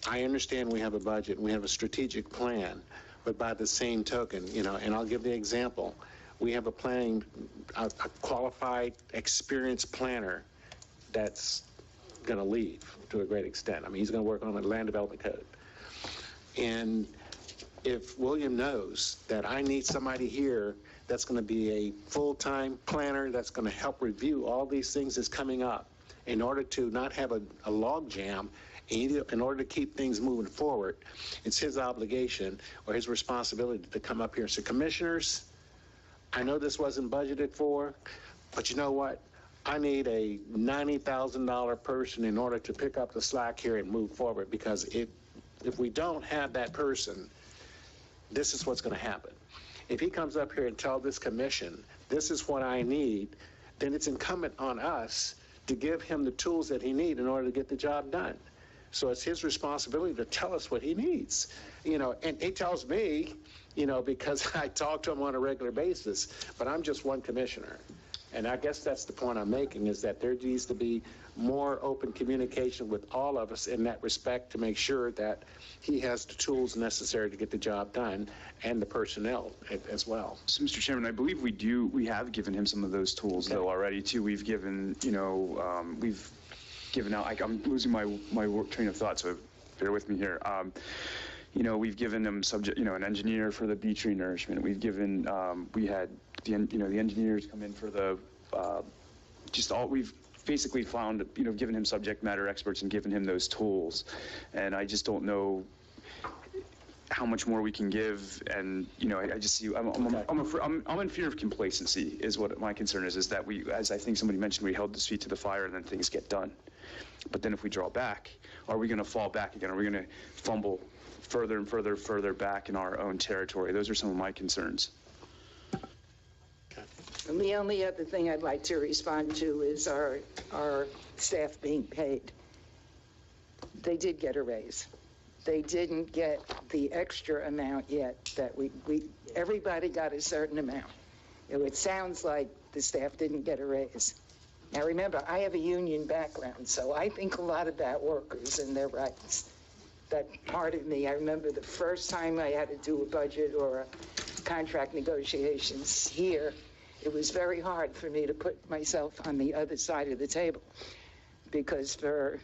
I understand we have a budget, and we have a strategic plan, but by the same token, and I'll give the example, we have a qualified, experienced planner that's going to leave to a great extent. I mean, he's going to work on the land development code. And if William knows that I need somebody here that's going to be a full-time planner that's going to help review all these things that's coming up in order to not have a log jam, in order to keep things moving forward, it's his obligation or his responsibility to come up here and say, commissioners, I know this wasn't budgeted for, but you know what? I need a $90,000 person in order to pick up the slack here and move forward, because if we don't have that person, this is what's going to happen. If he comes up here and tells this commission, this is what I need, then it's incumbent on us to give him the tools that he needs in order to get the job done. So it's his responsibility to tell us what he needs, and he tells me, because I talk to him on a regular basis, but I'm just one commissioner. And I guess that's the point I'm making, is that there needs to be more open communication with all of us in that respect to make sure that he has the tools necessary to get the job done, and the personnel as well. So, Mr. Chairman, I believe we have given him some of those tools, though, already, too. We've given, we've given out, I'm losing my train of thought, so bear with me here. We've given them an engineer for the bee tree nourishment. We've given, we had the engineers come in for the, we've basically found, given him subject matter experts and given him those tools. And I just don't know how much more we can give. And, I just see, I'm in fear of complacency is what my concern is that we, as I think somebody mentioned, we held the feet to the fire and then things get done. But then if we draw back, are we going to fall back again? Are we going to fumble further and further back in our own territory? Those are some of my concerns. And the only other thing I'd like to respond to is our staff being paid. They did get a raise. They didn't get the extra amount yet that everybody got a certain amount. It sounds like the staff didn't get a raise. Now remember, I have a union background, so I think a lot about workers and their rights. That part of me, I remember the first time I had to do a budget or a contract negotiations here, it was very hard for me to put myself on the other side of the table, because for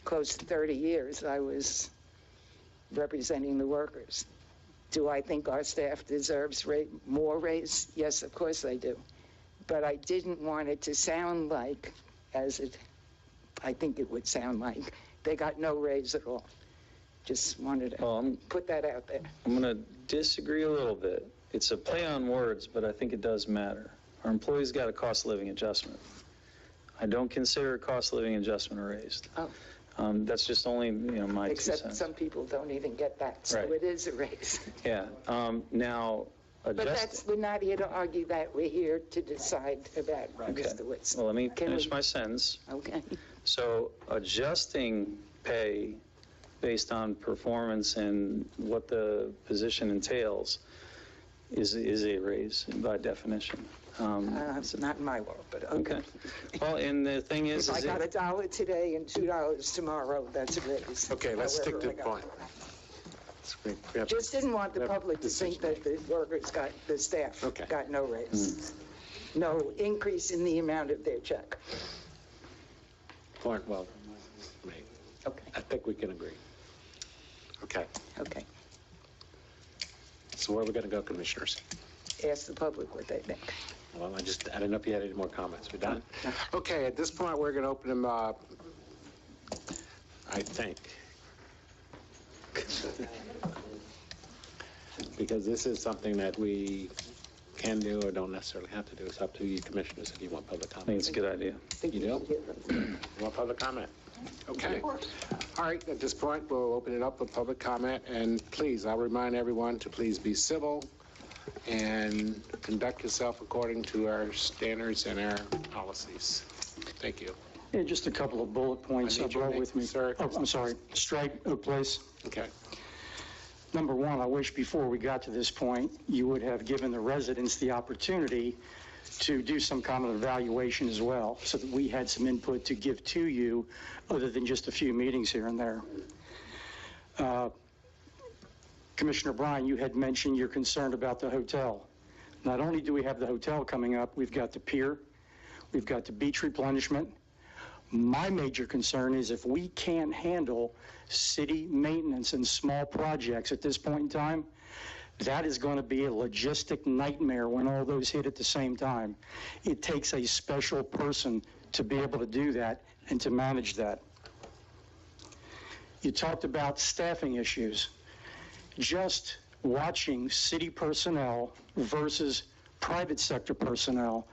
close to 30 years I was representing the workers. Do I think our staff deserves more raise? Yes, of course I do. But I didn't want it to sound like, I think it would sound like, they got no raise at all. Just wanted to put that out there. I'm going to disagree a little bit. It's a play on words, but I think it does matter. Our employees got a cost of living adjustment. I don't consider a cost of living adjustment a raise. Oh. That's just only, my 2 cents. Except some people don't even get that, so Right. It is a raise. Yeah. Now, But we're not here to argue that. We're here to decide about Mr. Whitson. Well, let me finish my sentence. Okay. So adjusting pay based on performance and what the position entails is a raise by definition. It's not in my world, but okay. Well, and the thing is, if I got $1 today and $2 tomorrow, that's a raise. Okay, let's stick to the point. Just didn't want the public to think that the workers the staff got no raise. No increase in the amount of their check. Point well made. Okay. I think we can agree. Okay. Okay. So where are we going to go, commissioners? Ask the public what they think. Well, I didn't know if you had any more comments. We done? Okay, at this point, we're going to open them up, I think. Because this is something that we can do or don't necessarily have to do. It's up to you, commissioners, if you want public comment. I think it's a good idea. You do? You want public comment? Okay. All right, at this point, we'll open it up for public comment. And please, I'll remind everyone to please be civil and conduct yourself according to our standards and our policies. Thank you. Yeah, just a couple of bullet points I brought with me. Sir. Oh, I'm sorry. Strike, Oak Place. Okay. Number one, I wish before we got to this point, you would have given the residents the opportunity to do some kind of evaluation as well, so that we had some input to give to you, other than just a few meetings here and there. Commissioner Bryan, you had mentioned you're concerned about the hotel. Not only do we have the hotel coming up, we've got the pier, we've got the beach replenishment. My major concern is if we can't handle city maintenance and small projects at this point in time, that is going to be a logistic nightmare when all those hit at the same time. It takes a special person to be able to do that and to manage that. You talked about staffing issues. Just watching city personnel versus private sector personnel,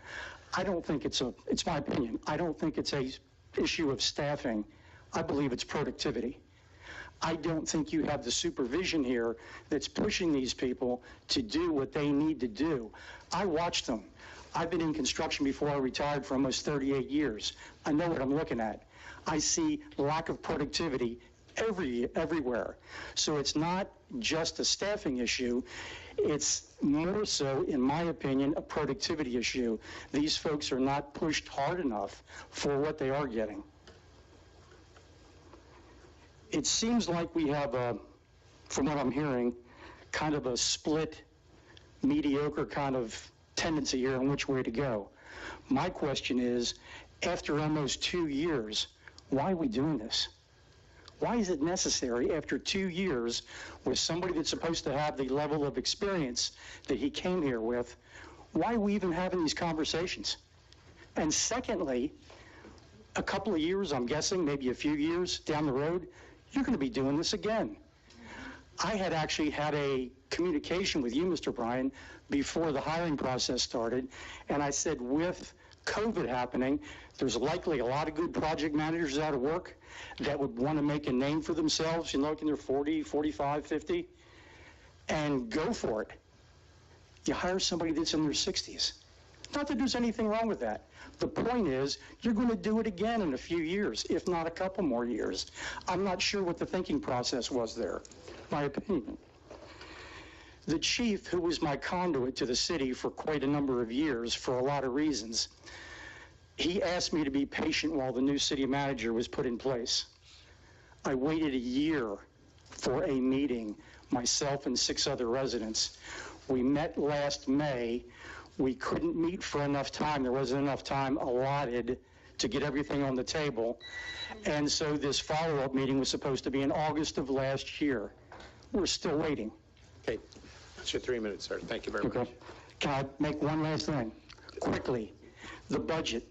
I don't think it's my opinion, I don't think it's a issue of staffing. I believe it's productivity. I don't think you have the supervision here that's pushing these people to do what they need to do. I watch them. I've been in construction before I retired for almost 38 years. I know what I'm looking at. I see lack of productivity everywhere. So it's not just a staffing issue. It's more so, in my opinion, a productivity issue. These folks are not pushed hard enough for what they are getting. It seems like we have from what I'm hearing, kind of a split, mediocre kind of tendency here on which way to go. My question is, after almost 2 years, why are we doing this? Why is it necessary after 2 years with somebody that's supposed to have the level of experience that he came here with? Why are we even having these conversations? And secondly, a couple of years, I'm guessing, maybe a few years down the road, you're going to be doing this again. I had actually had a communication with you, Mr. Bryan, before the hiring process started, and I said with COVID happening, there's likely a lot of good project managers out of work that would want to make a name for themselves, you know, in their 40, 45, 50, and go for it. You hire somebody that's in their 60s. Not that there's anything wrong with that. The point is, you're going to do it again in a few years, if not a couple more years. I'm not sure what the thinking process was there, my opinion. The chief, who was my conduit to the city for quite a number of years for a lot of reasons, he asked me to be patient while the new city manager was put in place. I waited a year for a meeting, myself and 6 other residents. We met last May. We couldn't meet for enough time. There wasn't enough time allotted to get everything on the table. And so this follow-up meeting was supposed to be in August of last year. We're still waiting. Okay. That's your 3 minutes, sir. Thank you very much. Can I make one last thing? Quickly. The budget.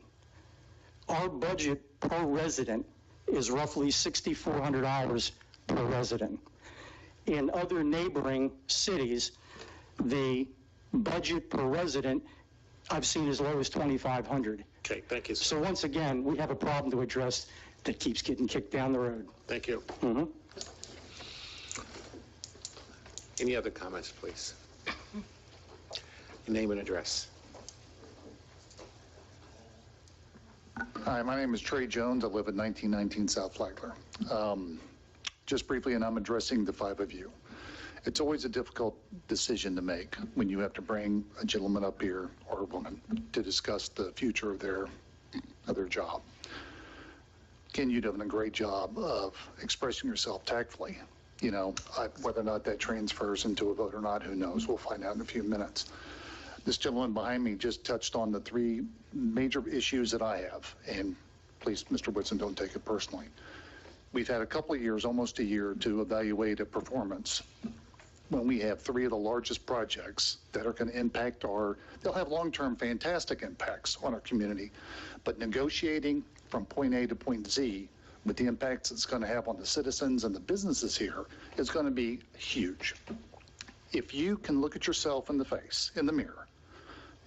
Our budget per resident is roughly $6,400 per resident. In other neighboring cities, the budget per resident I've seen as low as $2,500. Okay, thank you, sir. So once again, we have a problem to address that keeps getting kicked down the road. Thank you. Mm-hmm. Any other comments, please? Name and address. Hi, my name is Trey Jones. I live at 1919 South Flagler. Just briefly, and I'm addressing the 5 of you. It's always a difficult decision to make when you have to bring a gentleman up here, or a woman, to discuss the future of their job. Ken, you're doing a great job of expressing yourself tactfully. You know, whether or not that transfers into a vote or not, who knows? We'll find out in a few minutes. This gentleman behind me just touched on the 3 major issues that I have, and please, Mr. Whitson, don't take it personally. We've had a couple of years, almost a year, to evaluate a performance when we have 3 of the largest projects that are going to impact they'll have long-term fantastic impacts on our community, but negotiating from point A to point Z with the impacts it's going to have on the citizens and the businesses here is going to be huge. If you can look at yourself in the face, in the mirror,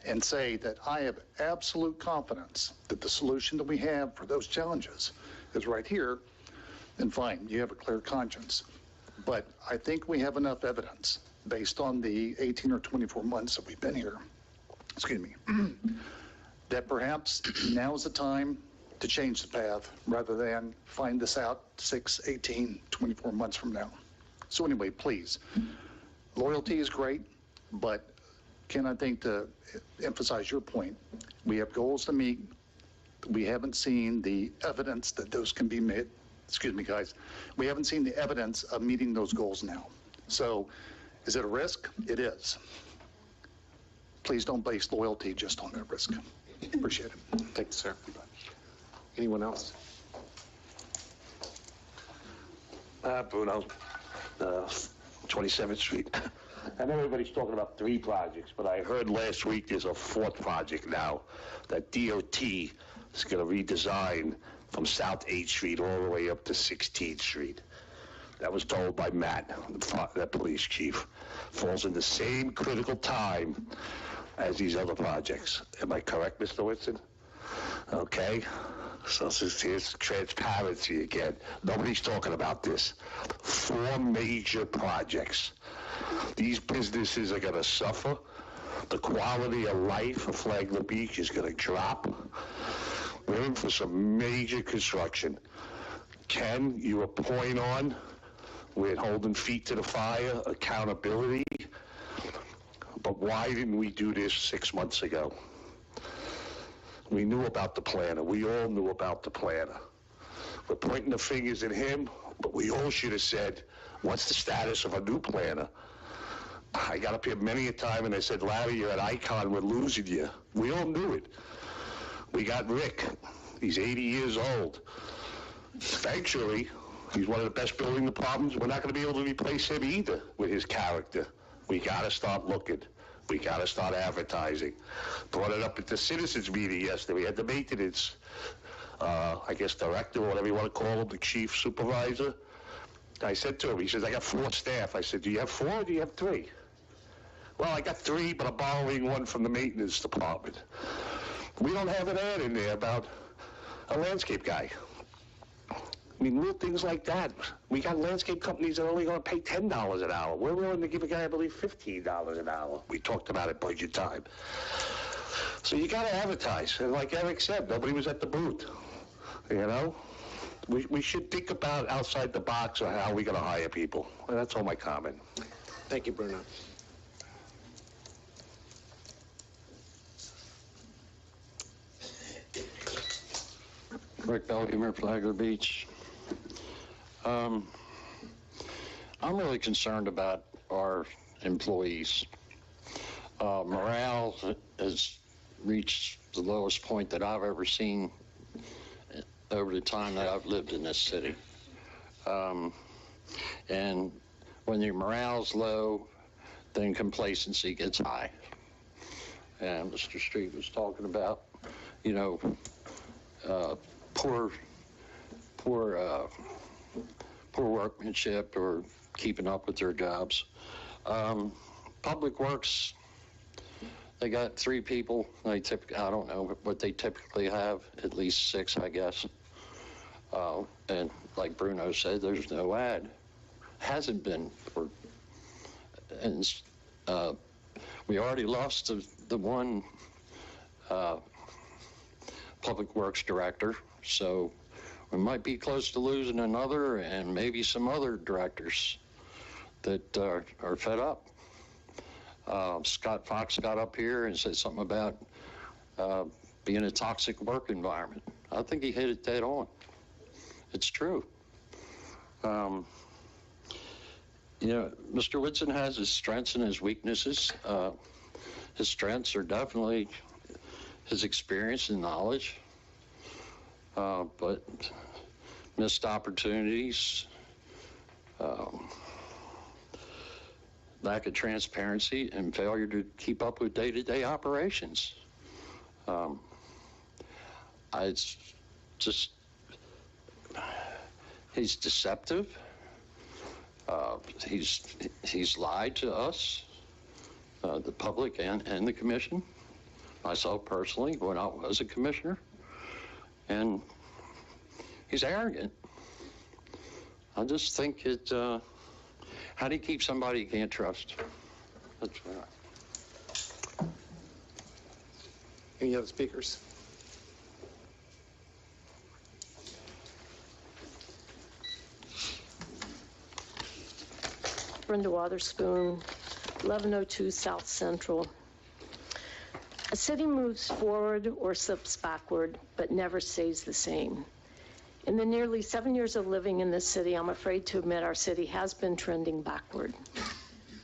and say that I have absolute confidence that the solution that we have for those challenges is right here, then fine, you have a clear conscience. But I think we have enough evidence based on the 18 or 24 months that we've been here, excuse me, that perhaps now is the time to change the path rather than find this out 6, 18, 24 months from now. So anyway, please, loyalty is great, but Ken, I think to emphasize your point, we have goals to meet. We haven't seen the evidence that those can be met. Excuse me, guys. We haven't seen the evidence of meeting those goals now. So is it a risk? It is. Please don't base loyalty just on that risk. Appreciate it. Thank you, sir. Anyone else? Bruno, 27th Street. I know everybody's talking about 3 projects, but I heard last week there's a 4th project now that DOT is going to redesign from South 8th Street all the way up to 16th Street. That was told by Matt, the police chief. Falls in the same critical time as these other projects. Am I correct, Mr. Whitson? Okay. So here's transparency again. Nobody's talking about this. 4 major projects. These businesses are going to suffer. The quality of life of Flagler Beach is going to drop. We're in for some major construction. Ken, you were point on with holding feet to the fire, accountability. But why didn't we do this 6 months ago? We knew about the planner. We all knew about the planner. We're pointing the fingers at him, but we all should have said, what's the status of a new planner? I got up here many a time and I said, Larry, you're an icon. We're losing you. We all knew it. We got Rick. He's 80 years old. Thankfully, he's one of the best building departments. We're not going to be able to replace him either with his character. We got to start looking. We got to start advertising. Brought it up at the citizens meeting yesterday. We had the maintenance, I guess, director, or whatever you want to call him, the chief supervisor. I said to him, he says, I got 4 staff. I said, do you have 4 or do you have 3? Well, I got 3, but I'm borrowing 1 from the maintenance department. We don't have an ad in there about a landscape guy. I mean, little things like that. We got landscape companies that are only going to pay $10 an hour. We're willing to give a guy, I believe, $15 an hour. We talked about it budget time. So you got to advertise. And like Eric said, nobody was at the booth. You know? We should think about outside the box on how we're going to hire people. And that's all my comment. Thank you, Bruno. Rick Belgiumer, Flagler Beach. I'm really concerned about our employees. Morale has reached the lowest point that I've ever seen over the time that I've lived in this city. And when your morale's low, then complacency gets high. And Mr. Street was talking about, you know, poor workmanship or keeping up with their jobs. Public Works, they got 3 people. I don't know what they typically have, at least 6, I guess. And like Bruno said, there's no ad. Hasn't been for, and we already lost the one Public Works director, so we might be close to losing another, and maybe some other directors that are fed up. Scott Fox got up here and said something about being a toxic work environment. I think he hit it dead on. It's true. You know, Mr. Whitson has his strengths and his weaknesses. His strengths are definitely his experience and knowledge, but missed opportunities, lack of transparency, and failure to keep up with day-to-day operations. It's just, he's deceptive. He's lied to us, the public and the commission, myself personally, when I was a commissioner, and he's arrogant. I just think how do you keep somebody you can't trust? That's right. Any other speakers? Brenda Wotherspoon, 1102 South Central. A city moves forward or slips backward, but never stays the same. In the nearly 7 years of living in this city, I'm afraid to admit our city has been trending backward.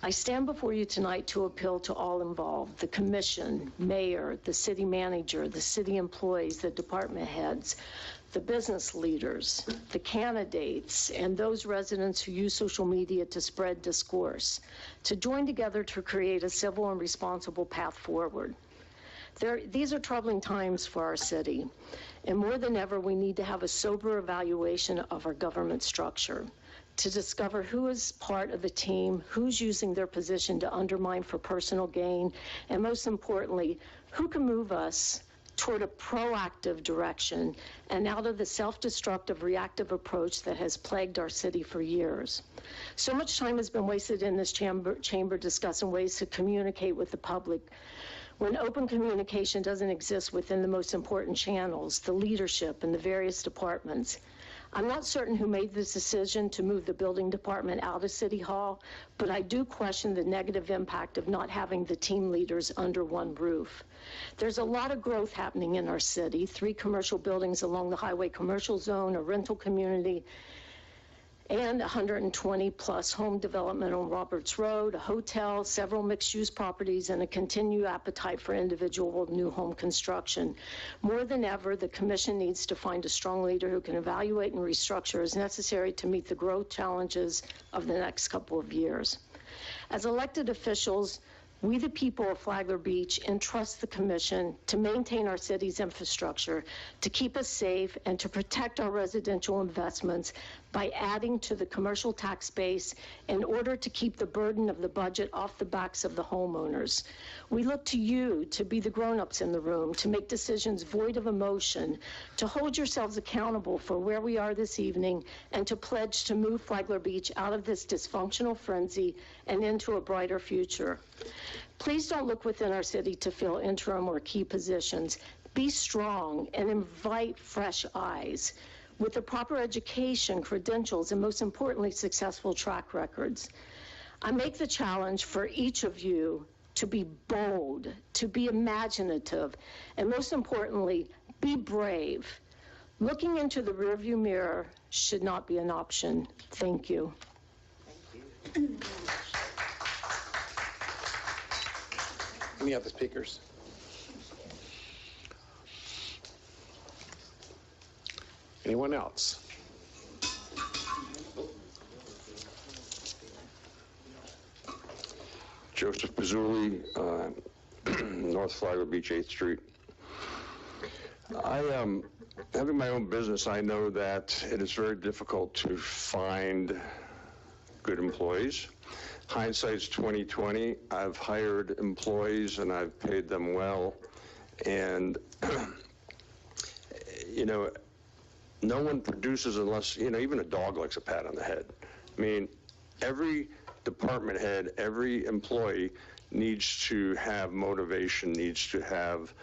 I stand before you tonight to appeal to all involved, the commission, mayor, the city manager, the city employees, the department heads, the business leaders, the candidates, and those residents who use social media to spread discourse, to join together to create a civil and responsible path forward. These are troubling times for our city, and more than ever, we need to have a sober evaluation of our government structure to discover who is part of the team, who's using their position to undermine for personal gain, and most importantly, who can move us toward a proactive direction and out of the self-destructive reactive approach that has plagued our city for years. So much time has been wasted in this chamber discussing ways to communicate with the public when open communication doesn't exist within the most important channels, the leadership and the various departments. I'm not certain who made this decision to move the building department out of City Hall, but I do question the negative impact of not having the team leaders under one roof. There's a lot of growth happening in our city, 3 commercial buildings along the highway commercial zone, a rental community, and 120 plus home development on Roberts Road, a hotel, several mixed-use properties, and a continued appetite for individual new home construction. More than ever, the commission needs to find a strong leader who can evaluate and restructure as necessary to meet the growth challenges of the next couple of years. As elected officials, we, the people of Flagler Beach, entrust the commission to maintain our city's infrastructure, to keep us safe, and to protect our residential investments by adding to the commercial tax base in order to keep the burden of the budget off the backs of the homeowners. We look to you to be the grown-ups in the room, to make decisions void of emotion, to hold yourselves accountable for where we are this evening, and to pledge to move Flagler Beach out of this dysfunctional frenzy and into a brighter future. Please don't look within our city to fill interim or key positions. Be strong and invite fresh eyes with the proper education, credentials, and most importantly, successful track records. I make the challenge for each of you to be bold, to be imaginative, and most importantly, be brave. Looking into the rearview mirror should not be an option. Thank you. Thank you. Any other speakers? Anyone else? Joseph Pizzulli, North Flagler Beach, 8th Street. Having my own business, I know that it is very difficult to find good employees. Hindsight's 2020. I've hired employees and I've paid them well, and you know, no one produces unless, you know, even a dog likes a pat on the head. I mean, every department head, every employee needs to have motivation, needs to have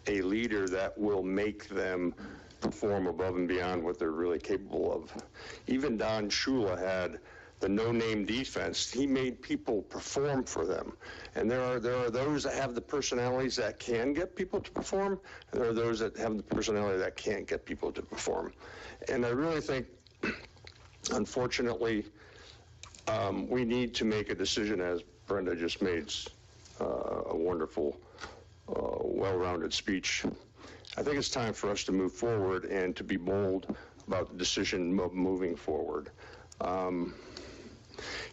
a leader that will make them perform above and beyond what they're really capable of. Even Don Shula had the no-name defense. He made people perform for them. And there are those that have the personalities that can get people to perform, and there are those that have the personality that can't get people to perform. And I really think, unfortunately, we need to make a decision, as Brenda just made a wonderful, well-rounded speech. I think it's time for us to move forward and to be bold about the decision of moving forward.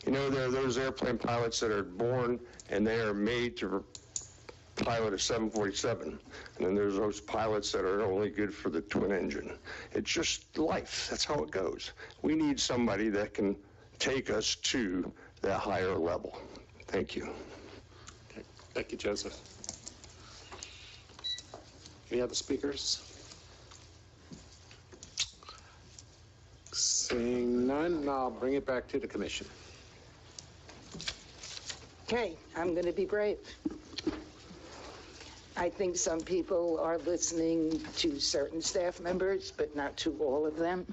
You know, there are those airplane pilots that are born and they are made to pilot a 747. And then there's those pilots that are only good for the twin engine. It's just life. That's how it goes. We need somebody that can take us to that higher level. Thank you. Okay. Thank you, Joseph. Any other speakers? Seeing none, I'll bring it back to the commission. Okay, I'm going to be brave. I think some people are listening to certain staff members, but not to all of them,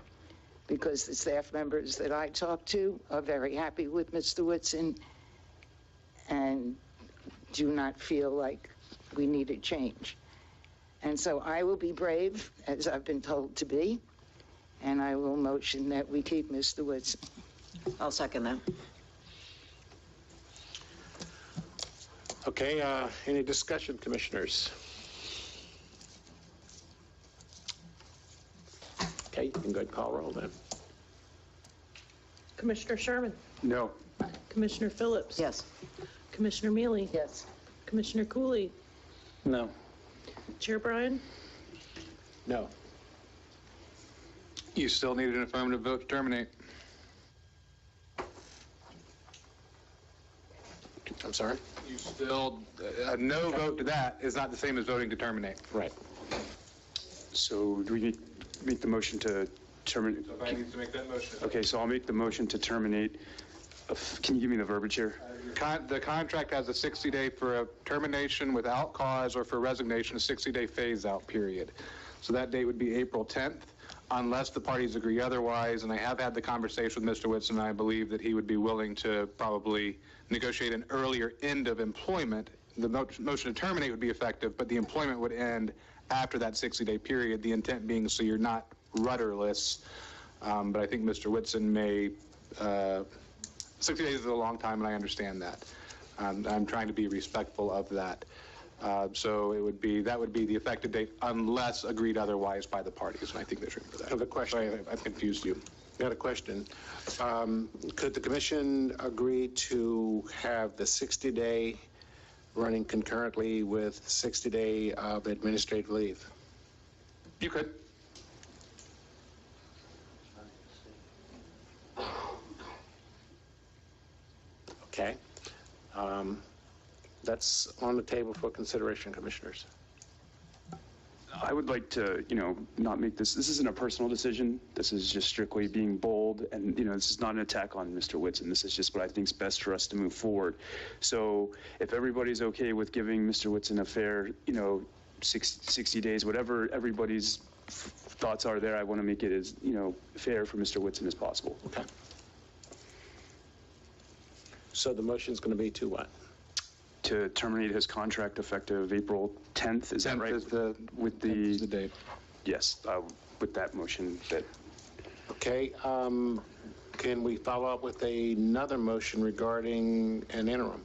because the staff members that I talk to are very happy with Mr. Whitson and do not feel like we need a change. And so I will be brave, as I've been told to be, and I will motion that we keep Mr. Whitson. I'll second that. Okay, any discussion, commissioners? Okay, you can go ahead and call roll then. Commissioner Sherman? No. Commissioner Phillips? Yes. Commissioner Mealy? Yes. Commissioner Cooley? No. Chair Bryan? No. You still need an affirmative vote to terminate. I'm sorry? You still, a no vote to that is not the same as voting to terminate. Right. So do we make the motion to terminate? So if I need to make that motion. Okay, so I'll make the motion to terminate. Can you give me the verbiage here? The contract has a 60-day for a termination without cause or for resignation, a 60-day phase-out period. So that date would be April 10th, unless the parties agree otherwise. And I have had the conversation with Mr. Whitson, and I believe that he would be willing to probably negotiate an earlier end of employment. The motion to terminate would be effective, but the employment would end after that 60-day period, the intent being so you're not rudderless. But I think Mr. Whitson may... 60 days is a long time, and I understand that. I'm trying to be respectful of that. So that would be the effective date unless agreed otherwise by the parties, and I think there's room for that. I have a question. Sorry, I've confused you. I got a question. Could the commission agree to have the 60-day running concurrently with 60-day of administrative leave? You could. Okay. That's on the table for consideration, commissioners. I would like to, not make this isn't a personal decision. This is just strictly being bold. And, this is not an attack on Mr. Whitson. This is just what I think is best for us to move forward. So if everybody's okay with giving Mr. Whitson a fair, 60 days, whatever everybody's thoughts are there, I want to make it as, fair for Mr. Whitson as possible. Okay. So the motion's going to be to what? To terminate his contract effective April 10th, is that right? Is the date. Yes, with that motion that. Okay, can we follow up with another motion regarding an interim?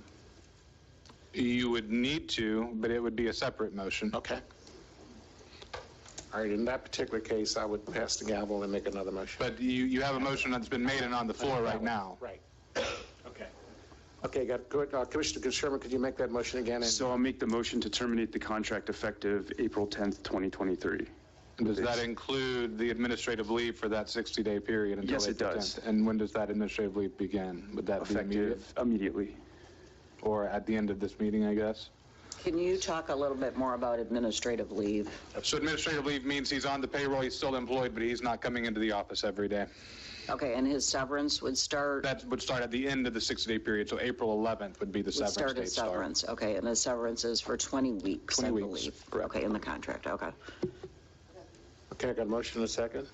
You would need to, but it would be a separate motion. Okay. All right, in that particular case, I would pass the gavel and make another motion. But you have a motion that's been made and on the floor right now. Right. Okay. Okay, got good. Commissioner Sherman, could you make that motion again? So I'll make the motion to terminate the contract effective April 10th, 2023. Does that include the administrative leave for that 60-day period until Yes, it April does. 10th? And when does that administrative leave begin? Would that be Effective immediately. Or at the end of this meeting, I guess? Can you talk a little bit more about administrative leave? So administrative leave means he's on the payroll, he's still employed, but he's not coming into the office every day. Okay, and his severance would start? That would start at the end of the 60-day period, so April 11th would be the severance Start date. his severance, okay, and his severance is for 20 weeks, 20 I weeks, believe. correct. Okay, in the contract, okay. Okay, I got a motion and a second.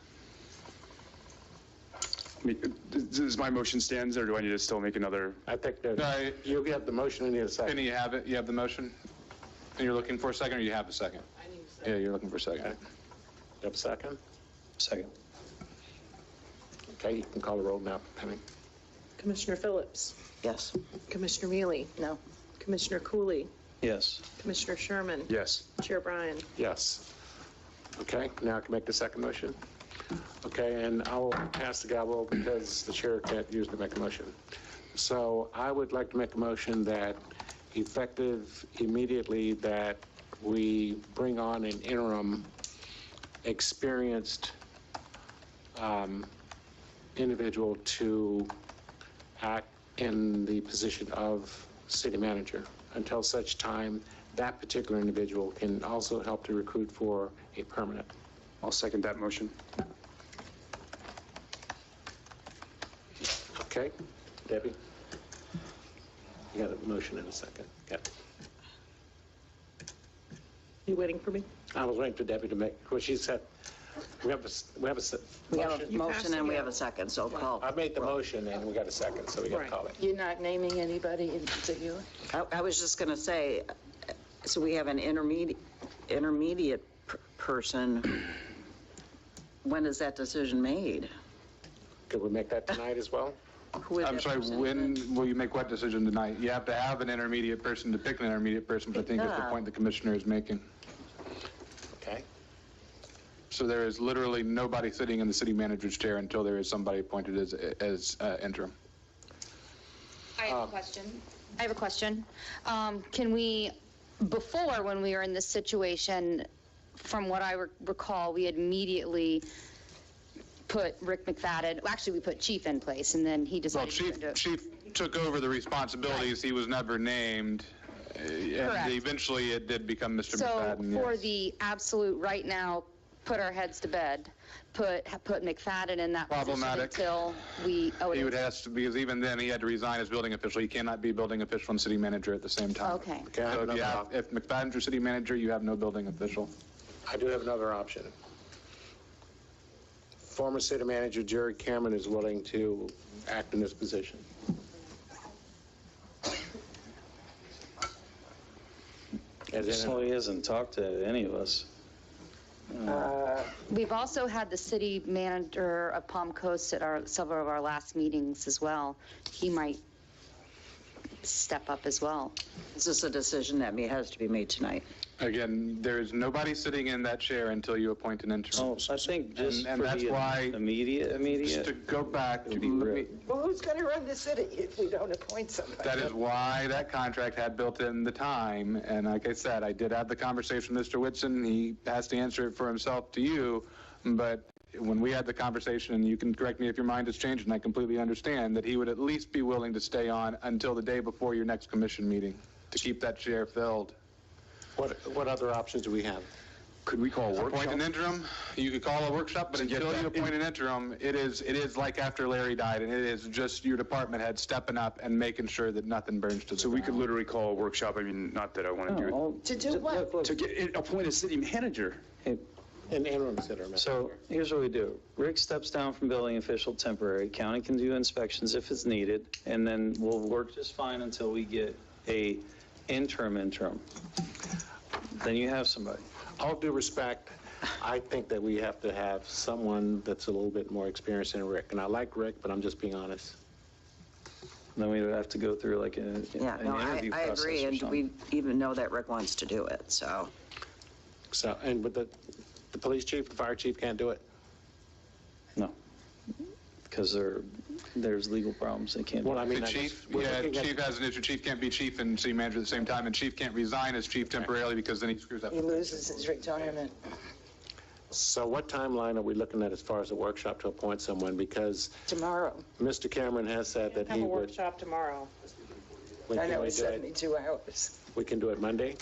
Does my motion stands, or do I need to still make another? I think that you have the motion and you need a second. And you have it, you have the motion? And you're looking for a second, or you have a second? I need a second. Yeah, you're looking for a second. Okay. You have a second? Second. Okay, you can call the roll now, Penny. Commissioner Phillips? Yes. Commissioner Mealy? No. Commissioner Cooley? Yes. Commissioner Sherman? Yes. Chair Bryan? Yes. Okay, now I can make the second motion. Okay, and I will pass the gavel because the chair can't usually make a motion. So I would like to make a motion that effective immediately that we bring on an interim experienced individual to act in the position of city manager until such time that particular individual can also help to recruit for a permanent. I'll second that motion. Okay, Debbie? You got a motion in a second. Okay. You waiting for me? I was waiting for Debbie to make, well, she said, We have a We have a motion and we have a second, so call. I made the motion and we got a second, so we got to call it. You're not naming anybody in particular? I was just going to say, so we have an intermediate person. When is that decision made? Could we make that tonight as well? Who is I'm that sorry, person? when will you make what decision tonight? You have to have an intermediate person to pick an intermediate person, but I think that's the Yeah. point the commissioner is making. Okay. So there is literally nobody sitting in the city manager's chair until there is somebody appointed as interim. I have a question. Can we, before, when we were in this situation, from what I recall, we had immediately put Rick McFadden, actually, we put Chief in place, and then he Well, decided Chief took over the responsibilities. He was never named. And Correct. eventually it did become Mr. So McFadden. for yes. the absolute right now, put our heads to bed, put McFadden in that position Problematic. until we, He would have to, because even then he had to resign as building official. He cannot be building official and city manager at the same time. Okay. Okay, I have So another if McFadden's your city manager, you have no building official. I do have another option. Former city manager Jerry Cameron is willing to act in this position. As in, So he hasn't talked to any of us. We've also had the city manager of Palm Coast at several of our last meetings as well. He might step up as well. Is this a decision that has to be made tonight? Again, there is nobody sitting in that chair until you appoint an interim. Oh, I think just And for that's the why, immediate. just to go back, Well, who's going to run the city if we don't appoint somebody? that is why that contract had built in the time. And like I said, I did have the conversation with Mr. Whitson. He has to answer it for himself to you. But when we had the conversation, and you can correct me if your mind has changed, and I completely understand, that he would at least be willing to stay on until the day before your next commission meeting to keep that chair filled. what other options do we have? Could we call a workshop? Appoint an interim, you could call a workshop, but until you appoint an interim, it is like after Larry died, and it is just your department head stepping up and making sure that nothing burns to the So we could ground. literally call a workshop. I mean, not that I want to do it. To do what? To appoint a city manager. An interim city manager. So here's what we do. Rick steps down from building official temporary. County can do inspections if it's needed, and then we'll work just fine until we get a interim. Then you have somebody. All due respect, I think that we have to have someone that's a little bit more experienced than Rick. And I like Rick, but I'm just being honest. Then we would have to go through like an interview I process agree, or and something. we even know that Rick wants to do it, so. So, and with the police chief, the fire chief can't do it? No, because there's legal problems. They can't. Well, I mean, The I chief, guess we're yeah, looking at- chief has an issue. Chief can't be chief and city manager at the same time, and chief can't resign as chief temporarily because then he screws up. He loses his retirement. So what timeline are we looking at as far as a workshop to appoint someone? Because Tomorrow. Mr. Cameron has said that Have he a would. workshop tomorrow. we I can know we it's do it- 72 hours. We can do it Monday?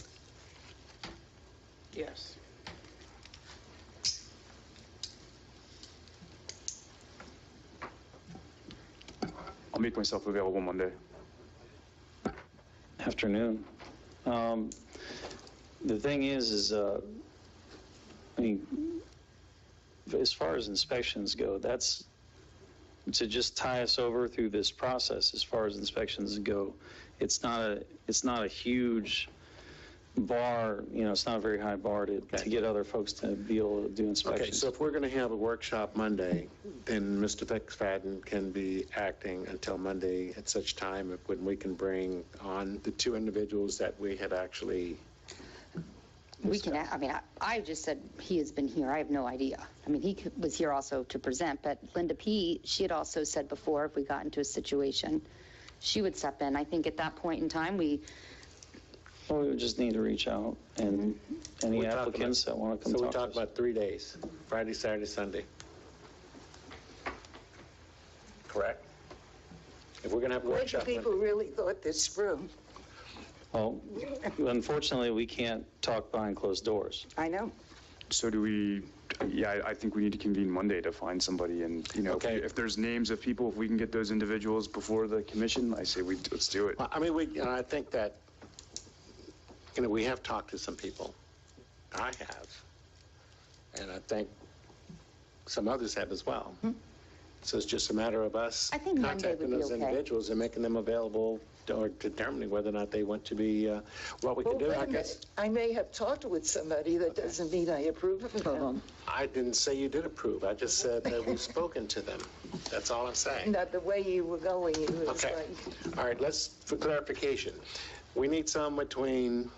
Yes. I'll make myself available Monday. Afternoon. The thing is, I mean, as far as inspections go, that's to just tie us over through this process. As far as inspections go, it's not a huge bar. You know, it's not a very high bar to get other folks to be able to do inspections. Okay, so if we're going to have a workshop Monday, then Mr. McFadden can be acting until Monday at such time when we can bring on the two individuals that we had actually. We can, I mean, I just said he has been here. I have no idea. I mean, he was here also to present, but Linda P., she had also said before, if we got into a situation, she would step in. I think at that point in time, Well, we would just need to reach out and any We're talking applicants that want to come So we talk to talk us. about 3 days, Friday, Saturday, Sunday. Correct? If we're going to have a Where do workshop. people really thought this through? Well, unfortunately, we can't talk behind closed doors. I know. So do we, I think we need to convene Monday to find somebody, and, you know, Okay. if there's names of people, if we can get those individuals before the commission, I say let's do it. Well, I mean, I think that, we have talked to some people. I have. And I think some others have as well. So it's just a matter of us I think Monday contacting would be those okay. individuals and making them available or determining whether or not they want to be, what we can do, I guess. I may have talked with somebody, that doesn't mean I approve of it. I didn't say you did approve. I just said that we've spoken to them. That's all I'm saying. Not the way you were going, it was Okay. like, All right, for clarification, we need some between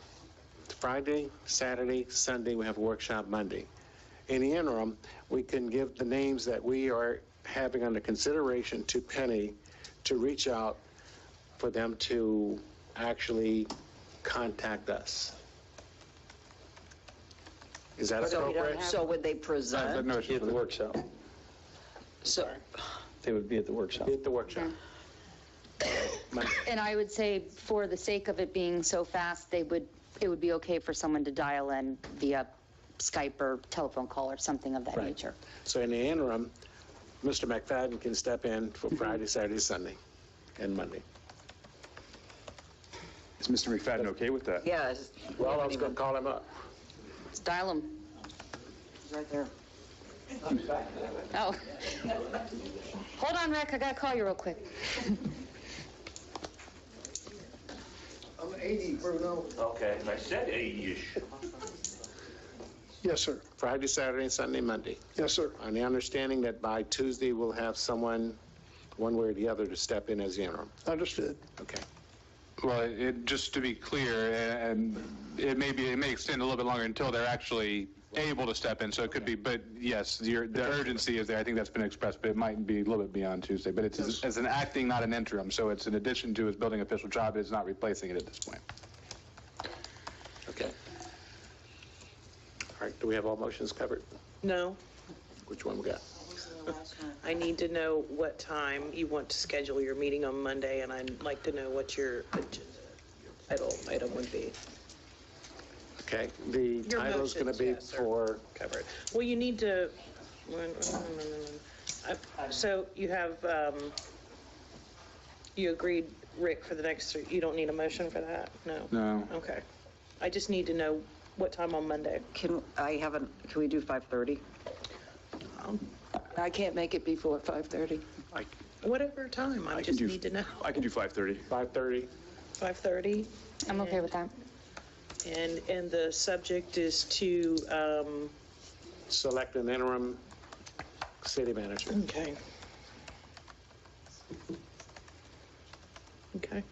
Friday, Saturday, Sunday, we have a workshop Monday. In the interim, we can give the names that we are having under consideration to Penny to reach out for them to actually contact us. Is that appropriate? So would they present? Be at the workshop. So, They would be at the workshop. Be at the workshop. And I would say, for the sake of it being so fast, it would be okay for someone to dial in via Skype or telephone call or something of that Right. nature. So in the interim, Mr. McFadden can step in for Friday, Saturday, Sunday, and Monday. Is Mr. McFadden okay with that? yeah. Well, I was going to call him up. Let's dial them. Right there. Oh. Hold on, Rick, I gotta call you real quick. I'm 80, Bruno. Okay, I said 80-ish. Yes, sir. Friday, Saturday, and Sunday, Monday. Yes, sir. On the understanding that by Tuesday, we'll have someone, one way or the other, to step in as the interim. Understood. Okay. Well, just to be clear, and it may extend a little bit longer until they're actually able to step in, so it could be, but yes, the urgency is there. I think that's been expressed, but it might be a little bit beyond Tuesday. But it's as an acting, not an interim, so it's in addition to his building official job, it's not replacing it at this point. Okay. All right, do we have all motions covered? No, Which one we got? I need to know what time you want to schedule your meeting on Monday, and I'd like to know what your agenda item would be. Okay, the Your title's going to motions, be yes, are for, covered. Well, you need to, so you have, you agreed, Rick, for the next three, you don't need a motion for that? No? No. Okay. I just need to know what time on Monday. Can we do 5:30? I can't make it before 5:30. Whatever time, I just need to know. I can do 5:30. 5:30? 5:30? I'm okay with that. And the subject is to, Select an interim city manager. okay. Okay.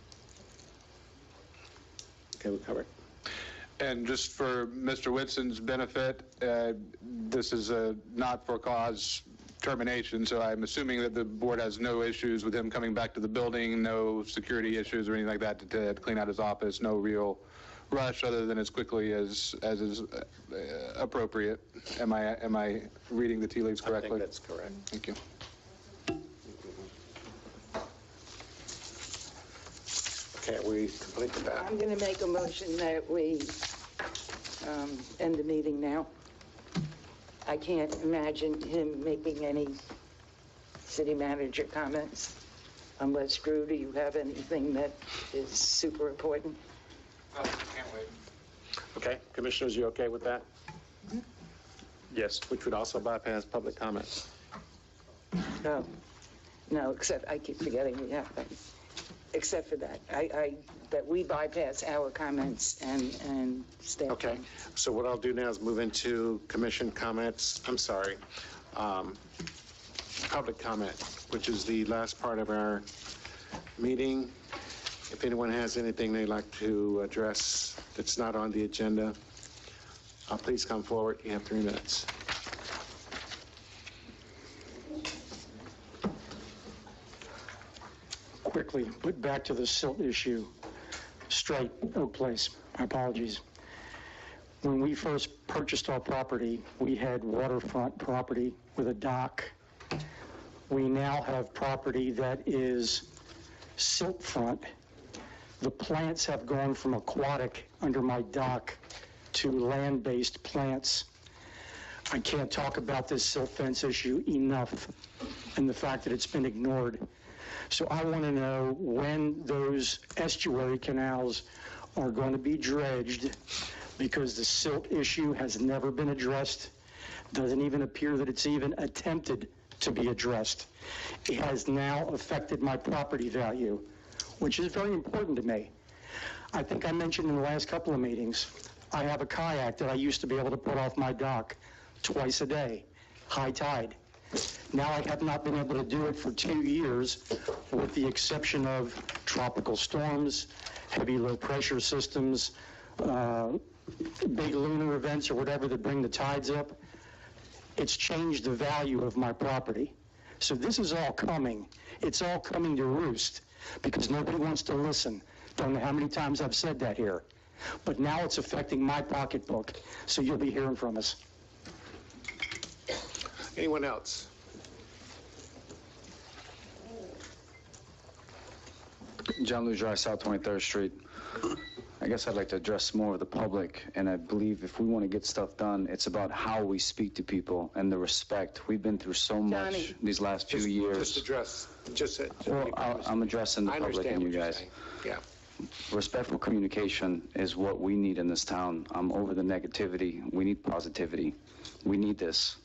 Okay, we covered. And just for Mr. Whitson's benefit, this is a not-for-cause termination, so I'm assuming that the board has no issues with him coming back to the building, no security issues or anything like that to clean out his office, no real rush other than as quickly as is appropriate. Am I reading the tea leaves correctly? I think that's correct. Thank you. Okay, we complete with that. I'm going to make a motion that we end the meeting now. I can't imagine him making any city manager comments unless, Drew, do you have anything that is super important? Can't wait. Okay, commissioners, you okay with that? Yes. Which would also bypass public comment. No, except, I keep forgetting we have that. Except for that, that we bypass our comments and staff. Okay, so what I'll do now is move into commission comments, public comment, which is the last part of our meeting. If anyone has anything they'd like to address that's not on the agenda, please come forward. You have 3 minutes. Quickly, but back to the silt issue. Straight Oak Place, my apologies. When we first purchased our property, we had waterfront property with a dock. We now have property that is silt front. The plants have gone from aquatic under my dock to land-based plants. I can't talk about this silt fence issue enough and the fact that it's been ignored. So I want to know when those estuary canals are going to be dredged, because the silt issue has never been addressed. Doesn't even appear that it's even attempted to be addressed. It has now affected my property value, which is very important to me. I think I mentioned in the last couple of meetings, I have a kayak that I used to be able to put off my dock twice a day, high tide. Now I have not been able to do it for 2 years, with the exception of tropical storms, heavy low pressure systems, big lunar events or whatever that bring the tides up. It's changed the value of my property. So this is all coming. It's all coming to roost because nobody wants to listen. Don't know how many times I've said that here. But now it's affecting my pocketbook, so you'll be hearing from us. Anyone else? John Lujar, South 23rd Street. I guess I'd like to address more of the public, and I believe if we want to get stuff done, it's about how we speak to people and the respect. We've been through so much Johnny, these last few years. Well, I'm addressing the public and you guys. Yeah. Respectful communication is what we need in this town. I'm over the negativity. We need positivity. We need this.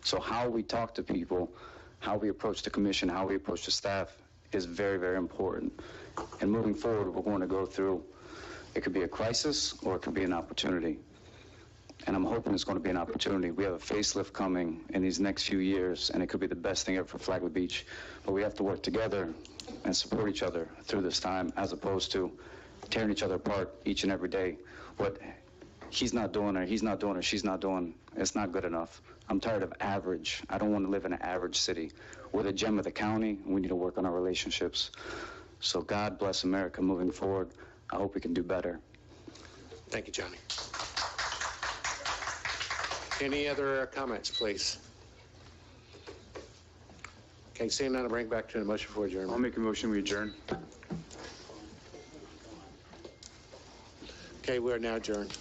So how we talk to people, how we approach the commission, how we approach the staff is very, very important. And moving forward, we're going to go through, it could be a crisis or it could be an opportunity. And I'm hoping it's going to be an opportunity. We have a facelift coming in these next few years, and it could be the best thing ever for Flagler Beach. But we have to work together and support each other through this time, as opposed to tearing each other apart each and every day. What he's not doing or he's not doing or she's not doing, it's not good enough. I'm tired of average. I don't want to live in an average city. We're the gem of the county, and we need to work on our relationships. So God bless America moving forward. I hope we can do better. Thank you, Johnny. Any other comments, please? Okay, seeing none, I'll bring back to the motion for adjournment. I'll make a motion, we adjourn. Okay, we are now adjourned.